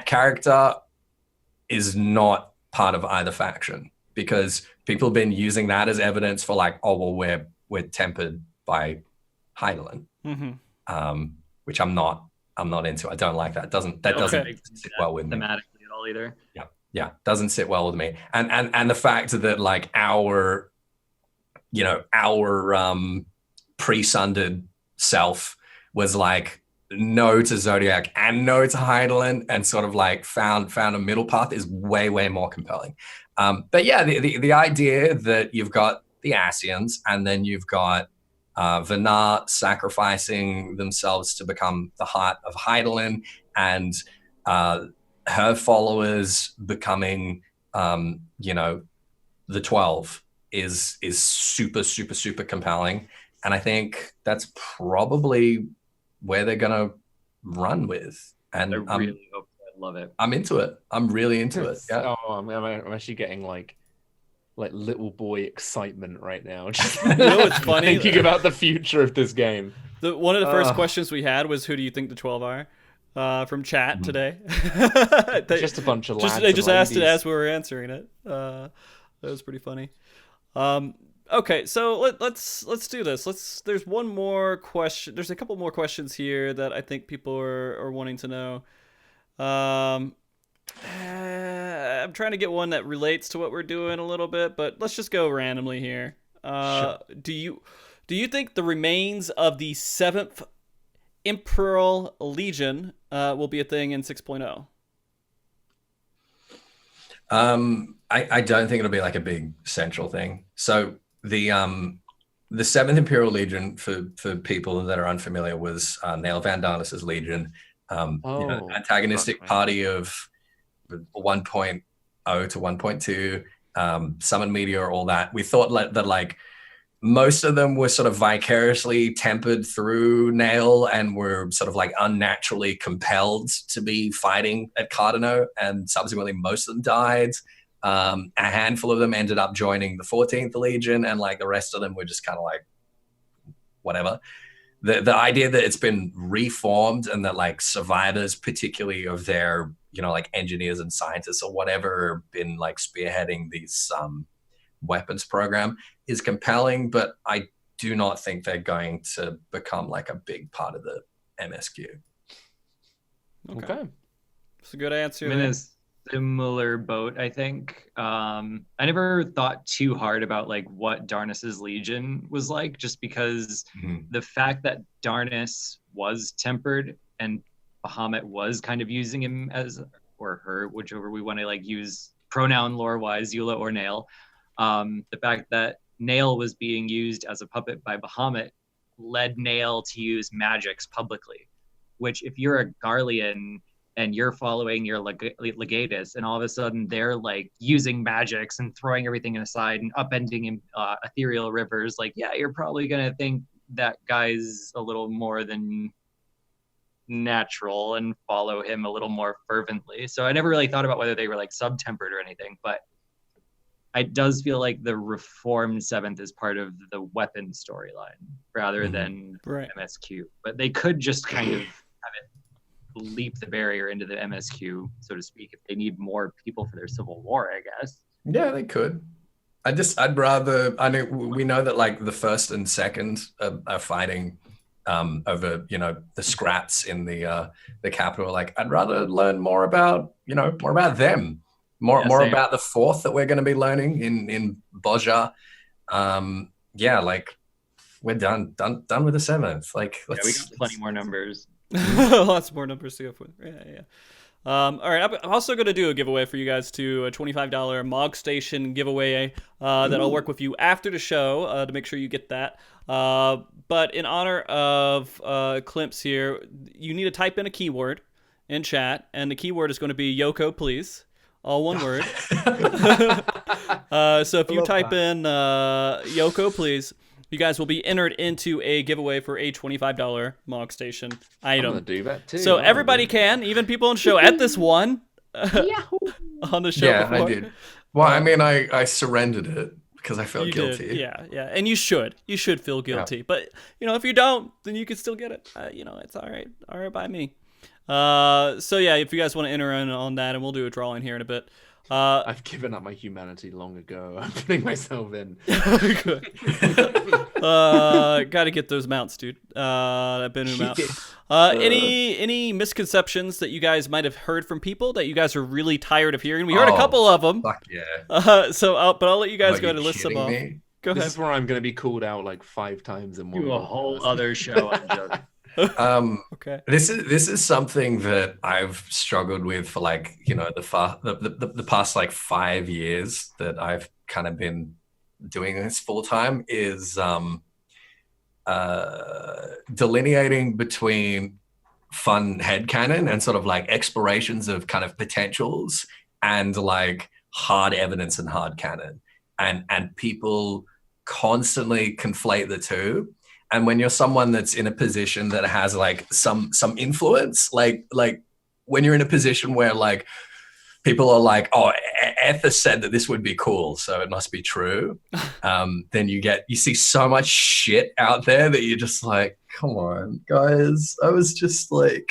character is not part of either faction, because people have been using that as evidence for like, oh well, we're tempered by Heidelin, which I'm not into. I don't like that. Doesn't sit well with me thematically at all either. Yeah, doesn't sit well with me. And the fact that like our pre-sundered self was like no to Zodiac and no to Heidelin, and sort of like found a middle path is way more compelling. But yeah, the idea that you've got the ASCIANs and then you've got Vanar sacrificing themselves to become the heart of Heidelin, and her followers becoming the 12 is super compelling, and I think that's probably where they're gonna run with. And I really hope so. I love it. I'm into it. I'm really into it. Yeah. Oh, I'm actually getting like little boy excitement right now. Just You know what's funny? thinking about the future of this game. One of the first questions we had was, who do you think the 12 are? From chat today. Just a bunch of lads. They just and asked it ladies. as we were answering it. That was pretty funny. Okay, so let's do this. There's one more question. There's a couple more questions here that I think people are wanting to know. I'm trying to get one that relates to what we're doing a little bit, but let's just go randomly here. Sure. Do you think the remains of the 7th Imperial Legion will be a thing in 6.0? I don't think it'll be like a big central thing. So the 7th Imperial Legion, for people that are unfamiliar, was Nail Van Darnas's legion, antagonistic party of 1.0 to 1.2, Summon Meteor, all that. We thought that like most of them were sort of vicariously tempered through Nail and were sort of like unnaturally compelled to be fighting at Cardano, and subsequently most of them died. A handful of them ended up joining the 14th Legion, and like the rest of them were just kind of like whatever. The idea that it's been reformed and that like survivors, particularly of their like engineers and scientists or whatever, been like spearheading these weapons program is compelling, but I do not think they're going to become like a big part of the MSQ. Okay. That's a good answer. I'm in a similar boat, I think. I never thought too hard about like what Darnas's Legion was like, just because the fact that Darnas was tempered and Bahamut was kind of using him as, or her, whichever we want to like use pronoun lore wise, Eula or Nail. The fact that Nail was being used as a puppet by Bahamut led Nail to use magics publicly, which if you're a Garlean and you're following your legatus and all of a sudden they're like using magics and throwing everything aside and upending ethereal rivers, like, yeah, you're probably going to think that guy's a little more than natural and follow him a little more fervently. So I never really thought about whether they were like sub-tempered or anything, but it does feel like the reformed seventh is part of the weapon storyline rather than MSQ. But they could just kind of have it leap the barrier into the MSQ, so to speak, if they need more people for their civil war, I guess. Yeah, they could. I'd rather, we know that like the first and second are fighting over, you know, the scraps in the capital. Like, I'd rather learn more about, you know, more about them, more about the fourth that we're going to be learning in Boja. Yeah, like we're done with the seventh. Like, we got plenty more numbers. Lots more numbers to go for. Yeah. All right, I'm also going to do a giveaway for you guys too, a $25 Mog Station giveaway that I'll work with you after the show to make sure you get that. But in honor of Clemps here, you need to type in a keyword in chat, and the keyword is going to be Yoko, please. All one word. So if you type in Yoko, please, you guys will be entered into a giveaway for a $25 Mog Station item. I'm gonna do that too. So everybody can, even people on the show, at this one on the show before. I did. Well, I mean, I surrendered it because I felt guilty. Yeah, and you should feel guilty. But you know, if you don't, then you can still get it. You know, it's all right by me. So yeah, if you guys want to enter in on that, and we'll do a drawing here in a bit. I've given up my humanity long ago. I'm putting myself in. Got to get those mounts, dude. That Bennu mount. Any misconceptions that you guys might have heard from people that you guys are really tired of hearing? We heard a couple of them. Fuck yeah. But I'll let you guys go ahead and list them off. Go ahead. This is where I'm going to be called out like 5 times in one. Do a whole other show on just. Okay. This is something that I've struggled with for like, you know, the past like 5 years that I've kind of been doing this full time is delineating between fun headcanon and sort of like explorations of kind of potentials and like hard evidence and hard canon. And people constantly conflate the two. And when you're someone that's in a position that has like some influence, like when you're in a position where like people are like, oh, Ethys said that this would be cool, so it must be true. Then you see so much shit out there that you're just like, come on, guys. I was just fucking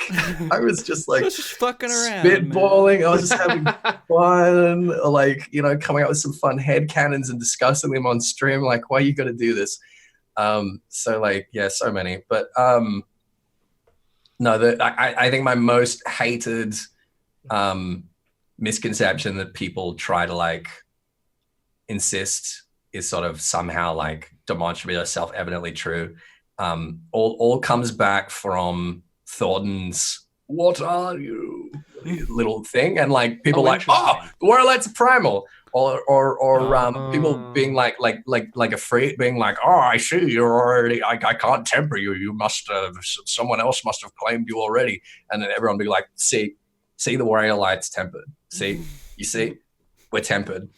around, spitballing. Man. I was just having fun, like, you know, coming up with some fun headcanons and discussing them on stream. Like, why you got to do this? So like, yeah, so many, but, no, I think my most hated, misconception that people try to like insist is sort of somehow like demonstrably or self-evidently true. All comes back from Thornton's, what are you? Little thing. And like people like, oh, the Warlight's primal. Or people being like afraid, being like, oh, I see you're already, I can't temper you. You must have, someone else must have claimed you already. And then everyone be like, see the warrior light's tempered. See, you see, we're tempered.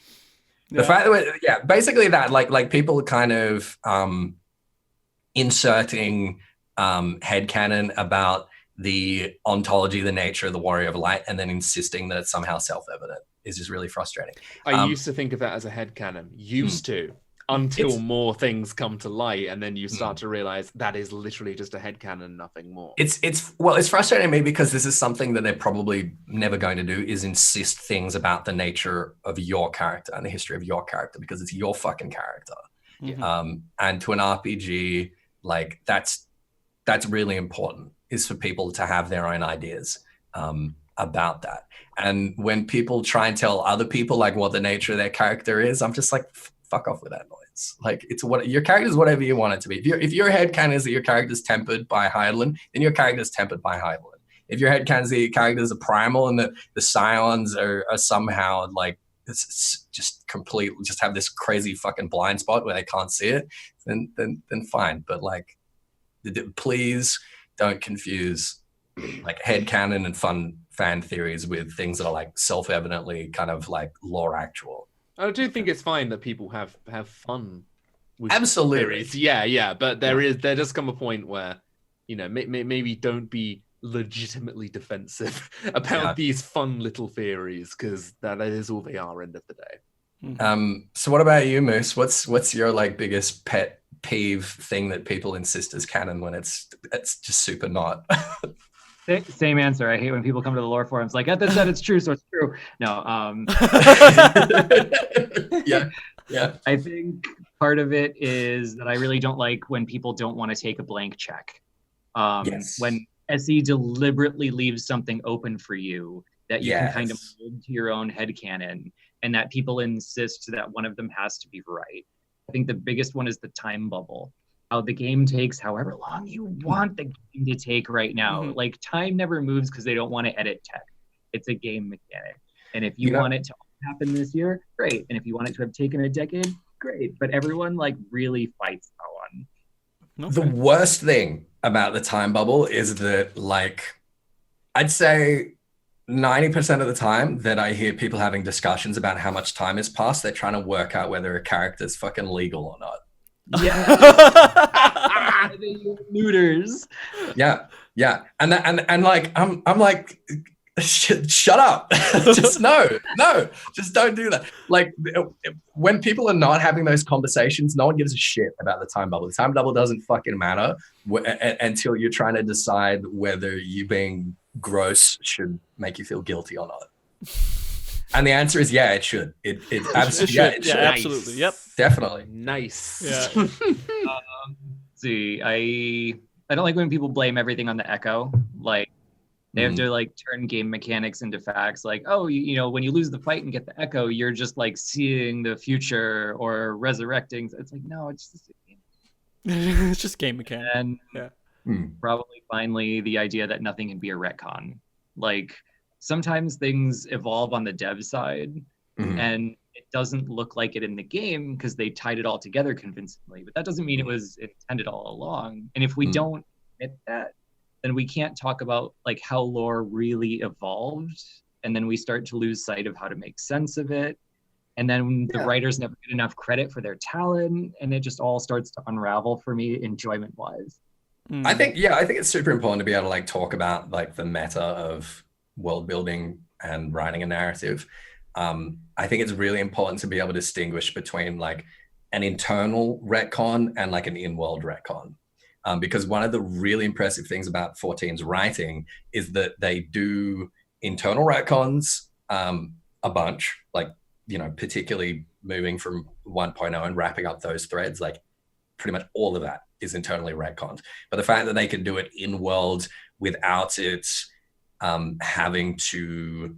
The fact that basically that like people kind of inserting headcanon about the ontology, the nature of the warrior of light, and then insisting that it's somehow self-evident is just really frustrating. I used to think of that as a headcanon. Until more things come to light, and then you start to realize that is literally just a headcanon, nothing more. It's frustrating to me because this is something that they're probably never going to do, is insist things about the nature of your character and the history of your character, because it's your fucking character. And to an RPG, like that's really important, is for people to have their own ideas about that. And when people try and tell other people like what the nature of their character is, I'm just like, fuck off with that noise. Like, it's what your character is, whatever you want it to be. If your headcanon is that your character is tempered by Hydaelyn, then your character is tempered by Hydaelyn. If your headcanon is that your character is a primal and the Scions are somehow like just have this crazy fucking blind spot where they can't see it, then fine. But like, please don't confuse like headcanon and fun fan theories with things that are like self-evidently kind of like lore actual. I do think it's fine that people have fun Absolutely. theories. Yeah, but there does come a point where, you know, maybe don't be legitimately defensive about these fun little theories, because that is all they are end of the day. So what about you, Moose? What's your like biggest pet peeve thing that people insist is canon when it's just super not? Same answer. I hate when people come to the lore forums like, Ethys said it's true, so it's true. No. Yeah. I think part of it is that I really don't like when people don't want to take a blank check. When SE deliberately leaves something open for you that you can kind of mold to your own headcanon, and that people insist that one of them has to be right. I think the biggest one is the time bubble. How the game takes however long you want the game to take right now. Like, time never moves because they don't want to edit tech. It's a game mechanic. And if you want it to happen this year, great. And if you want it to have taken a decade, great. But everyone like really fights that one. The worst thing about the time bubble is that, like, I'd say 90% of the time that I hear people having discussions about how much time has passed, they're trying to work out whether a character's fucking legal or not. Yeah. Looters. Yeah. And like I'm like, shut up. Just no, just don't do that. Like, when people are not having those conversations, no one gives a shit about the time bubble. The time bubble doesn't fucking matter until you're trying to decide whether you being gross should make you feel guilty or not. And the answer is it should. It absolutely should. Should. Absolutely. Yep. Definitely. Nice. Yeah. See, I don't like when people blame everything on the echo. Like, they have to like turn game mechanics into facts. Like, oh, you know, when you lose the fight and get the echo, you're just like seeing the future or resurrecting. It's like, no, it's just a game. It's just game mechanics. And probably finally the idea that nothing can be a retcon. Like, sometimes things evolve on the dev side and it doesn't look like it in the game because they tied it all together convincingly, but that doesn't mean it was intended all along. And if we don't admit that, then we can't talk about like how lore really evolved, and then we start to lose sight of how to make sense of it, and then the writers never get enough credit for their talent, and it just all starts to unravel for me enjoyment wise. I think it's super important to be able to like talk about like the meta of world building and writing a narrative. I think it's really important to be able to distinguish between like an internal retcon and like an in-world retcon. Because one of the really impressive things about 14's writing is that they do internal retcons a bunch, like, you know, particularly moving from 1.0 and wrapping up those threads, like pretty much all of that is internally retconned. But the fact that they can do it in world without it having to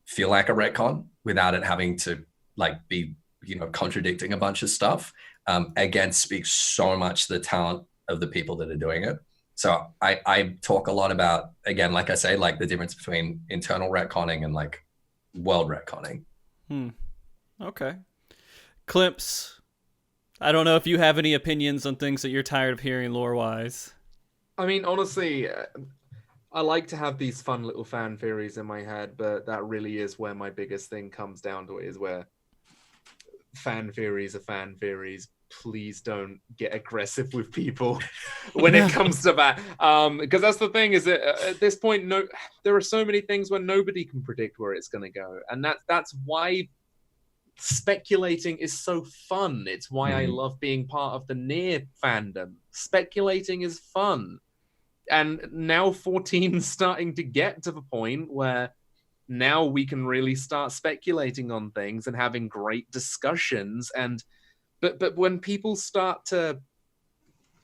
feel like a retcon, without it having to like be, you know, contradicting a bunch of stuff, again, speaks so much to the talent of the people that are doing it. So I talk a lot about, again, like I say, like the difference between internal retconning and like world retconning. Okay. Clemps, I don't know if you have any opinions on things that you're tired of hearing lore-wise. I mean, honestly, I like to have these fun little fan theories in my head, but that really is where my biggest thing comes down to, is where fan theories are fan theories. Please don't get aggressive with people when it comes to that. Because that's the thing, is that at this point, there are so many things where nobody can predict where it's going to go. And that's why speculating is so fun. It's why I love being part of the Nier fandom. Speculating is fun. And now 14's starting to get to the point where now we can really start speculating on things and having great discussions. And but when people start to,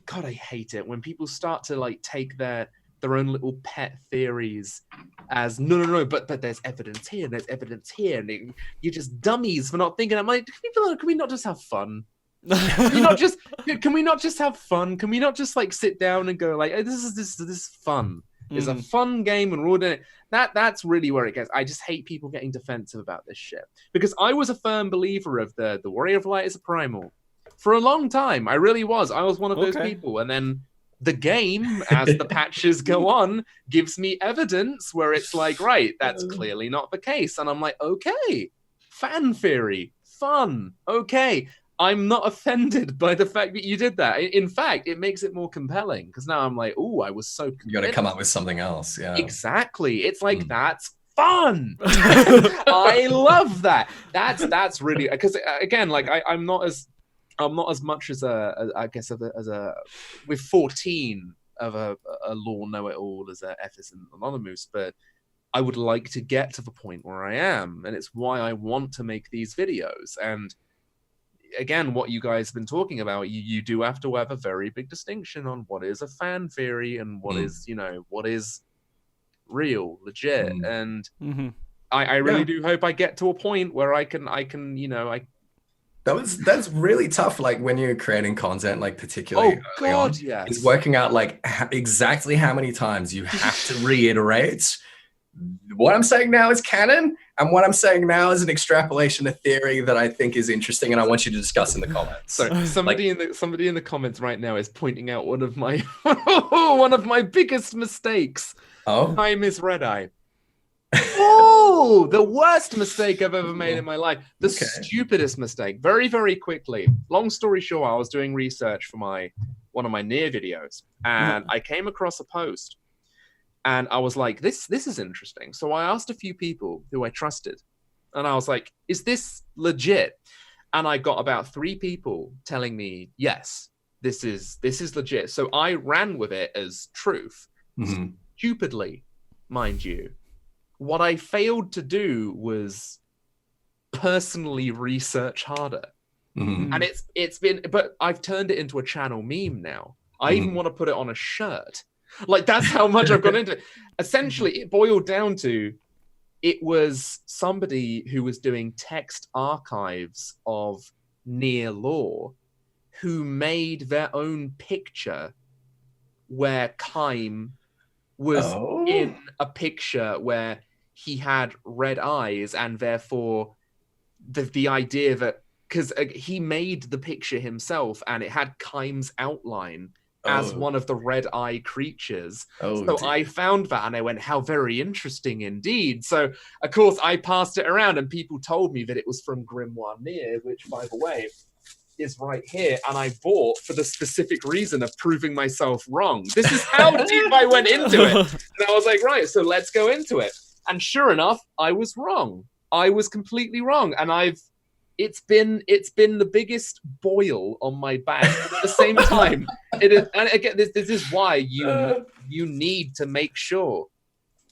God, I hate it when people start to like take their own little pet theories as no, but there's evidence here and there's evidence here, and you're just dummies for not thinking. I'm like, can we not just have fun? Can we not just have fun? Can we not just like sit down and go like, hey, this is fun. It's a fun game and we're all doing it. That's really where it gets. I just hate people getting defensive about this shit, because I was a firm believer of the Warrior of Light is a primal for a long time. I really was. I was one of those people, and then the game, as the patches go on, gives me evidence where it's like, right, that's clearly not the case, and I'm like, okay, fan theory, fun, okay. I'm not offended by the fact that you did that. In fact, it makes it more compelling because now I'm like, oh, I was so You got to come up with something else. Yeah. Exactly. It's like that's fun. I love that. That's really because again, like I'm not as much as I guess as a with 14 of a lore know-it-all as a Ethys and Anonymose, but I would like to get to the point where I am, and it's why I want to make these videos. And again, what you guys have been talking about, you do have to have a very big distinction on what is a fan theory and what is, you know, what is real, legit. And I really do hope I get to a point where I can, you know, that's really tough. Like when you're creating content, like particularly early on, is working out like exactly how many times you have to reiterate what I'm saying now is canon, and what I'm saying now is an extrapolation of theory that I think is interesting, and I want you to discuss in the comments. So somebody in the comments right now is pointing out one of my biggest mistakes. Oh, I miss Red Eye. Oh, the worst mistake I've ever made in my life. The stupidest mistake. Very, very quickly. Long story short, I was doing research for one of my Nier videos, and I came across a post. And I was like, this is interesting. So I asked a few people who I trusted. And I was like, is this legit? And I got about 3 people telling me, yes, this is legit. So I ran with it as truth. Stupidly, mind you. What I failed to do was personally research harder. And it's been, but I've turned it into a channel meme now. I even want to put it on a shirt. Like, that's how much I've gone into it. Essentially, it boiled down to, it was somebody who was doing text archives of Nier lore who made their own picture where Kaim was in a picture where he had red eyes, and therefore the idea that, because he made the picture himself and it had Kaim's outline as one of the red eye creatures. So I found that and I went, how very interesting indeed. So of course I passed it around and people told me that it was from Grimoire Nier, which by the way is right here, and I bought for the specific reason of proving myself wrong. This is how deep I went into it. And I was like, right, so let's go into it. And sure enough, I was wrong. I was completely wrong. And it's been the biggest boil on my back. But at the same time, it is, and again, this is why you need to make sure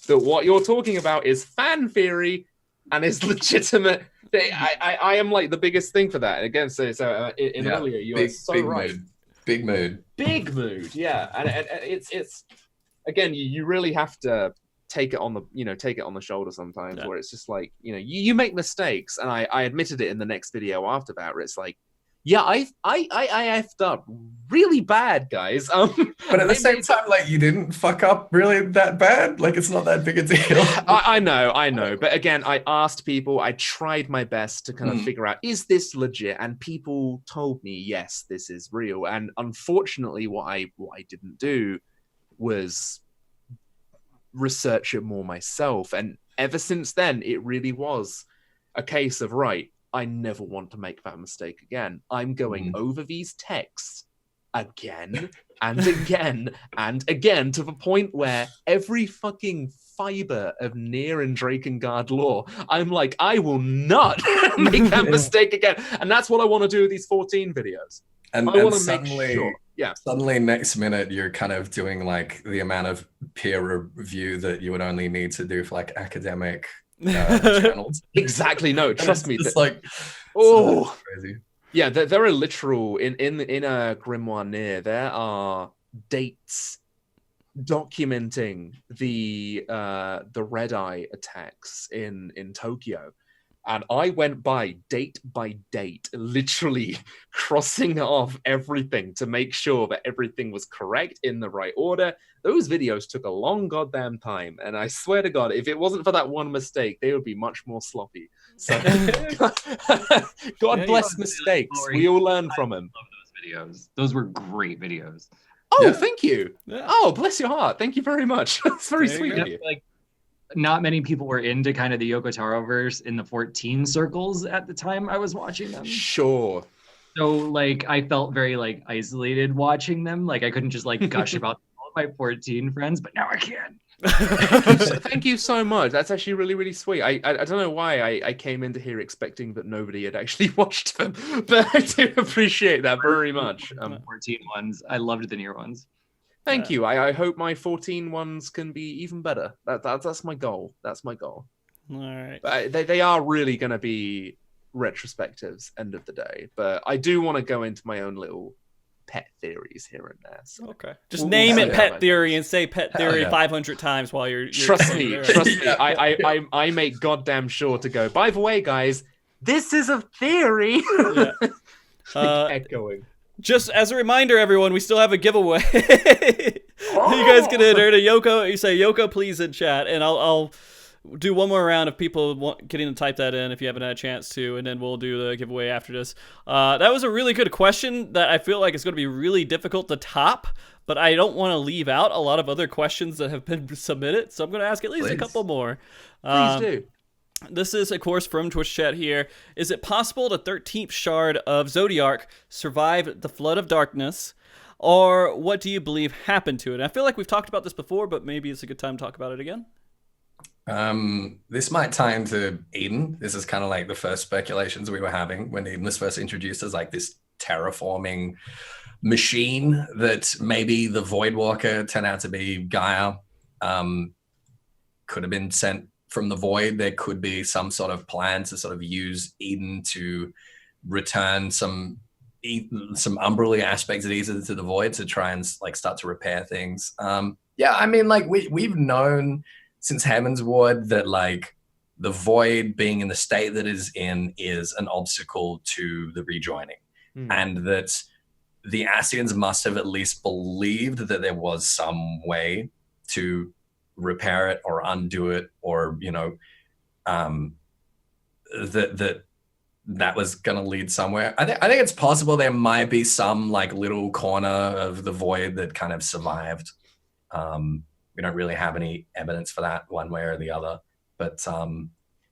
that what you're talking about is fan theory and is legitimate. I am like the biggest thing for that. Again, earlier you are so right. Big mood. Yeah, and it's again, you really have to take it on the shoulder sometimes, where it's just like, you make mistakes, and I admitted it in the next video after that, where it's like, yeah, I effed up really bad, guys. But at the same time, like, you didn't fuck up really that bad. Like, it's not that big a deal. I know. But again, I asked people, I tried my best to kind of figure out, is this legit? And people told me, yes, this is real. And unfortunately, what I didn't do was research it more myself. And ever since then, it really was a case of, right, I never want to make that mistake again. I'm going over these texts again and again and again, to the point where every fucking fiber of Nier and Drakengard lore, I'm like, I will not make that mistake again. And that's what I want to do with these 14 videos. And suddenly next minute you're kind of doing like the amount of peer review that you would only need to do for like academic channels. Exactly. No, trust me. It's like, crazy. Yeah, there are literal in a Grimoire Nier, there are dates documenting the red eye attacks in Tokyo. And I went by date, literally crossing off everything to make sure that everything was correct in the right order. Those videos took a long goddamn time. And I swear to God, if it wasn't for that one mistake, they would be much more sloppy. So God bless mistakes. We all learn from them. I love those videos. Those were great videos. Oh, thank you. Yeah. Oh, bless your heart. Thank you very much. That's very sweet of you. Like, not many people were into kind of the Yoko Taro verse in the 14 circles at the time I was watching them. Sure. So like I felt very like isolated watching them. Like I couldn't just like gush about all of my 14 friends, but now I can. Thank you so much. That's actually really, really sweet. I don't know why I came into here expecting that nobody had actually watched them, but I do appreciate that very much. 14 ones. I loved the Nier ones. Thank you. I hope my 14 ones can be even better. That's my goal. That's my goal. All right. But they are really going to be retrospectives, end of the day. But I do want to go into my own little pet theories here and there. So. Okay. Just name it Pet Theory and say Pet Theory yeah. 500 times while you're Trust me. Yeah. I make goddamn sure to go, by the way, guys, this is a theory. Yeah. Echoing. Just as a reminder, everyone, we still have a giveaway. You guys can enter to Yoko. You say Yoko, please, in chat, and I'll do one more round of people getting to type that in if you haven't had a chance to, and then we'll do the giveaway after this. That was a really good question that I feel like is going to be really difficult to top, but I don't want to leave out a lot of other questions that have been submitted, so I'm going to ask at least a couple more. Please do. This is, of course, from Twitch chat here. Is it possible the 13th shard of Zodiark survived the Flood of Darkness? Or what do you believe happened to it? I feel like we've talked about this before, but maybe it's a good time to talk about it again. This might tie into Eden. This is kind of like the first speculations we were having when Eden was first introduced as like this terraforming machine that maybe the Voidwalker turned out to be Gaia. Could have been sent from the void. There could be some sort of plan to sort of use Eden to return some umbrally aspects of Eden to the void to try and like start to repair things. Yeah, I mean, like we've known since Heaven's Ward that like the void being in the state that it is in is an obstacle to the rejoining, and that the ASCIANs must have at least believed that there was some way to repair it or undo it, or that was going to lead somewhere. I think it's possible there might be some like little corner of the void that kind of survived. We don't really have any evidence for that one way or the other, but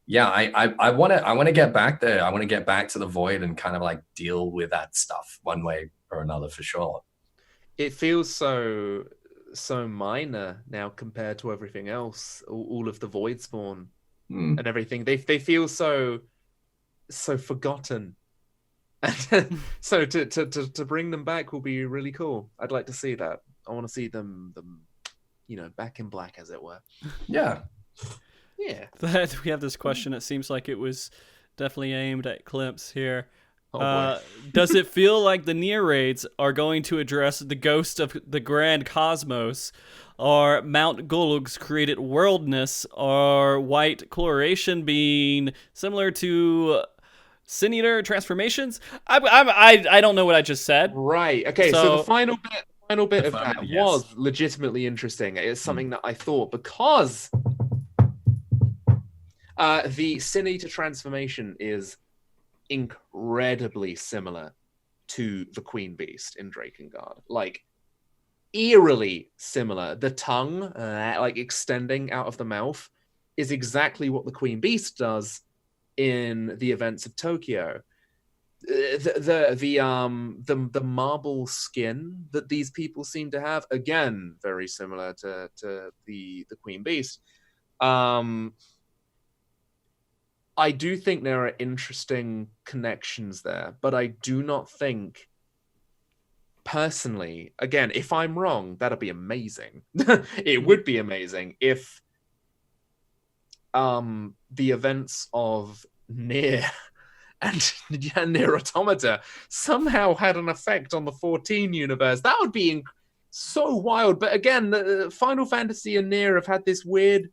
yeah, I want to get back there. I want to get back to the void and kind of like deal with that stuff one way or another for sure. It feels so minor now compared to everything else. All of the void spawn and everything. They feel so forgotten. And so to bring them back will be really cool. I'd like to see that. I want to see them back in black, as it were. Yeah. We have this question. It seems like it was definitely aimed at Clemps here. Does it feel like the Nier raids are going to address the ghost of the Grand Cosmos, or Mount Golug's created worldness, or white coloration being similar to Sin Eater transformations? I don't know what I just said. Right. Okay. So the final bit of that yes. was legitimately interesting. It's something that I thought, because the Sin Eater transformation is incredibly similar to the Queen Beast in Drakengard, like eerily similar. The tongue, like extending out of the mouth, is exactly what the Queen Beast does in the events of Tokyo. The marble skin that these people seem to have, again, very similar to the Queen Beast. I do think there are interesting connections there, but I do not think, personally, again, if I'm wrong, that'd be amazing. It would be amazing if the events of Nier and Nier Automata somehow had an effect on the 14 universe. That would be so wild. But again, the Final Fantasy and Nier have had this weird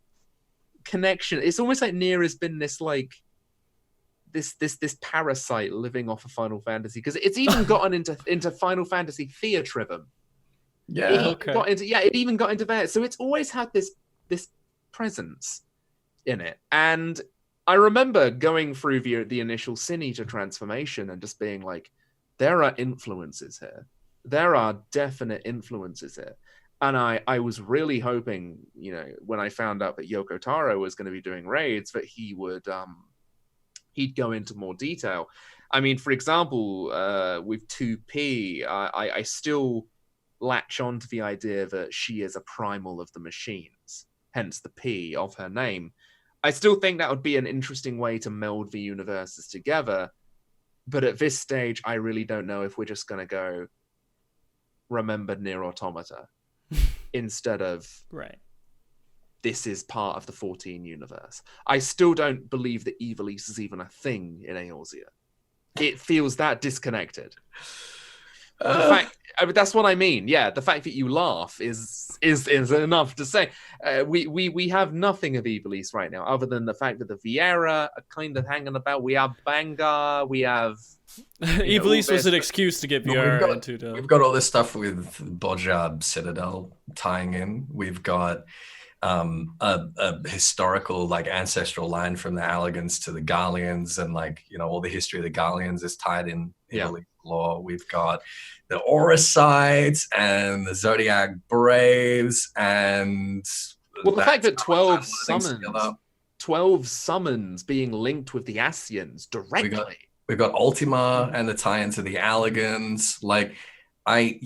connection. It's almost like Nier has been this like this parasite living off of Final Fantasy, because it's even gotten into Final Fantasy Theatrhythm. Yeah, it even got into that. So it's always had this presence in it. And I remember going through the initial Sin Eater transformation and just being like, there are influences here. There are definite influences here. And I was really hoping, when I found out that Yoko Taro was going to be doing raids, that he would he'd go into more detail. I mean, for example, with 2P, I still latch on to the idea that she is a primal of the machines, hence the P of her name. I still think that would be an interesting way to meld the universes together. But at this stage, I really don't know if we're just going to go remember Nier Automata instead of this is part of the 14 universe. I still don't believe that Ivalice is even a thing in Eorzea. It feels that disconnected. The fact, I mean, that's what I mean. Yeah, the fact that you laugh is enough to say. We have nothing of Ivalice right now, other than the fact that the Viera are kind of hanging about. We have Bangar. We have Ivalice was an excuse to get Viera into. We've got all this stuff with Bojab Citadel tying in. We've got a historical, like, ancestral line from the Allegans to the Garleans, and, like, you know, all the history of the Garleans is tied in Italy lore. We've got the Orosites and the Zodiac Braves, and the fact that 12 summons being linked with the ASCIANs directly. We've got Ultima and the tie-in to the Allegans. Like, I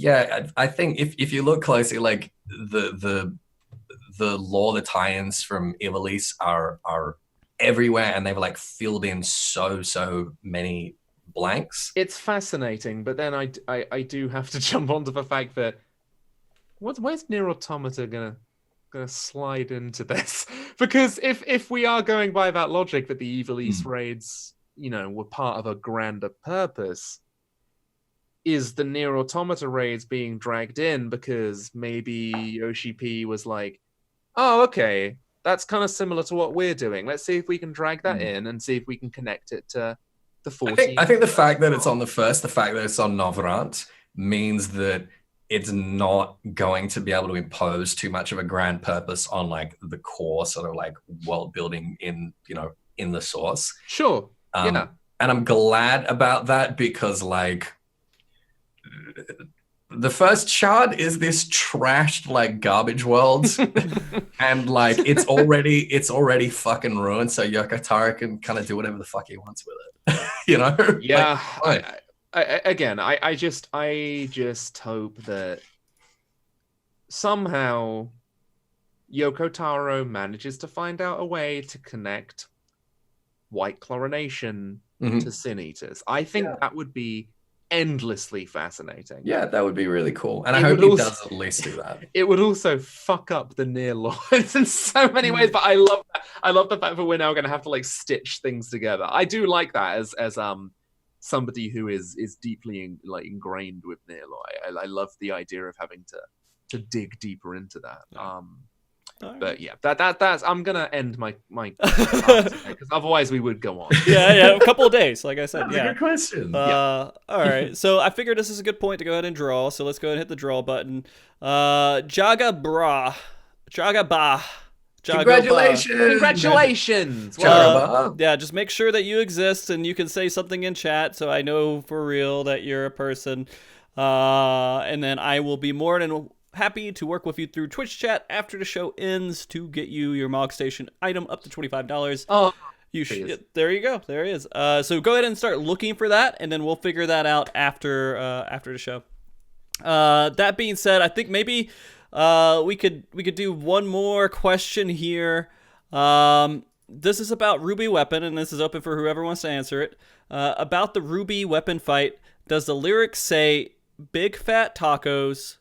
think if you look closely, like, the lore, the tie-ins from Ivalice are everywhere, and they've, like, filled in so many blanks. It's fascinating, but then I do have to jump onto the fact that where's Nier Automata gonna slide into this? Because if we are going by that logic that the Ivalice raids, you know, were part of a grander purpose, is the Nier Automata raids being dragged in because maybe Yoshi P was like, oh, okay, that's kind of similar to what we're doing. Let's see if we can drag that in and see if we can connect it to the 14. I think the fact that it's on the fact that it's on Novrant means that it's not going to be able to impose too much of a grand purpose on, like, the core sort of, like, world building in the source. Sure. Yeah. And I'm glad about that, because, like, the first shard is this trashed, like, garbage world, and, like, it's already fucking ruined. So Yoko Taro can kind of do whatever the fuck he wants with it, you know? Yeah. I just hope that somehow Yoko Taro manages to find out a way to connect White Chlorination to Sin Eaters. I think that would be endlessly fascinating. Yeah, that would be really cool. And I hope he does at least do that. It would also fuck up the Nier lore in so many ways, but I love that. I love the fact that we're now going to have to, like, stitch things together. I do like that as somebody who is deeply ingrained with Nier lore. I love the idea of having to dig deeper into that. But yeah, that's I'm gonna end my because otherwise we would go on. Yeah, a couple of days, like I said. That's a good question. All right, so I figured this is a good point to go ahead and draw. So let's go ahead and hit the draw button. Jaga Ba. Congratulations! Yeah, just make sure that you exist and you can say something in chat, so I know for real that you're a person. And then I will be more than happy to work with you through Twitch chat after the show ends to get you your Mog Station item up to $25. Oh, there you go. There it is. So go ahead and start looking for that, and then we'll figure that out after the show. That being said, I think maybe we could do one more question here. This is about Ruby Weapon, and this is open for whoever wants to answer it. About the Ruby Weapon fight, does the lyrics say big fat tacos,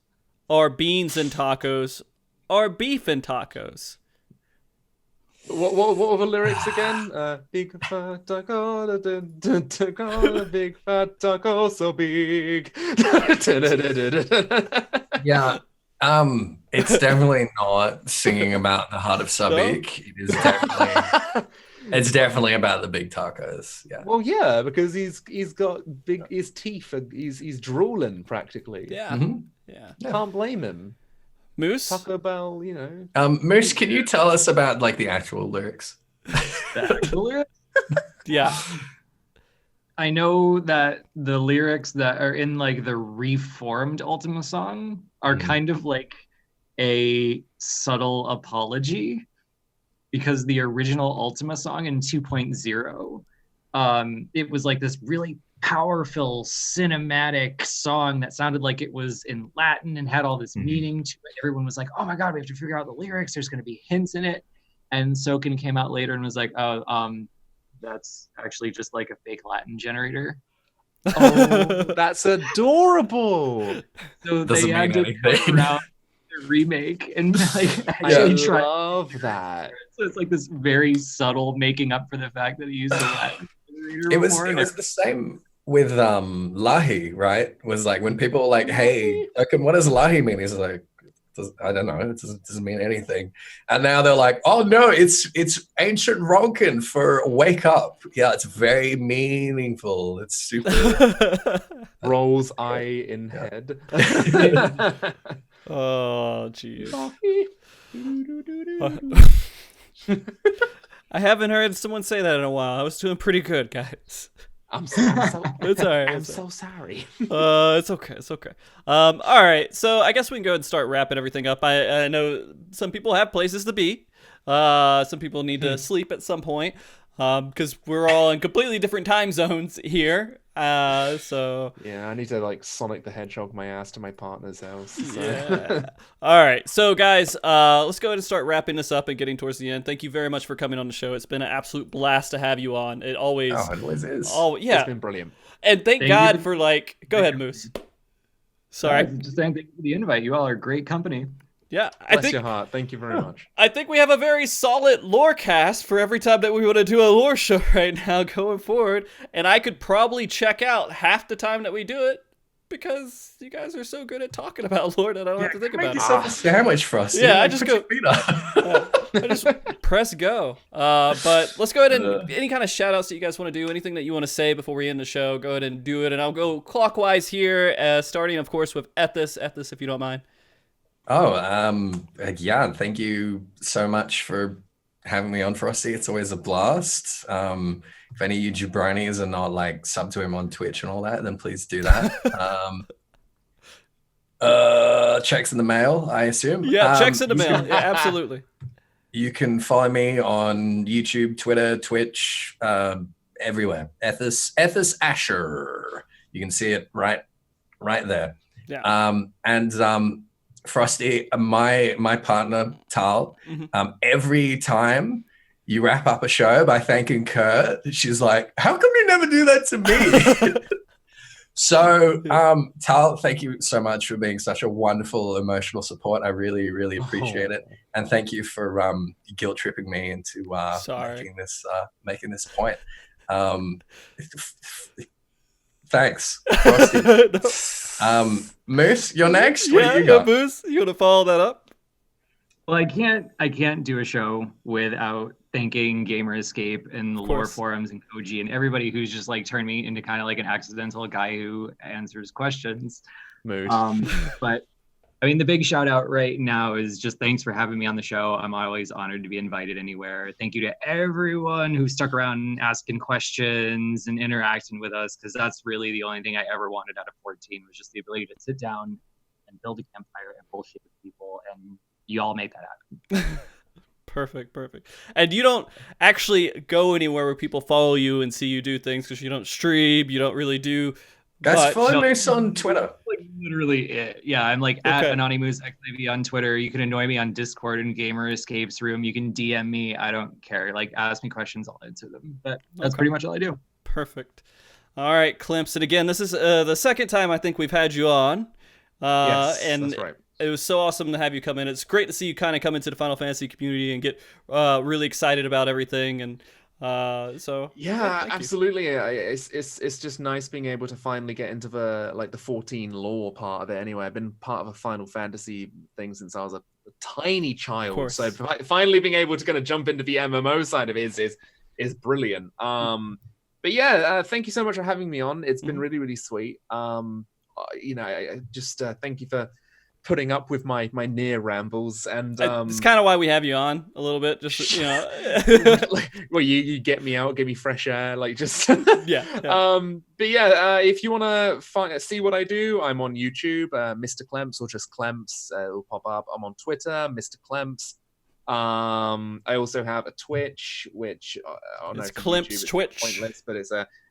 or beans and tacos, or beef and tacos? What were the lyrics again? Big fat taco, big fat taco, so big. Yeah, it's definitely not singing about the heart of Sabik. It is definitely. It's definitely about the big tacos. Yeah. Well, yeah, because he's got his teeth. He's drooling practically. Yeah. Mm-hmm. Yeah. Can't blame him. Moose? Taco Bell, you know. Moose, can you tell us about, like, the actual lyrics? The actual lyrics? Yeah. I know that the lyrics that are in, like, the reformed Ultima song are kind of like a subtle apology, because the original Ultima song in 2.0 it was like this really powerful cinematic song that sounded like it was in Latin and had all this meaning to it. Everyone was like, oh my God, we have to figure out the lyrics. There's going to be hints in it. And Soken came out later and was like, that's actually just like a fake Latin generator. Oh, that's adorable. So Doesn't they had mean to anything. come around the remake and like actually I try. love that. So it's like this very subtle making up for the fact that he used the Latin generator It was before. the same with Lahi, right? It was like when people were like, hey, what does Lahi mean? He's like, I don't know, it doesn't mean anything. And now they're like, oh no, it's ancient Ronkin for wake up. Yeah, it's very meaningful. It's super. Rolls eye in head. Oh, jeez. I haven't heard someone say that in a while. I was doing pretty good, guys. It's all right. I'm so sorry. It's okay. It's okay. All right. So I guess we can go ahead and start wrapping everything up. I know some people have places to be. Some people need to sleep at some point. Because we're all in completely different time zones here. So yeah, I need to like Sonic the Hedgehog my ass to my partner's house. So. yeah. All right, so guys, let's go ahead and start wrapping this up and getting towards the end. Thank you very much for coming on the show. It's been an absolute blast to have you on. It always is. Oh yeah, It's been brilliant. and thank God for like. Go ahead, Moose. Sorry. Just thank you for the invite. You all are great company. Yeah, Bless your heart. Thank you very much. I think we have a very solid lore cast for every time that we want to do a lore show right now going forward. And I could probably check out half the time that we do it because you guys are so good at talking about lore that I don't have to think about Make it. yourself a sandwich for us. Yeah, dude. I just Put go- your feet up. I just press go. But let's go ahead and any kind of shout outs that you guys want to do, anything that you want to say before we end the show, go ahead and do it. And I'll go clockwise here, starting, of course, with Ethys. Ethys, if you don't mind. Oh, yeah, thank you so much for having me on, Frosty. It's always a blast. If any of you jabronis are not like sub to him on Twitch and all that, then please do that. Checks in the mail, I assume. Yeah, checks in the mail. Yeah, absolutely. You can follow me on YouTube, Twitter, Twitch, everywhere. Ethys Asher. You can see it right there. Yeah. Frosty, my partner, Tal, every time you wrap up a show by thanking Kurt, she's like, how come you never do that to me? So, Tal, thank you so much for being such a wonderful emotional support. I really, really appreciate it. And thank you for guilt tripping me into making this point. Thanks, Frosty. Moose, you're next. What do you got? Moose, you want to follow that up? Well, I can't do a show without thanking Gamer Escape and the lore forums and Koji and everybody who's just like turned me into kind of like an accidental guy who answers questions. Mood. But I mean, the big shout out right now is just thanks for having me on the show. I'm always honored to be invited anywhere. Thank you to everyone who stuck around asking questions and interacting with us, because that's really the only thing I ever wanted out of 14 was just the ability to sit down and build a campfire and bullshit with people, and you all made that happen. Perfect. And you don't actually go anywhere where people follow you and see you do things because you don't stream, you don't really do. Guys, follow Moose on Twitter. Like literally it. Yeah, I'm like at Anonymose XIV on Twitter. You can annoy me on Discord and Gamer Escapes Room. You can DM me. I don't care. Like, ask me questions, I'll answer them. But that's pretty much all I do. Perfect. All right, Clemps. And again, this is the second time I think we've had you on. Yes, and that's right. It was so awesome to have you come in. It's great to see you kind of come into the Final Fantasy community and get really excited about everything. And so yeah, absolutely. It's just nice being able to finally get into the 14 lore part of it. Anyway, I've been part of a Final Fantasy thing since I was a tiny child. So finally being able to kind of jump into the MMO side of it is brilliant. But yeah, thank you so much for having me on. It's been really, really sweet. I just thank you for putting up with my Nier rambles, and it's kind of why we have you on a little bit, just well, you get me out, give me fresh air, like just but yeah, if you want to see what I do, I'm on YouTube, Mr. Clemps, or just Clemps, it'll pop up. I'm on Twitter, Mr. Clemps. I also have a Twitch, which it's Clemps Twitch. Pointless, but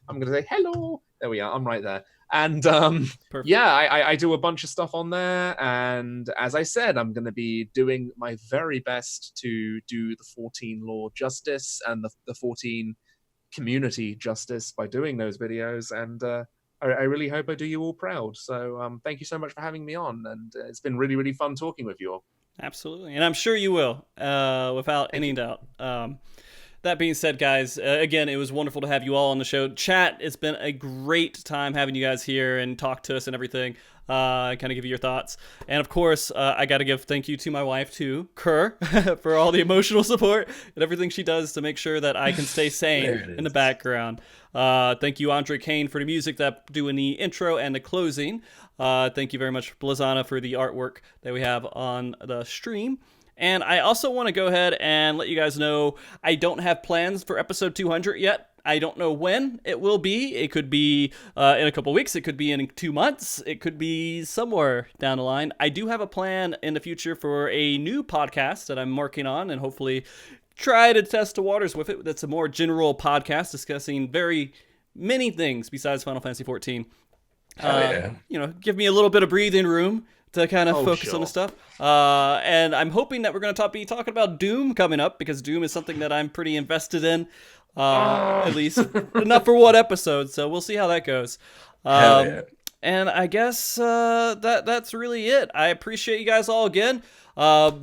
I'm going to say hello. There we are. I'm right there. And Perfect. yeah, I do a bunch of stuff on there. And as I said, I'm going to be doing my very best to do the 14 law justice and the 14 community justice by doing those videos. And I really hope I do you all proud. So thank you so much for having me on. And it's been really, really fun talking with you all. Absolutely. And I'm sure you will, without any doubt. That being said, guys, again, it was wonderful to have you all on the show. Chat, it's been a great time having you guys here and talk to us and everything, kind of give you your thoughts. And of course, I got to give thank you to my wife, too, Kerr, for all the emotional support and everything she does to make sure that I can stay sane in the background. Thank you, Andre Kane, for the music that doing the intro and the closing. Thank you very much, Blazana, for the artwork that we have on the stream. And I also want to go ahead and let you guys know I don't have plans for episode 200 yet. I don't know when it will be. It could be in a couple weeks. It could be in 2 months. It could be somewhere down the line. I do have a plan in the future for a new podcast that I'm working on and hopefully try to test the waters with it. That's a more general podcast discussing very many things besides Final Fantasy XIV. You know, give me a little bit of breathing room to kind of focus on the stuff. And I'm hoping that we're going to be talking about Doom coming up, because Doom is something that I'm pretty invested in, at least enough for one episode. So we'll see how that goes. And I guess that's really it. I appreciate you guys all again.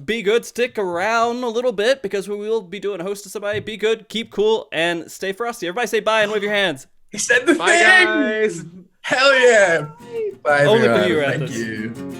Be good. Stick around a little bit, because we will be doing a host to somebody. Be good. Keep cool. And stay frosty. Everybody say bye and wave your hands. He said the Bye, thing! guys. Hell yeah! Bye, Only everyone. for you, Thank Ethys. you.